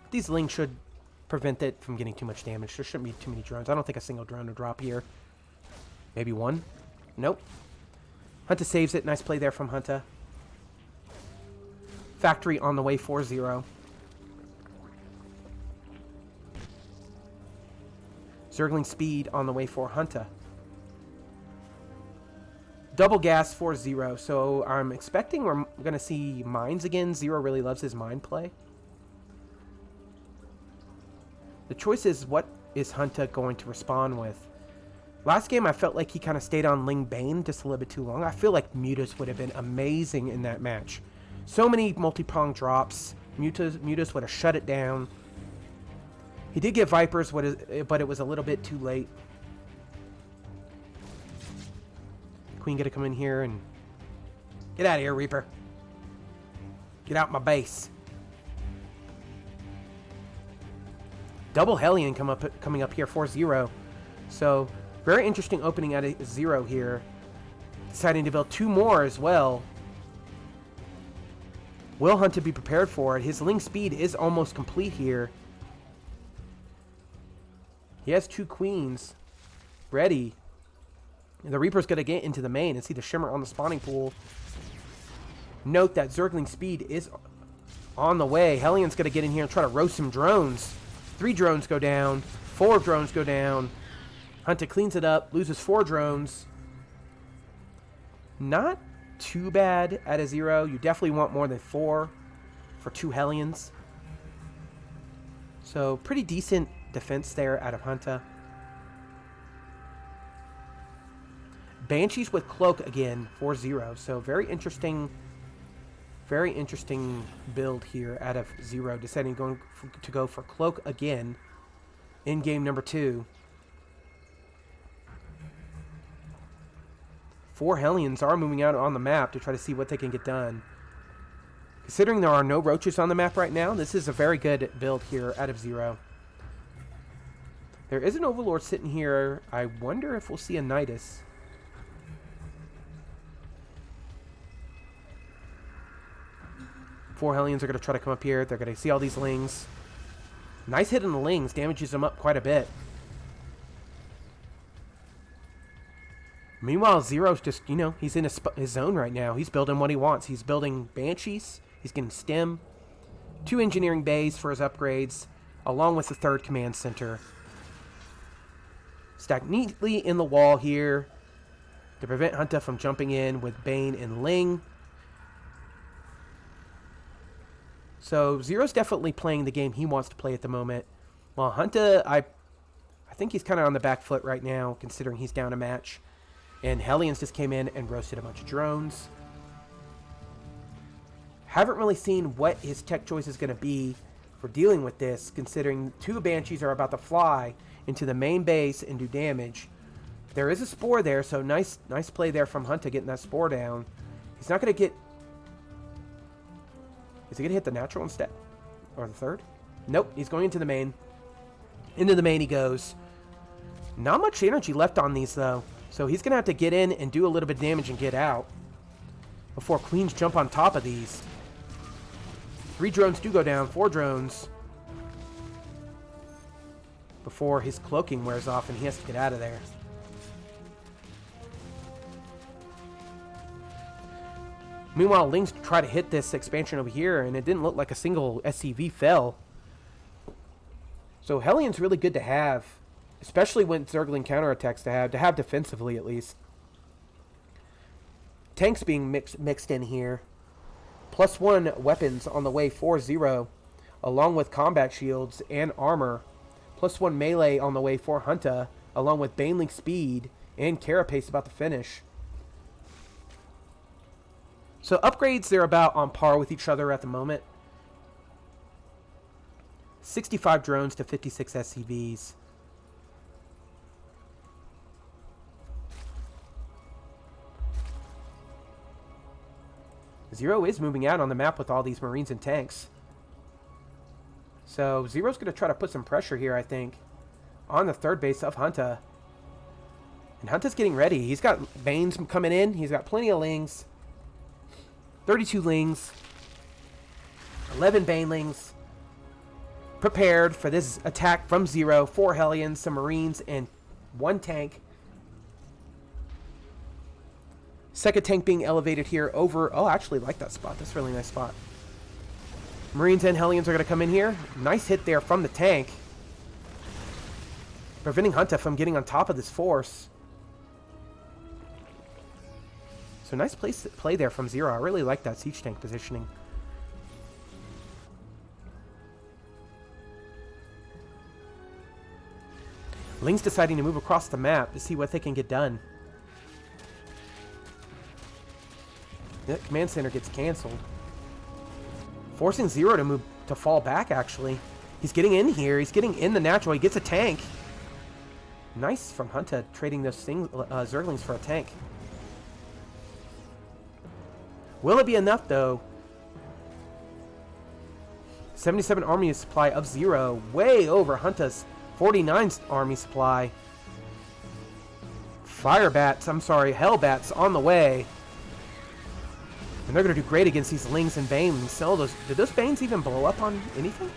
These lings should prevent it from getting too much damage. There shouldn't be too many drones. I don't think a single drone will drop here. Maybe 1. Nope. Hunter saves it. Nice play there from Hunter. Factory on the way for 0. Zergling speed on the way for Hunter. Double gas for 0. So I'm expecting we're going to see mines again. 0 really loves his mine play. The choice is, what is Hunter going to respond with? Last game, I felt like he kind of stayed on Ling Bane just a little bit too long. I feel like Mutas would have been amazing in that match. So many multi-prong drops. Mutas would have shut it down. He did get Vipers, but it was a little bit too late. Queen gonna come in here and get out of here, Reaper. Get out my base. Double Hellion coming up here for 0. So very interesting opening at a 0 here. Deciding to build 2 more as well. Will Hunter be prepared for it? His Ling speed is almost complete here. He has 2 queens ready. The Reaper's going to get into the main and see the Shimmer on the spawning pool. Note that Zergling speed is on the way. Hellion's going to get in here and try to roast some drones. 3 drones go down. 4 drones go down. Hunter cleans it up, loses 4 drones. Not too bad at a 0. You definitely want more than 4 for 2 Hellions. So pretty decent defense there out of Hunter. Banshees with Cloak again, 4-0. So very interesting build here out of 0. Deciding to go for Cloak again in game number 2. 4 Hellions are moving out on the map to try to see what they can get done. Considering there are no roaches on the map right now, this is a very good build here out of 0. There is an Overlord sitting here. I wonder if we'll see a Nidus. Four Hellions are going to try to come up here. They're going to see all these Lings. Nice hit on the Lings. Damages them up quite a bit. Meanwhile, Zero's just, you know, he's in his zone right now. He's building what he wants. He's building Banshees. He's getting Stim. 2 engineering bays for his upgrades, along with the 3rd command center. Stacked neatly in the wall here to prevent Hunter from jumping in with Bane and Ling. So Zero's definitely playing the game he wants to play at the moment. While Hunter, I think he's kind of on the back foot right now, considering he's down a match. And Hellions just came in and roasted a bunch of drones. Haven't really seen what his tech choice is going to be for dealing with this, considering 2 Banshees are about to fly into the main base and do damage. There is a Spore there, so nice play there from Hunter getting that Spore down. He's not going to get... Is he going to hit the natural instead? Or the 3rd? Nope, he's going into the main. Into the main he goes. Not much energy left on these, though. So he's going to have to get in and do a little bit of damage and get out before Queens jump on top of these. 3 drones do go down. 4 drones. Before his cloaking wears off and he has to get out of there. Meanwhile, Lings try to hit this expansion over here, and it didn't look like a single SCV fell. So Hellion's really good to have, especially when Zergling counterattacks to have defensively at least. Tanks being mixed in here. +1 weapons on the way, 4-0, along with combat shields and armor. +1 melee on the way for Hunter, along with Baneling speed and Carapace about to finish. So upgrades, they're about on par with each other at the moment. 65 drones to 56 SCVs. Zero is moving out on the map with all these Marines and tanks. So Zero's going to try to put some pressure here, I think, on the 3rd base of Hunter. And Hunter's getting ready. He's got Banes coming in. He's got plenty of Lings. 32 Lings. 11 Banelings. Prepared for this attack from Zero. 4 Hellions, some Marines, and 1 tank. 2nd tank being elevated here over... Oh, I actually like that spot. That's a really nice spot. Marines and Hellions are going to come in here. Nice hit there from the tank. Preventing Hunter from getting on top of this force. So nice play there from Zero. I really like that siege tank positioning. Ling's deciding to move across the map to see what they can get done. The command center gets canceled. Forcing Zero to fall back, actually. He's getting in here. He's getting in the natural. He gets a tank. Nice from Hunter trading those Zerglings for a tank. Will it be enough, though? 77 army supply of Zero. Way over Hunter's 49 army supply. Hellbats on the way. And they're going to do great against these Lings and Banes. Did those Banes even blow up on anything?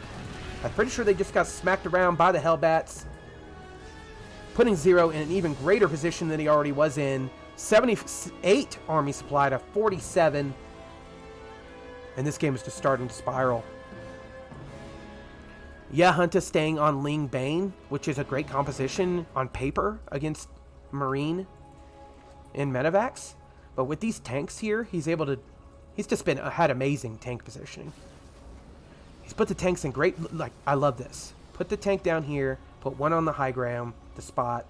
I'm pretty sure they just got smacked around by the Hellbats. Putting Zero in an even greater position than he already was in. 78 army supply to 47. And this game is just starting to spiral. Yeah, Hunter staying on Ling Bane, which is a great composition on paper against Marine in Medivacs. But with these tanks here, he's just had amazing tank positioning. He's put the tanks in great, like, I love this. Put the tank down here, put one on the high ground, the spot.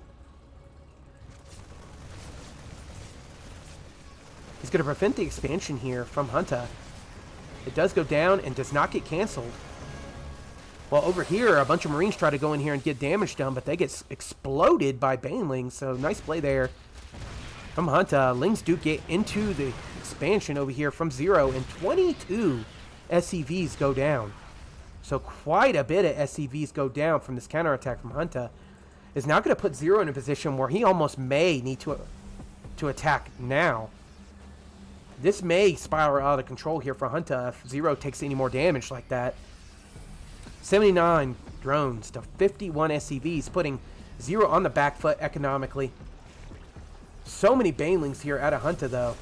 He's going to prevent the expansion here from Hunter. It does go down and does not get canceled. Well, over here, a bunch of Marines try to go in here and get damage done, but they get exploded by Banelings, so nice play there from Hunter. Lings do get into the expansion over here from 0, and 22 SCVs go down. So quite a bit of SCVs go down from this counterattack from Hunter. Is now going to put 0 in a position where he almost may need to attack now. This may spiral out of control here for Hunter if 0 takes any more damage like that. 79 drones to 51 SCVs, putting 0 on the back foot economically. So many Banelings here out of Hunter, though.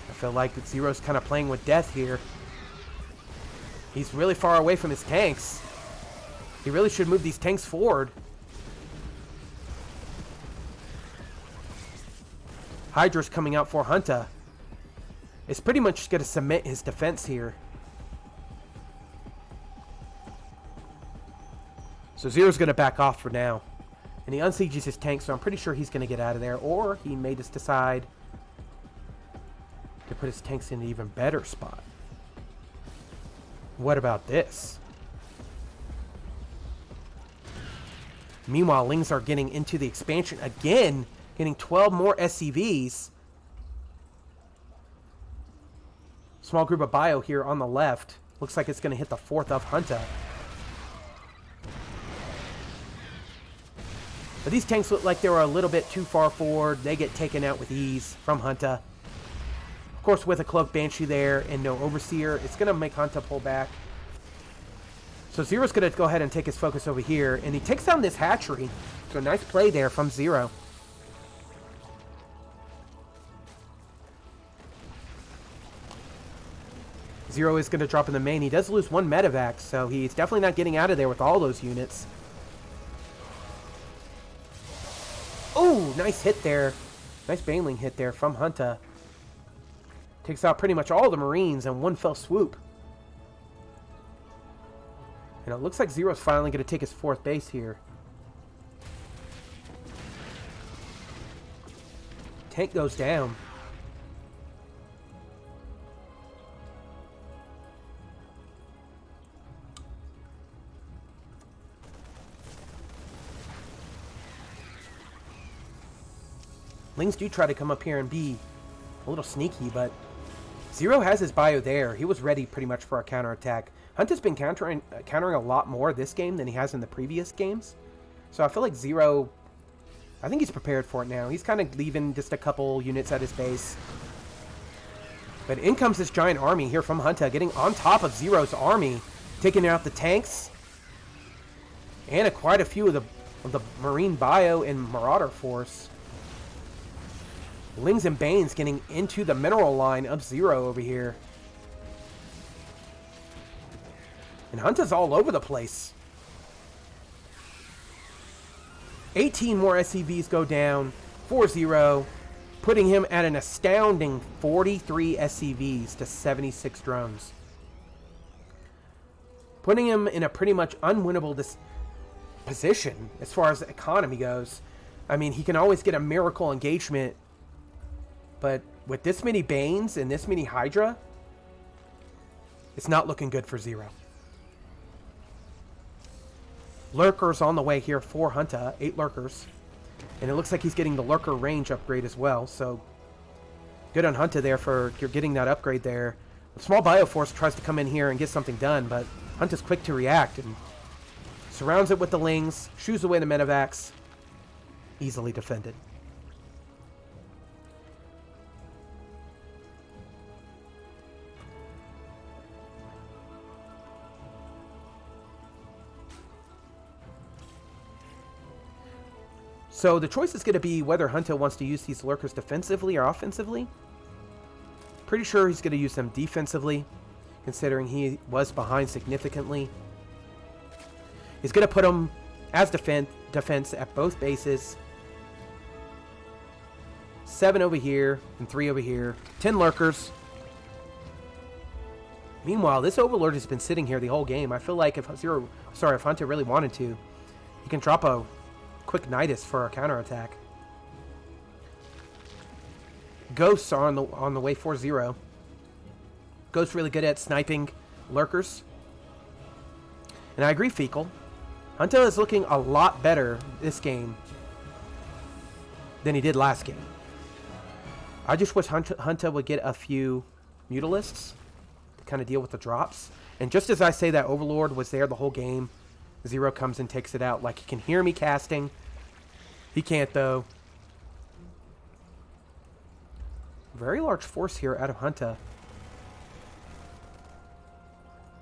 I feel like 0's kind of playing with death here. He's really far away from his tanks. He really should move these tanks forward. Hydra's coming out for Hunter. It's pretty much going to cement his defense here. So 0's going to back off for now. And he unsieges his tank, so I'm pretty sure he's going to get out of there. Or he may just decide to put his tanks in an even better spot. What about this? Meanwhile, Lings are getting into the expansion again, getting 12 more SCVs. Small group of bio here on the left. Looks like it's going to hit the 4th of Hunter. But these tanks look like they were a little bit too far forward. They get taken out with ease from Hunter. Of course, with a Cloak Banshee there and no Overseer, it's going to make Hunter pull back. So 0's going to go ahead and take his focus over here. And he takes down this hatchery. So nice play there from 0. Zero is going to drop in the main. He does lose 1 medevac, so he's definitely not getting out of there with all those units. Oh, nice hit there. Nice Baneling hit there from Hunter. Takes out pretty much all the Marines in one fell swoop. And it looks like 0's finally going to take his 4th base here. Tank goes down. Lings do try to come up here and be a little sneaky, but 0 has his bio there. He was ready pretty much for a counterattack. Hunter's been countering a lot more this game than he has in the previous games. So I feel like 0, I think he's prepared for it now. He's kind of leaving just a couple units at his base. But in comes this giant army here from Hunter, getting on top of 0's army, taking out the tanks, and quite a few of the Marine bio and Marauder force. Lings and Banes getting into the mineral line of 0 over here. And Hunter's all over the place. 18 more SCVs go down for 0, putting him at an astounding 43 SCVs to 76 drones. Putting him in a pretty much unwinnable position as far as the economy goes. I mean, he can always get a miracle engagement, but with this many Banes and this many Hydra, it's not looking good for 0. Lurkers on the way here for Hunter, 8 Lurkers. And it looks like he's getting the Lurker range upgrade as well, so good on Hunter there for getting that upgrade there. The small Bioforce tries to come in here and get something done, but Hunter's quick to react and surrounds it with the Lings, shoos away the medevacs. Easily defended. So the choice is going to be whether Hunter wants to use these Lurkers defensively or offensively. Pretty sure he's going to use them defensively. considering he was behind significantly. He's going to put him as defense at both bases. 7 over here and 3 over here. 10 lurkers. Meanwhile, this Overlord has been sitting here the whole game. I feel like if Hunter really wanted to, he can drop a quick Nidus for a counterattack. Ghosts are on the way 4-0. Ghosts really good at sniping lurkers. And I agree, Fecal. Hunter is looking a lot better this game than he did last game. I just wish Hunter would get a few Mutalisks to kind of deal with the drops. And just as I say that Overlord was there the whole game, Zero comes and takes it out. Like, he can hear me casting. He can't, though. Very large force here out of Hunter.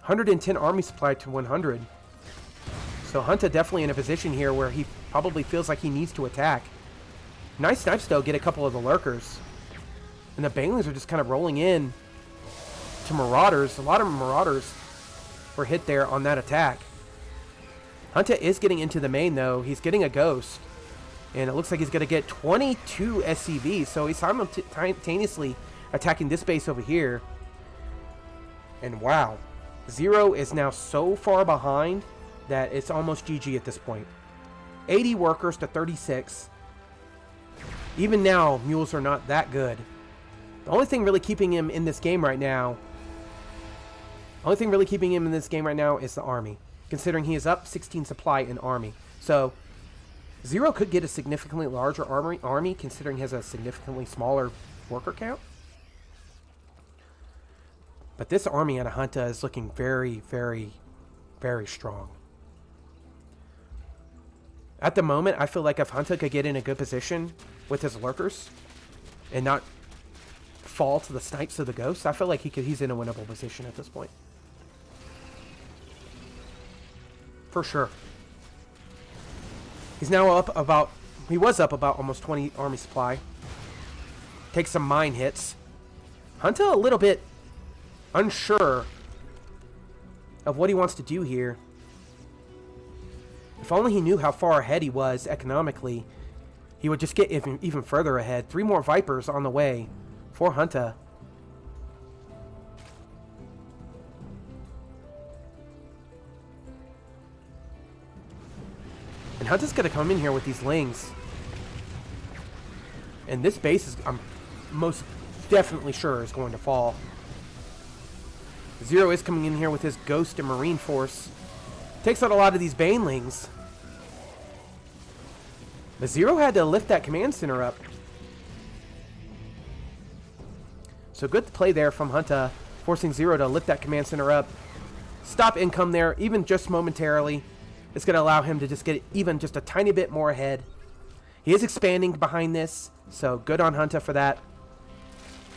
110 army supply to 100. So Hunter definitely in a position here where he probably feels like he needs to attack. Nice snipes, though, get a couple of the lurkers. And the Banelings are just kind of rolling in to Marauders. A lot of Marauders were hit there on that attack. Hunter is getting into the main, though. He's getting a Ghost. And it looks like he's going to get 22 SCVs. So he's simultaneously attacking this base over here. And wow. Zero is now so far behind that it's almost GG at this point. 80 workers to 36. Even now, mules are not that good. The only thing really keeping him in this game right now... is the army. Considering he is up 16 supply in army. So, Zero could get a significantly larger army considering he has a significantly smaller worker count. But this army out of Hunter is looking very, very, very strong. At the moment, I feel like if Hunter could get in a good position with his lurkers and not fall to the snipes of the ghosts, I feel like he's in a winnable position at this point. For sure. He's now up about... He was up about almost 20 army supply. Takes some mine hits. Hunter a little bit unsure of what he wants to do here. If only he knew how far ahead he was economically, he would just get even further ahead. 3 more Vipers on the way for Hunter. And Hunter's going to come in here with these Lings. And this base is, I'm most definitely sure, is going to fall. Zero is coming in here with his Ghost and Marine force. Takes out a lot of these Banelings. But Zero had to lift that command center up. So good play there from Hunter, forcing Zero to lift that command center up. Stop income there, even just momentarily. It's going to allow him to just get even just a tiny bit more ahead. He is expanding behind this, so good on Hunter for that.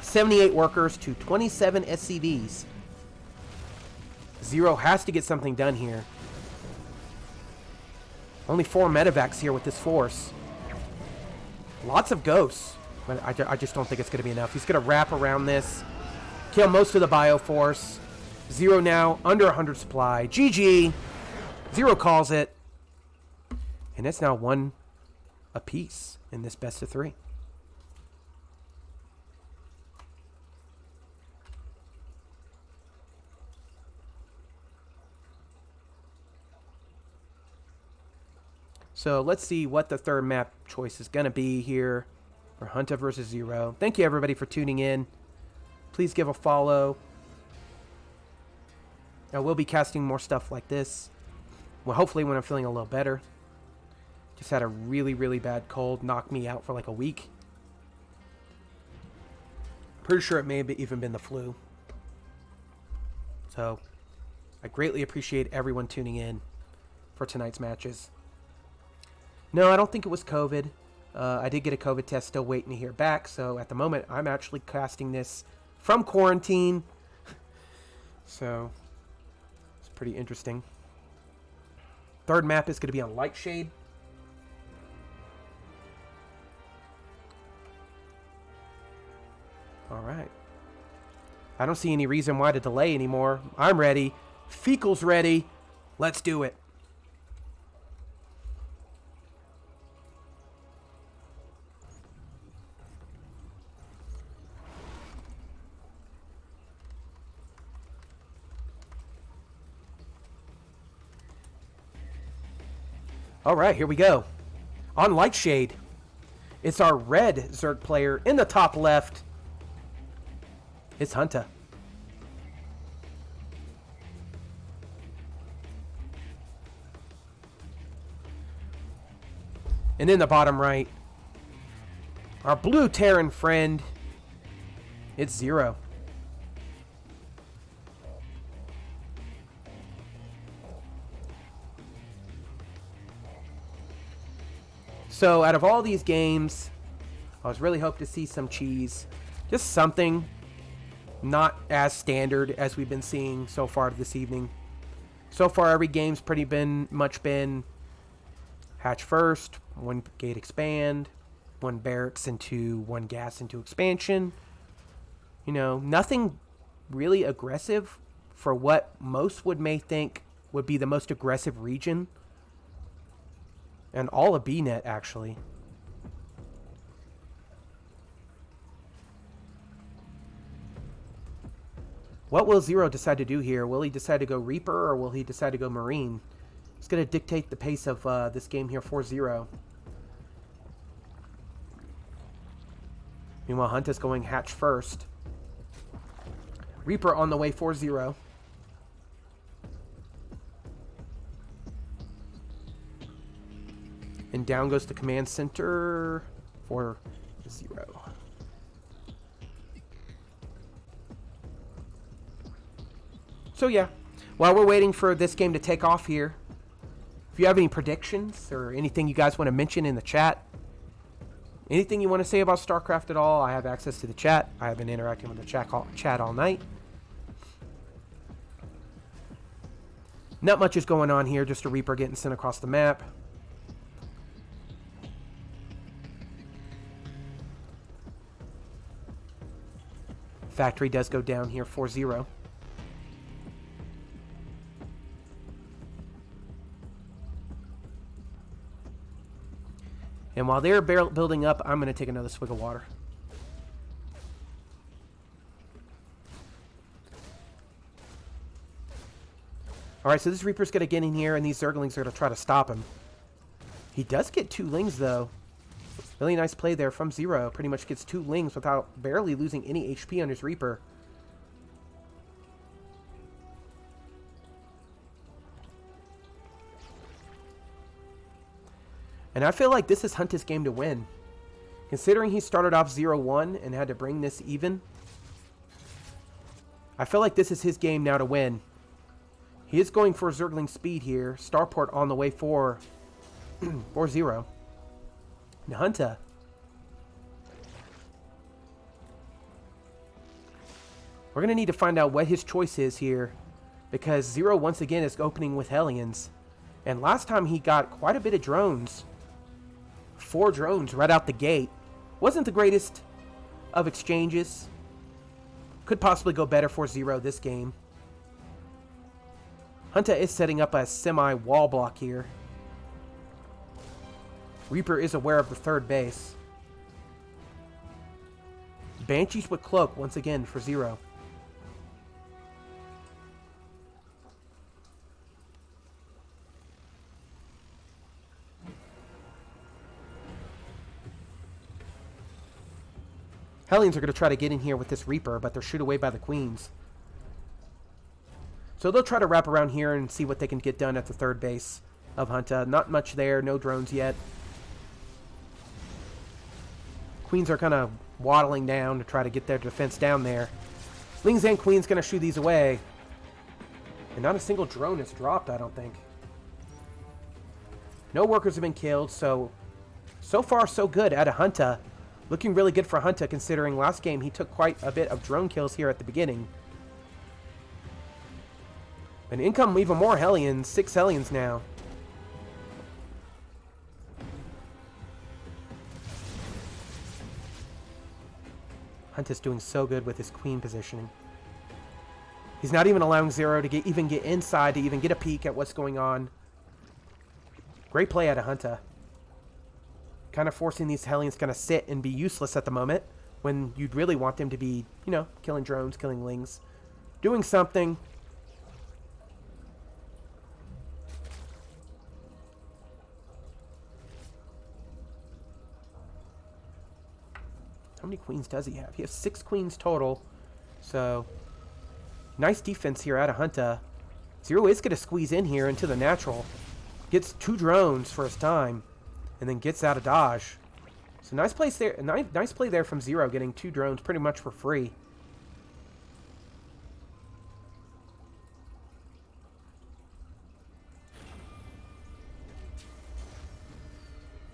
78 workers to 27 SCVs. Zero has to get something done here. Only 4 medevacs here with this force. Lots of ghosts. But I just don't think it's going to be enough. He's going to wrap around this. Kill most of the Bioforce. Zero now under 100 supply. GG. Zero calls it. And it's now 1 apiece in this best of 3. So let's see what the third map choice is going to be here for Hunter versus Zero. Thank you everybody for tuning in. Please give a follow. I will be casting more stuff like this. Well, hopefully when I'm feeling a little better. Just had a really, really bad cold. Knocked me out for like a week. Pretty sure it may have even been the flu. So, I greatly appreciate everyone tuning in for tonight's matches. No, I don't think it was COVID. I did get a COVID test, still waiting to hear back. So at the moment, I'm actually casting this from quarantine. So it's pretty interesting. Third map is going to be on Lightshade. All right. I don't see any reason why to delay anymore. I'm ready. Fecal's ready. Let's do it. All right, here we go. On Lightshade, it's our red Zerg player in the top left. It's Hunter. And in the bottom right, our blue Terran friend, it's Zero. So out of all these games, I was really hoping to see some cheese. Just something not as standard as we've been seeing so far this evening. So far, every game's pretty much been hatch first, one gate expand, one barracks into one gas into expansion. You know, nothing really aggressive for what most may think would be the most aggressive region. And all of BNet, actually. What will Zero decide to do here? Will he decide to go Reaper or will he decide to go Marine? It's going to dictate the pace of this game here for Zero. Meanwhile, Hunt is going hatch first. Reaper on the way for Zero. And down goes the command center for Zero. So yeah, while we're waiting for this game to take off here, if you have any predictions or anything you guys want to mention in the chat, anything you want to say about StarCraft at all, I have access to the chat. I have been interacting with the chat all night. Not much is going on here, just a Reaper getting sent across the map. Factory does go down here for Zero. And while they're building up, I'm going to take another swig of water. Alright, so this Reaper's going to get in here, and these Zerglings are going to try to stop him. He does get 2 lings, though. Really nice play there from Zero. Pretty much gets 2 lings without barely losing any HP on his Reaper. And I feel like this is Hunt's game to win. Considering he started off 0-1 and had to bring this even, I feel like this is his game now to win. He is going for Zergling speed here. Starport on the way for, for Zero. And Hunter. We're going to need to find out what his choice is here, because Zero once again is opening with Hellions. And last time he got quite a bit of drones. 4 drones right out the gate. Wasn't the greatest of exchanges. Could possibly go better for Zero this game. Hunter is setting up a semi-wall block here. Reaper is aware of the 3rd base. Banshees with Cloak once again for Zero. Hellions are going to try to get in here with this Reaper, but they're shooed away by the Queens. So they'll try to wrap around here and see what they can get done at the 3rd base of Hunter. Not much there, no drones yet. Queens are kind of waddling down to try to get their defense down there. Lings and Queens going to shoot these away. And not a single drone is dropped, I don't think. No workers have been killed, so far so good out of Hunter. Looking really good for Hunter, considering last game he took quite a bit of drone kills here at the beginning. And in come even more Hellions. 6 Hellions now. Hunter's doing so good with his Queen positioning. He's not even allowing Zero to even get inside to even get a peek at what's going on. Great play out of Hunter. Kind of forcing these Hellions kind of sit and be useless at the moment when you'd really want them to be, you know, killing drones, killing lings, doing something. How many queens does he have? He has 6 queens total. So, nice defense here out of Hunter. Zero is going to squeeze in here into the natural. Gets 2 drones for his time. And then gets out of dodge. So nice place there. Nice play there from Zero, getting 2 drones pretty much for free.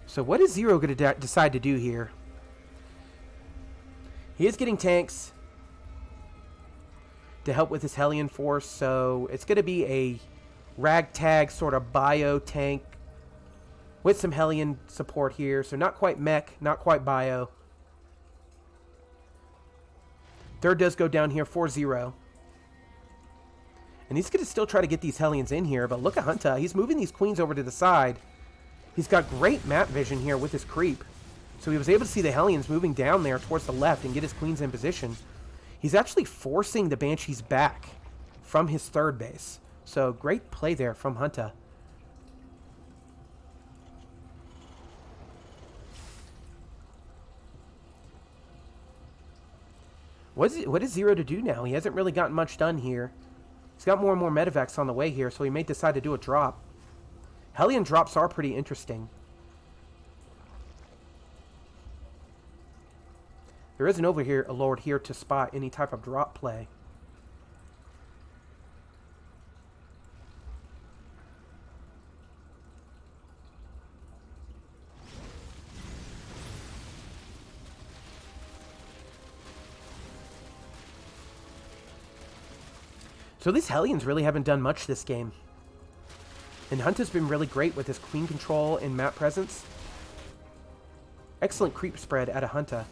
So what is Zero going to decide to do here? He is getting tanks to help with his Hellion force, so it's going to be a ragtag sort of bio tank with some Hellion support here. So not quite mech, not quite bio. Third does go down here for Zero. And he's going to still try to get these Hellions in here, but look at Hunter. He's moving these queens over to the side. He's got great map vision here with his creep. So he was able to see the Hellions moving down there towards the left and get his queens in position. He's actually forcing the Banshees back from his third base. So great play there from Hunter. What is Zero to do now? He hasn't really gotten much done here. He's got more and more medevacs on the way here, so he may decide to do a drop. Hellion drops are pretty interesting. There isn't over here a Lord here to spot any type of drop play. So these Hellions really haven't done much this game. And Hunter's been really great with his queen control and map presence. Excellent creep spread out of Hunter.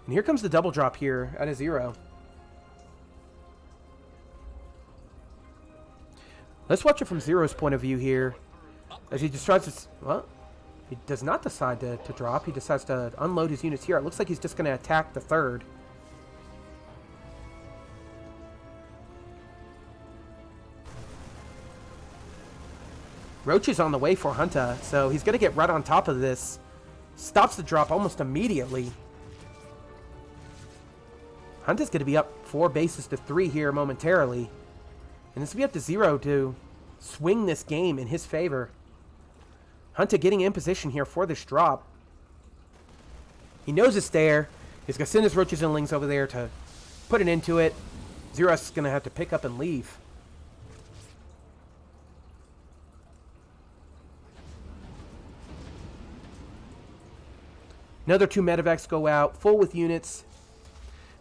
And here comes the double drop here out of Zero. Let's watch it from Zero's point of view here. As he just tries to... Well, he does not decide to drop. He decides to unload his units here. It looks like he's just going to attack the third. Roach is on the way for Hunter, so he's going to get right on top of this. Stops the drop almost immediately. Hunter's going to be up 4 bases to 3 here momentarily. And it's going to be up to Zero to swing this game in his favor. Hunter getting in position here for this drop. He knows it's there. He's going to send his Roaches and Lings over there to put an end to it. Zero's going to have to pick up and leave. Another 2 medevacs go out, full with units.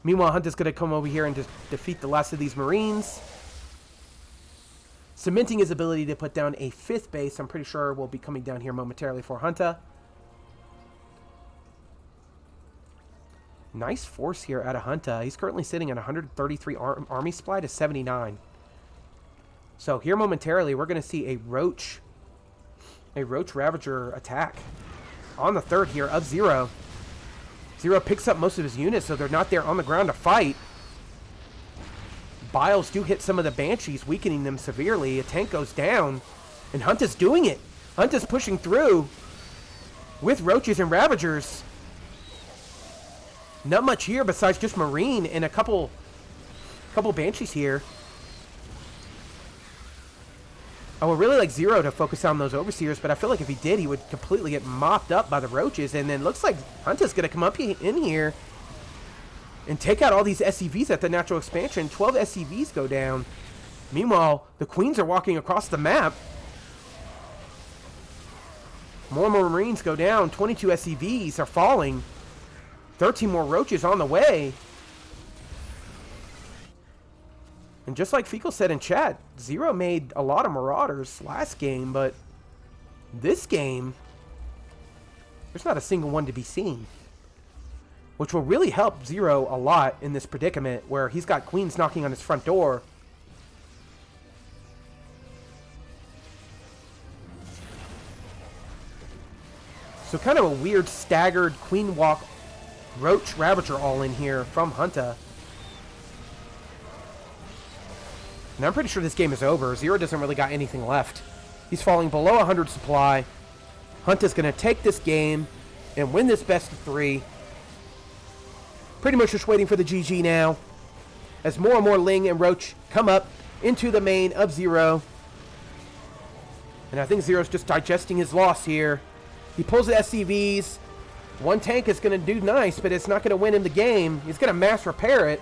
Meanwhile, Hunter's going to come over here and just defeat the last of these Marines. Cementing his ability to put down a 5th base. I'm pretty sure will be coming down here momentarily for Hunter. Nice force here out of Hunter. He's currently sitting at 133 army supply to 79. So here momentarily, we're going to see a Roach Ravager attack on the third here of Zero. Zero picks up most of his units, so they're not there on the ground to fight. Biles do hit some of the Banshees, weakening them severely. A tank goes down, and Hunter's doing it. Hunter's pushing through with Roaches and Ravagers. Not much here besides just Marine and a couple Banshees here. I would really like Zero to focus on those Overseers, but I feel like if he did, he would completely get mopped up by the Roaches. And then looks like Hunter's going to come up in here and take out all these SCVs at the natural expansion. 12 SCVs go down. Meanwhile, the Queens are walking across the map. More and more Marines go down. 22 SCVs are falling. 13 more Roaches on the way. And just like Fecal said in chat, Zero made a lot of Marauders last game, but this game, there's not a single one to be seen. which will really help Zero a lot in this predicament where he's got queens knocking on his front door. So kind of a weird staggered queen walk Roach Ravager all in here from Hunta. And I'm pretty sure this game is over. Zero doesn't really got anything left. He's falling below 100 supply. Hunta's going to take this game and win this best of 3. Pretty much just waiting for the GG now. As more and more Ling and Roach come up into the main of Zero. And I think Zero's just digesting his loss here. He pulls the SCVs. One tank is going to do nice, but it's not going to win him the game. He's going to mass repair it.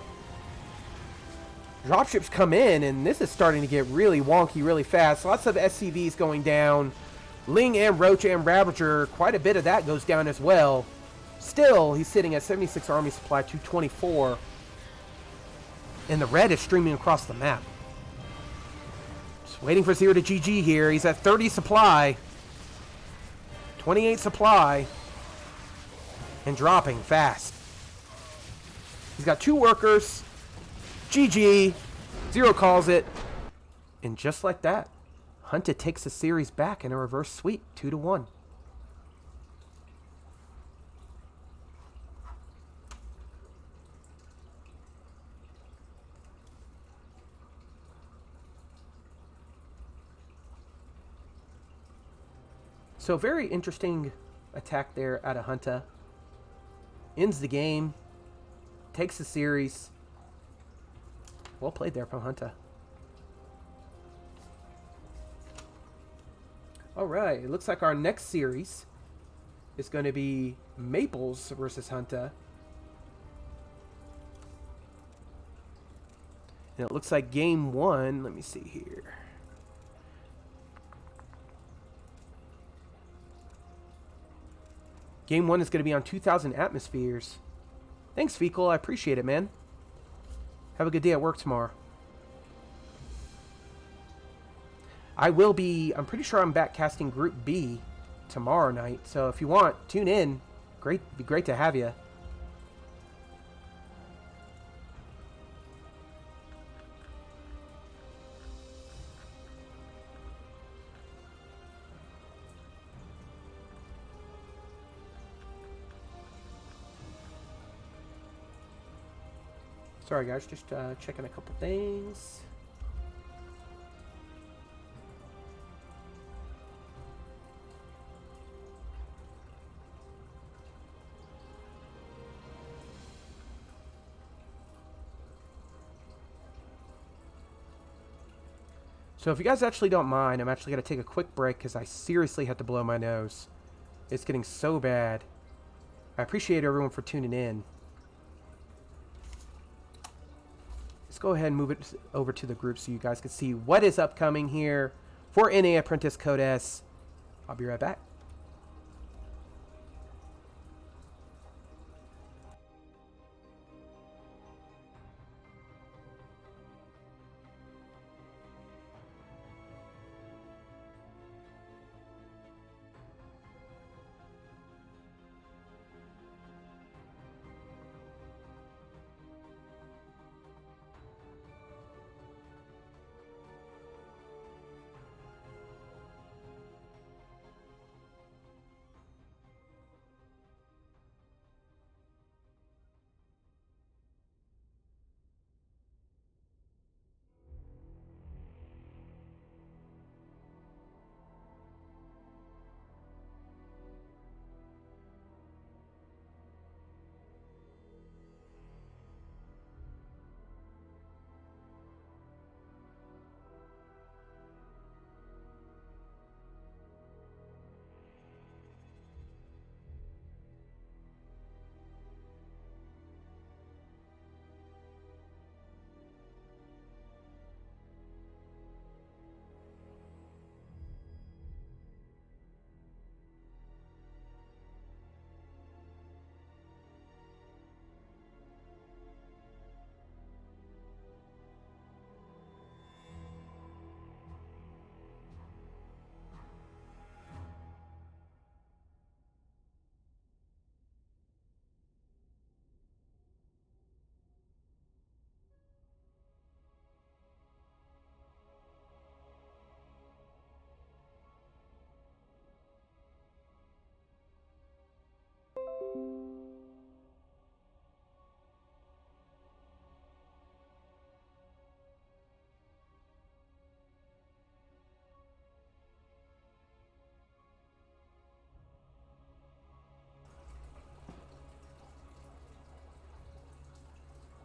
Dropships come in, and this is starting to get really wonky really fast. Lots of SCVs going down. Ling and Roach and Ravager, quite a bit of that goes down as well. Still, he's sitting at 76 army supply, 224. And the red is streaming across the map. Just waiting for Zero to GG here. He's at 30 supply. 28 supply. And dropping fast. He's got 2 workers. GG. Zero calls it. And just like that, Hunta takes the series back in a reverse sweep, 2-1. So very interesting attack there out of Hunta. Ends the game. Takes the series. Well played there from Hunta. Alright, it looks like our next series is going to be Maples versus Hunta. And it looks like game 1, let me see here. Game 1 is going to be on 2,000 atmospheres. Thanks, Fecal. I appreciate it, man. Have a good day at work tomorrow. I will be, I'm pretty sure I'm back casting Group B tomorrow night. So if you want, tune in. Be great to have you. Sorry guys, just checking a couple things. So if you guys actually don't mind, I'm actually going to take a quick break because I seriously had to blow my nose. It's getting so bad. I appreciate everyone for tuning in. Let's go ahead and move it over to the group so you guys can see what is upcoming here for NA Apprentice Code S. I'll be right back.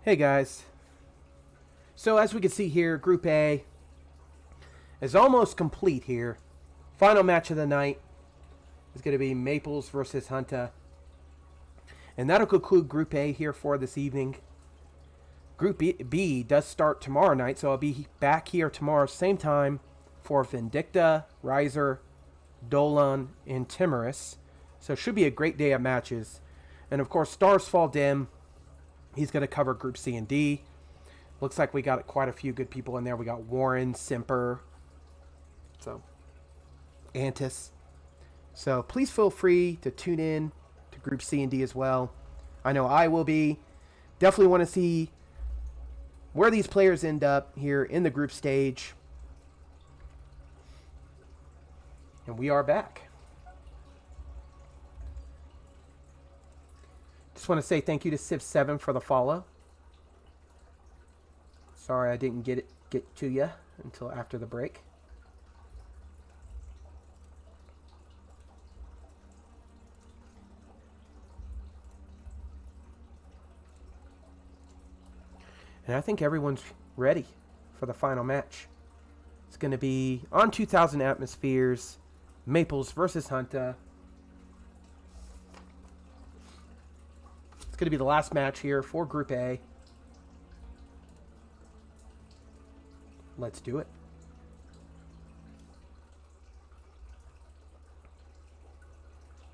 Hey guys. So as we can see here, Group A is almost complete here. Final match of the night is going to be Maples versus Hunter. And that'll conclude Group A here for this evening. Group B does start tomorrow night, so I'll be back here tomorrow same time for Vindicta, Riser, Dolan, and Timorous. So it should be a great day of matches. And of course, Stars Fall Dim. He's going to cover Group C and D. Looks like we got quite a few good people in there. We got Warren, Simper, so Antis. So please feel free to tune in to Group C and D as well. I know I will be. Definitely want to see where these players end up here in the group stage. And we are back. Just want to say thank you to Civ7 for the follow. Sorry I didn't get to you until after the break. And I think everyone's ready for the final match. It's going to be on 2,000 Atmospheres, Maples versus Hunter. It's going to be the last match here for Group A. Let's do it.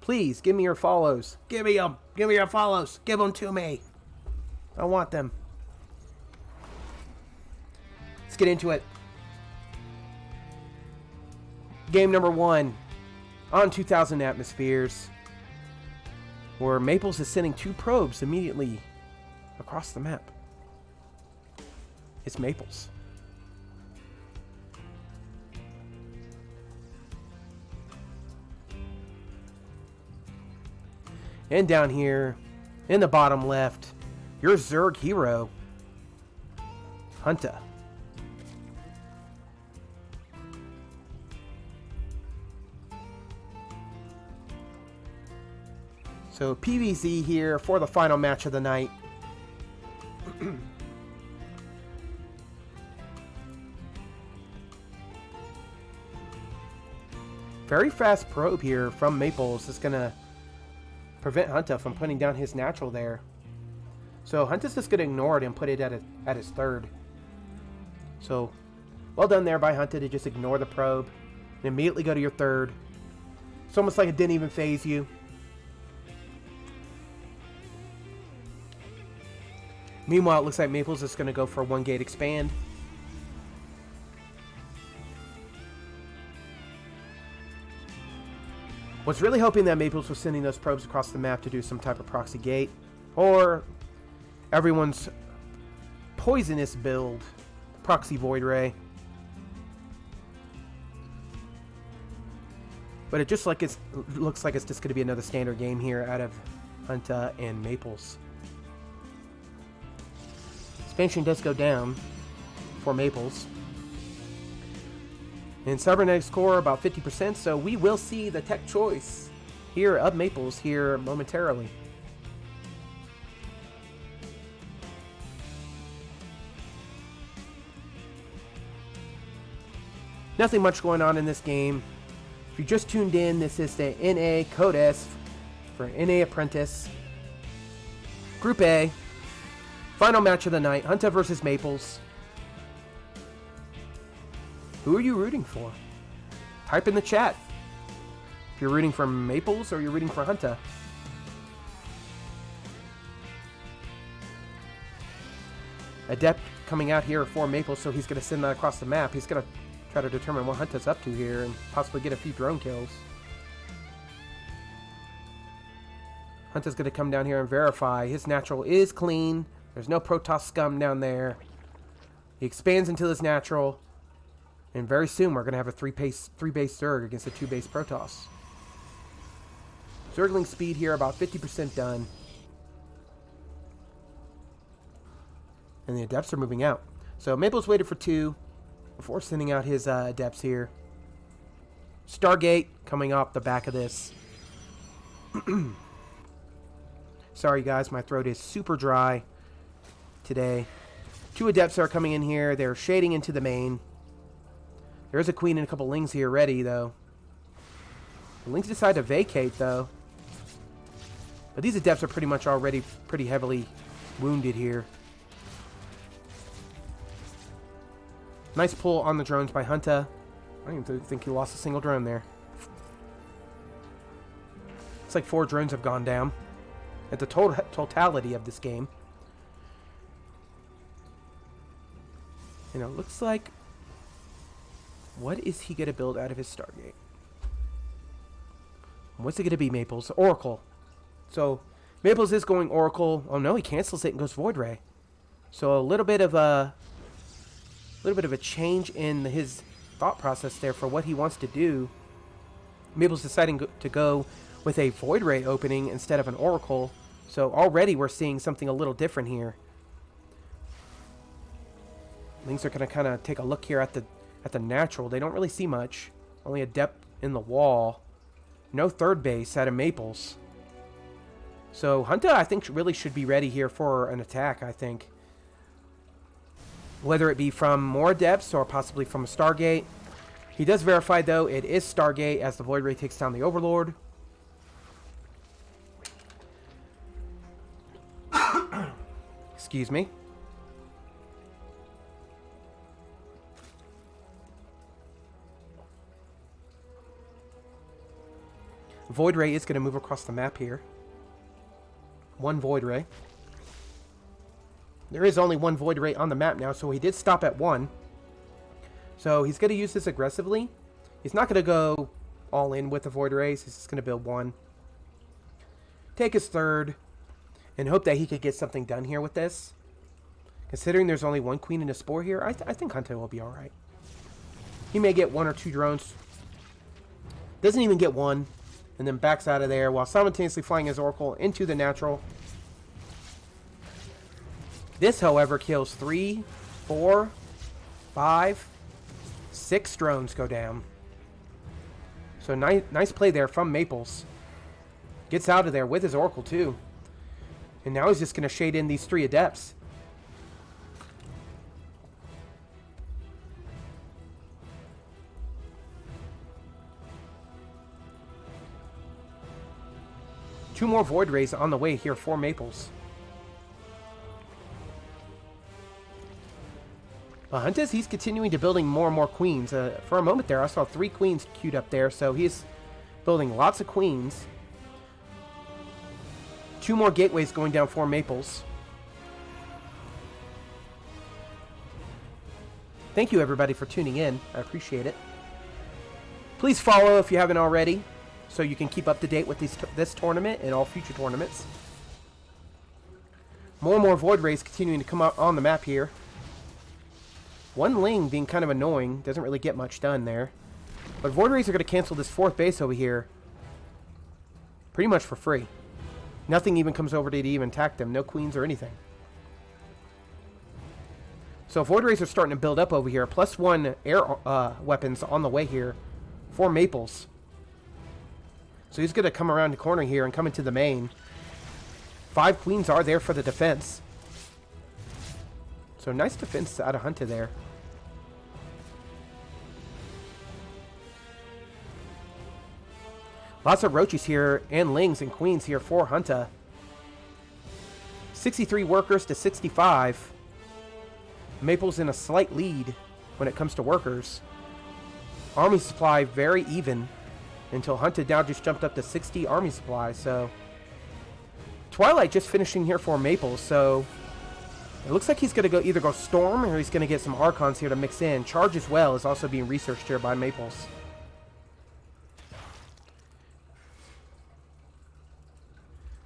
Please, give me your follows. Give me them. Give me your follows. Give them to me. I want them. Let's get into it. Game number 1 on 2,000 Atmospheres, where Maples is sending 2 probes immediately across the map. It's Maples. And down here, in the bottom left, your Zerg hero, Hunter. So PvZ here for the final match of the night. Very fast probe here from Maples is going to prevent Hunter from putting down his natural there. So Hunter's just going to ignore it and put it at his third. So well done there by Hunter to just ignore the probe and immediately go to your third. It's almost like it didn't even phase you. Meanwhile, it looks like Maples is going to go for a 1-gate expand. Was really hoping that Maples was sending those probes across the map to do some type of proxy gate. Or everyone's poisonous build, proxy Void Ray. But it just like looks like it's just going to be another standard game here out of Hunter and Maples. Expansion does go down for Maples. And cybernetics core about 50%, so we will see the tech choice here of Maples here momentarily. Nothing much going on in this game. If you just tuned in, this is the NA Code S for NA Apprentice. Group A. Final match of the night, Hunter versus Maples. Who are you rooting for? Type in the chat if you're rooting for Maples or you're rooting for Hunter. Adept coming out here for Maples, so he's going to send that across the map. He's going to try to determine what Hunter's up to here and possibly get a few drone kills. Hunter's going to come down here and verify. His natural is clean. There's no Protoss scum down there. He expands into his natural. And very soon we're going to have a 3-base Zerg against a 2-base Protoss. Zergling speed here about 50% done. And the Adepts are moving out. So Maples waited for 2 before sending out his Adepts here. Stargate coming off the back of this. Sorry guys, my throat is super dry. today. 2 Adepts are coming in here. They're shading into the main. There is a Queen and a couple Lings here ready, though. The Lings decide to vacate, though. But these Adepts are pretty much already pretty heavily wounded here. Nice pull on the drones by Hunter. I don't even think he lost a single drone there. It's like 4 drones have gone down at the totality of this game. And it looks like... What is he going to build out of his Stargate? What's it going to be, Maples? Oracle. So, Maples is going Oracle. Oh no, he cancels it and goes Void Ray. So a little bit of a change in his thought process there for what he wants to do. Maples deciding to go with a Void Ray opening instead of an Oracle. So already we're seeing something a little different here. Lings are going to kind of take a look here at the natural. They don't really see much. Only a depth in the wall. No third base out of Maples. So Hunter, I think, really should be ready here for an attack, I think. Whether it be from more depths or possibly from a Stargate. He does verify, though, it is Stargate as the Void Ray takes down the Overlord. Excuse me. Void Ray is going to move across the map here. 1 Void Ray. There is only 1 Void Ray on the map now, so he did stop at 1. So he's going to use this aggressively. He's not going to go all in with the Void Rays. He's just going to build 1. Take his 3rd. And hope that he could get something done here with this. Considering there's only 1 Queen and a Spore here, I think Hunter will be alright. He may get 1 or 2 drones. Doesn't even get 1. And then backs out of there while simultaneously flying his Oracle into the natural. This, however, kills 3, 4, 5, 6 drones go down. So nice play there from Maples. Gets out of there with his Oracle too. And now he's just going to shade in these 3 Adepts. Two more Void Rays on the way here for Maples. But Huntus, he's continuing to building more and more Queens. For a moment there, I saw 3 Queens queued up there, so he's building lots of Queens. 2 more Gateways going down for Maples. Thank you, everybody, for tuning in. I appreciate it. Please follow if you haven't already, so you can keep up to date with this tournament and all future tournaments. More and more Void Rays continuing to come out on the map here. 1 Ling being kind of annoying. Doesn't really get much done there. But Void Rays are going to cancel this 4th base over here pretty much for free. Nothing even comes over to even attack them. No Queens or anything. So Void Rays are starting to build up over here. +1 air weapons on the way here for Maples. So he's going to come around the corner here and come into the main. 5 Queens are there for the defense. So nice defense out of Hunter there. Lots of Roaches here and Lings and Queens here for Hunter. 63 workers to 65. Maple's in a slight lead when it comes to workers. Army supply very even until Hunter now just jumped up to 60 army supply. So Twilight just finishing here for Maples. So it looks like he's going to either go Storm or he's going to get some Archons here to mix in. Charge as well is also being researched here by Maples.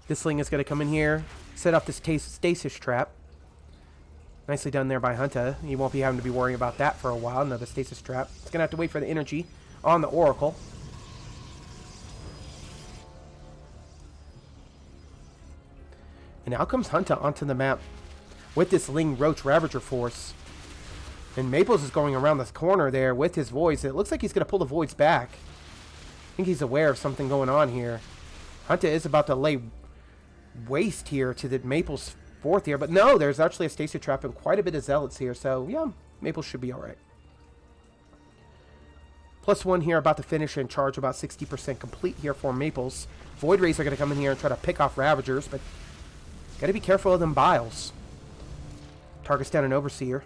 This Ling is going to come in here, set off this stasis trap. Nicely done there by Hunter. He won't be having to be worrying about that for a while. Another stasis trap. He's going to have to wait for the energy on the Oracle. And now comes Hunter onto the map with this Ling Roach Ravager force. And Maples is going around this corner there with his Voids. It looks like he's going to pull the Voids back. I think he's aware of something going on here. Hunter is about to lay waste here to the Maples fourth here. But no, there's actually a Stasis Trap and quite a bit of Zealots here. So, yeah, Maples should be alright. +1 here, about to finish and charge about 60% complete here for Maples. Void Rays are going to come in here and try to pick off Ravagers, but got to be careful of them Biles. Targets down an Overseer.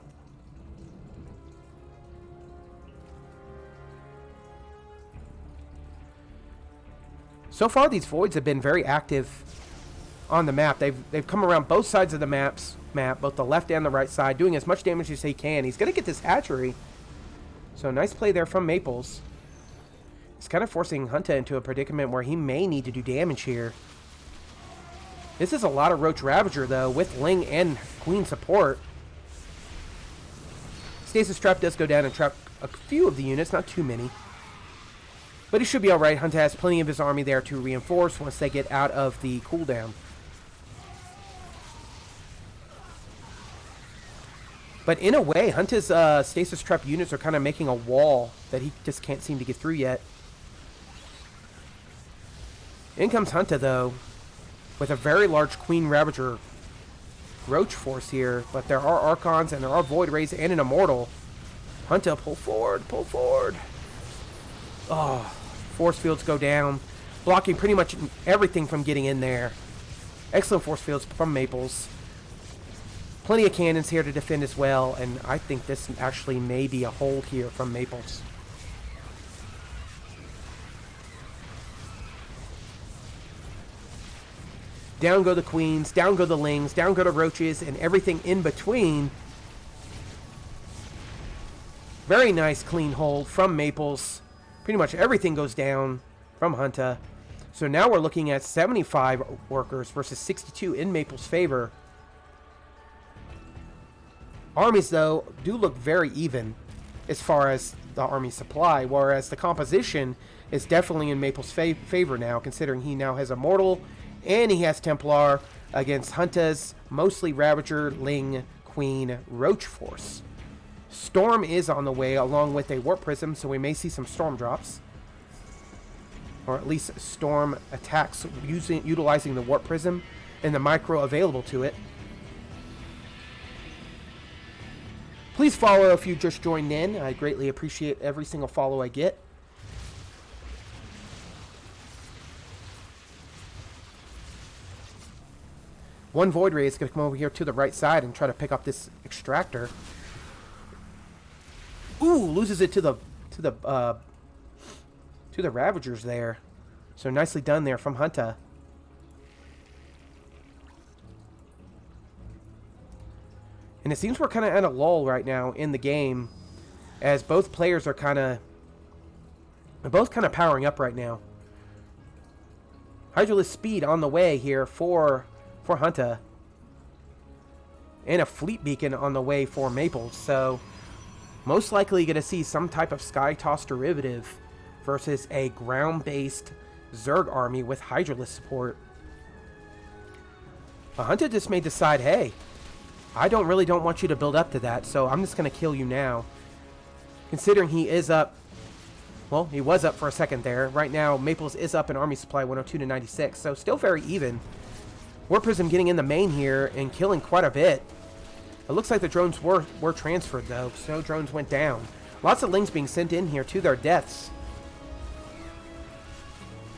So far, these Voids have been very active on the map. They've come around both sides of the map, both the left and the right side, doing as much damage as they can. He's going to get this hatchery. So nice play there from Maples. It's kind of forcing Hunter into a predicament where he may need to do damage here. This is a lot of Roach Ravager, though, with Ling and Queen support. Stasis Trap does go down and trap a few of the units, not too many. But he should be alright. Hunter has plenty of his army there to reinforce once they get out of the cooldown. But in a way, Hunter's Stasis Trap units are kind of making a wall that he just can't seem to get through yet. In comes Hunter, though, with a very large Queen Ravager Roach force here. But there are Archons and there are Void Rays and an Immortal. Hunter, pull forward, pull forward. Oh, force fields go down, blocking pretty much everything from getting in there. Excellent force fields from Maples. Plenty of cannons here to defend as well, and I think this actually may be a hold here from Maples. Down go the Queens, down go the Lings, down go the Roaches, and everything in between. Very nice clean hold from Maples. Pretty much everything goes down from Hunter. So now we're looking at 75 workers versus 62 in Maples' favor. Armies, though, do look very even as far as the army supply, whereas the composition is definitely in Maples' favor now, considering he now has Immortal and he has Templar against Hunter's mostly Ravager, Ling, Queen, Roach force. Storm is on the way along with a Warp Prism, so we may see some Storm drops. Or at least Storm attacks utilizing the Warp Prism and the Micro available to it. Please follow if you just joined in. I greatly appreciate every single follow I get. One Void Ray is going to come over here to the right side and try to pick up this Extractor. Ooh, loses it to the Ravagers there. So nicely done there from Hunter. And it seems we're kind of at a lull right now in the game, as both players are both powering up right now. Hydralisk speed on the way here for Hunter, and a fleet beacon on the way for Maples. So most likely going to see some type of Sky Toss derivative versus a ground-based Zerg army with Hydralisk support. But Hunter just may decide, hey, I don't want you to build up to that, so I'm just going to kill you now. Considering he is up, well, he was up for a second there. Right now, Maples is up in army supply 102 to 96, so still very even. Warp Prism getting in the main here and killing quite a bit. It looks like the drones were transferred, though, so drones went down. Lots of Lings being sent in here to their deaths.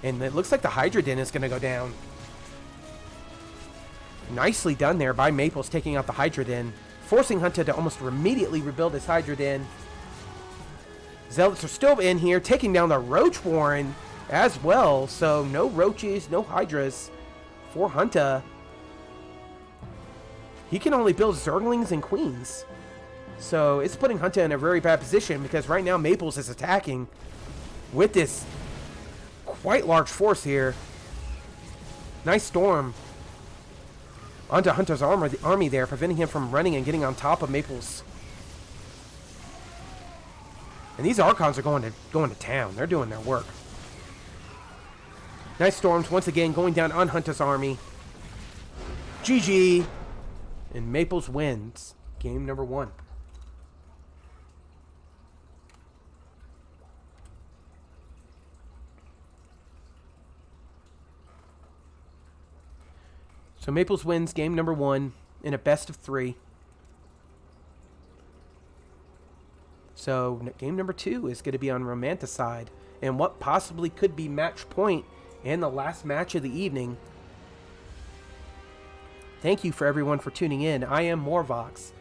And it looks like the Hydra Den is going to go down. Nicely done there by Maples, taking out the Hydra Den, forcing Hunter to almost immediately rebuild his Hydra Den. Zealots are still in here, taking down the Roach Warren as well. So no Roaches, no Hydras for Hunter. He can only build Zerglings and Queens. So it's putting Hunter in a very bad position, because right now Maples is attacking with this quite large force here. Nice storm onto Hunter's army there, preventing him from running and getting on top of Maples. And these Archons are going to town. They're doing their work. Nice storms once again going down on Hunter's army. GG. And Maples wins game number 1. So Maples wins game number 1. in a best of 3. So game number 2 is going to be on Romanticide, and what possibly could be match point and the last match of the evening. Thank you for everyone for tuning in. I am Morvox.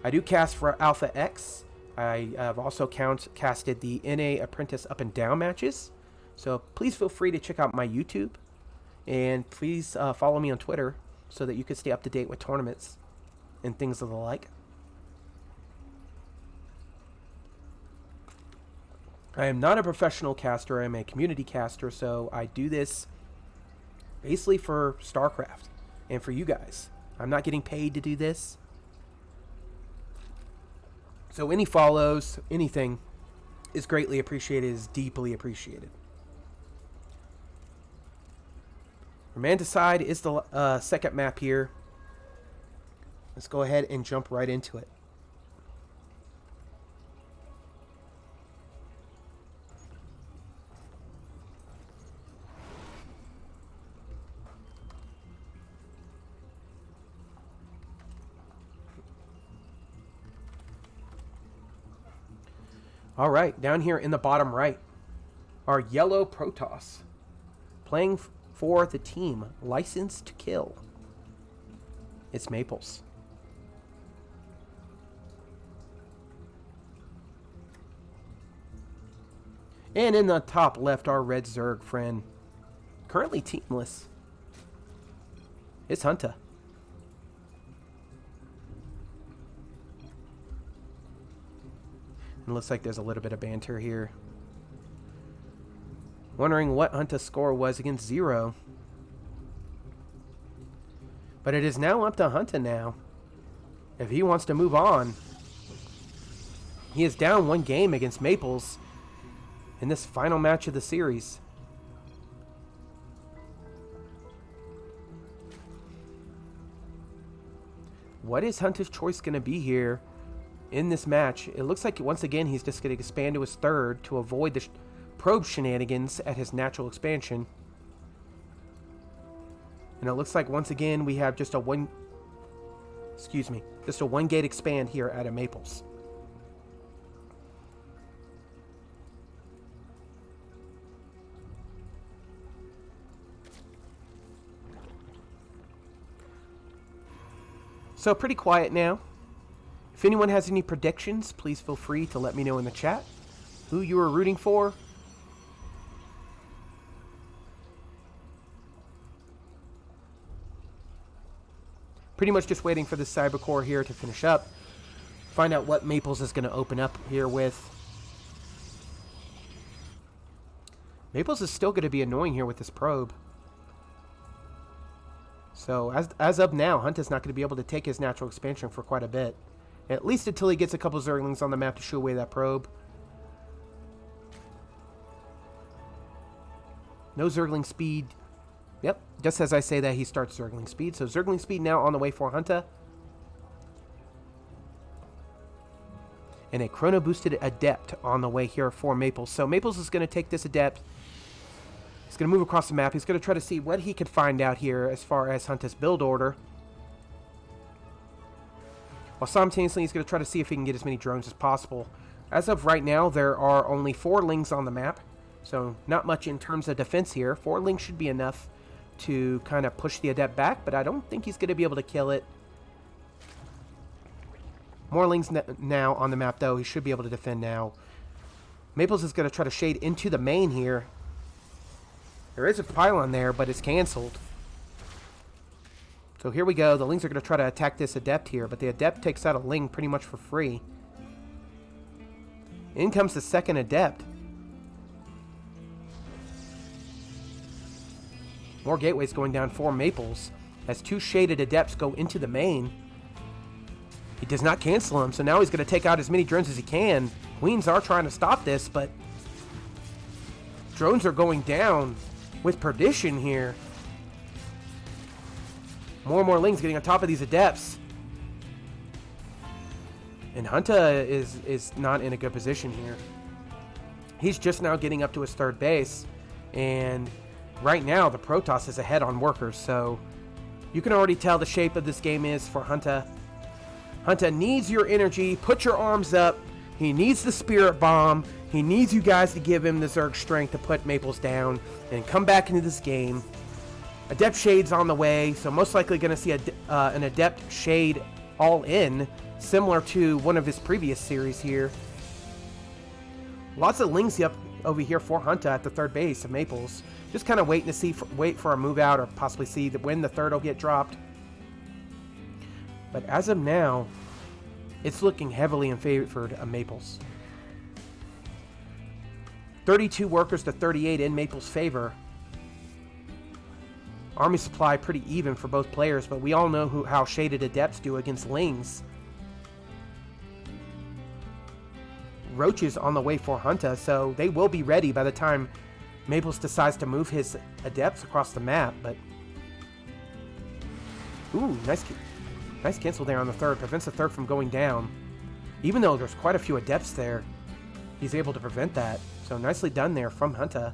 I do cast for Alpha X. I have also casted the NA Apprentice Up and Down matches. So please feel free to check out my YouTube. And please follow me on Twitter so that you can stay up to date with tournaments and things of the like. I am not a professional caster. I am a community caster. So I do this basically for StarCraft and for you guys. I'm not getting paid to do this. So any follows, anything is greatly appreciated, is deeply appreciated. Romanticide is the second map here. Let's go ahead and jump right into it. All right, down here in the bottom right are yellow Protoss playing for the team License to Kill. It's Maples. And in the top left, our red Zerg friend, currently teamless. It's Hunter. It looks like there's a little bit of banter here. Wondering what Hunter's score was against 0. But it is now up to Hunter now. If he wants to move on. He is down 1 game against Maples in this final match of the series. What is Hunter's choice going to be here in this match? It looks like once again he's just going to expand to his 3rd to avoid the probe shenanigans at his natural expansion. And it looks like once again we have just a 1 gate expand here out of Maples. So pretty quiet now. If anyone has any predictions, please feel free to let me know in the chat who you are rooting for. Pretty much just waiting for the Cybercore here to finish up. Find out what Maples is going to open up here with. Maples is still going to be annoying here with this probe. So as of now, Hunt is not going to be able to take his natural expansion for quite a bit. At least until he gets a couple Zerglings on the map to shoo away that probe. No Zergling speed. Yep, just as I say that, he starts Zergling speed. So Zergling speed now on the way for Hunter. And a Chrono boosted Adept on the way here for Maples. So Maples is going to take this Adept. He's going to move across the map. He's going to try to see what he could find out here as far as Hunter's build order. While simultaneously, he's going to try to see if he can get as many drones as possible. As of right now, there are only 4 Lings on the map. So not much in terms of defense here. 4 Lings should be enough to kind of push the Adept back, but I don't think he's going to be able to kill it. More Lings now on the map, though. He should be able to defend now. Maples is going to try to shade into the main here. There is a pylon there, but it's canceled. So here we go. The Lings are going to try to attack this Adept here, but the Adept takes out a Ling pretty much for free. In comes the second Adept. More gateways going down for Maples as 2 shaded Adepts go into the main. He does not cancel them, so now he's going to take out as many drones as he can. Queens are trying to stop this, but drones are going down with perdition here. More and more Lings getting on top of these Adepts. And Hunter is not in a good position here. He's just now getting up to his 3rd base. And right now, the Protoss is ahead on workers. So You can already tell the shape of this game is for Hunter. Hunter needs your energy. Put your arms up. He needs the Spirit Bomb. He needs you guys to give him the Zerg strength to put Maples down and come back into this game. Adept Shade's on the way, so most likely going to see an Adept Shade all in, similar to one of his previous series here. Lots of Lings up over here for Hunter at the third base of Maples. Just kind of waiting to see, wait for a move out or possibly see when the third will get dropped. But as of now, it's looking heavily in favor of Maples. 32 workers to 38 in Maples' favor. Army supply pretty even for both players, but we all know how Shaded Adepts do against Lings. Roaches on the way for Hunter, so they will be ready by the time Maples decides to move his Adepts across the map, but... Ooh, nice cancel there on the third. Prevents the third from going down. Even though there's quite a few Adepts there, he's able to prevent that. So nicely done there from Hunter.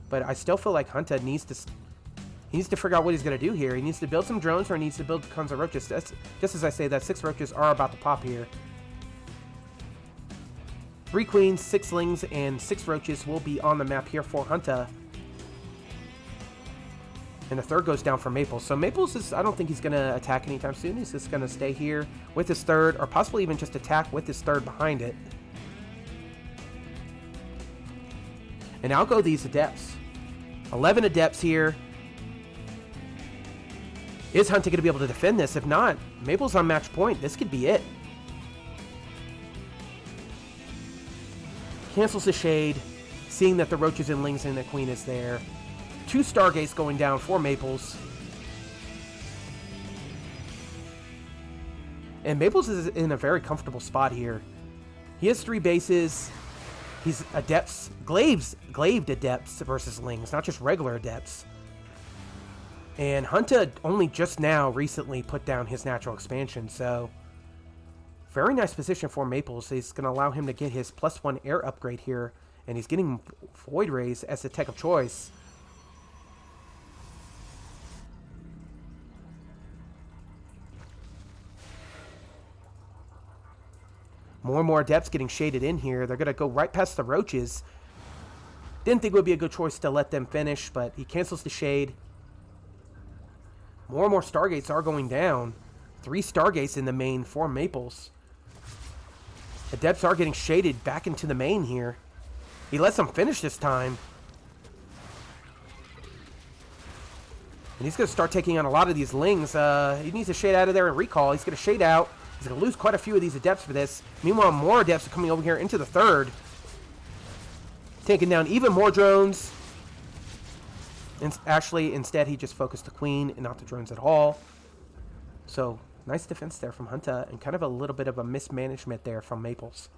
But I still feel like Hunter needs to figure out what he's going to do here. He needs to build some drones or he needs to build tons of roaches. That's, just as I say, that 6 roaches are about to pop here. 3 queens, 6 lings, and 6 roaches will be on the map here for Hunter. And the third goes down for Maples. So Maples I don't think he's going to attack anytime soon. He's just going to stay here with his third, or possibly even just attack with his third behind it. And I'll go these Adepts. 11 Adepts here. Is Hunter going to be able to defend this? If not, Maples on match point. This could be it. Cancels the Shade, seeing that the Roaches and Lings and the Queen is there. 2 Stargates going down for Maples. And Maples is in a very comfortable spot here. He has 3 bases. He's Adepts, Glaved Adepts versus Lings, not just regular Adepts. And Hunter only just now recently put down his natural expansion, so very nice position for Maples. He's going to allow him to get his +1 air upgrade here, and he's getting Void Rays as the tech of choice. More and more Adepts getting shaded in here. They're going to go right past the Roaches. Didn't think it would be a good choice to let them finish, but he cancels the Shade. More and more Stargates are going down. 3 Stargates in the main for Maples. Adepts are getting shaded back into the main here. He lets them finish this time. And he's going to start taking on a lot of these Lings. He needs to shade out of there and recall. He's going to shade out. He's going to lose quite a few of these Adepts for this. Meanwhile, more Adepts are coming over here into the third. Taking down even more drones. And actually, instead, he just focused the Queen and not the drones at all. So, nice defense there from Hunter, and kind of a little bit of a mismanagement there from Maples.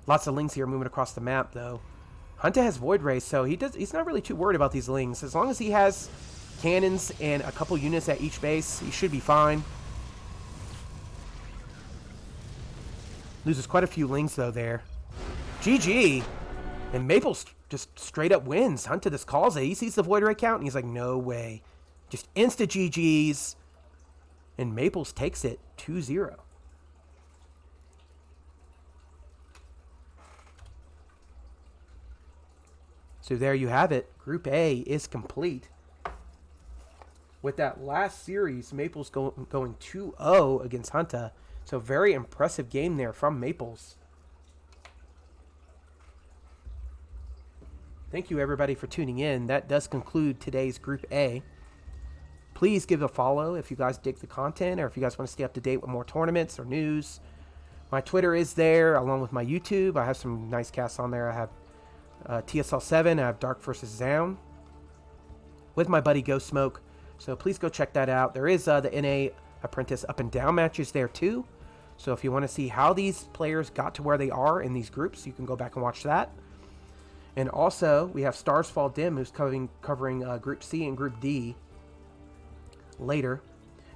Lots of Lings here moving across the map, though. Hunter has Void Rays, so he's not really too worried about these Lings. As long as he has cannons and a couple units at each base, he should be fine. Loses quite a few Lings, though, there. GG! And Maples just straight up wins. Hunter just calls it. He sees the Void Ray count, and he's like, no way. Just insta GGs. And Maples takes it 2-0. So there you have it. Group A is complete. With that last series, Maples going 2-0 against Hunter. So very impressive game there from Maples. Thank you everybody for tuning in. That does conclude today's Group A. Please give a follow if you guys dig the content or if you guys want to stay up to date with more tournaments or news. My Twitter is there along with my YouTube. I have some nice casts on there. I have TSL7. I have Dark vs. Zound with my buddy Ghost Smoke. So please go check that out. There is the NA Apprentice up and down matches there too. So if you want to see how these players got to where they are in these groups, you can go back and watch that. And also, we have Stars Fall Dim, who's covering Group C and Group D later.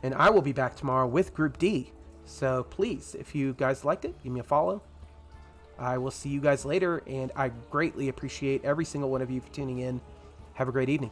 And I will be back tomorrow with Group D. So please, if you guys liked it, give me a follow. I will see you guys later, and I greatly appreciate every single one of you for tuning in. Have a great evening.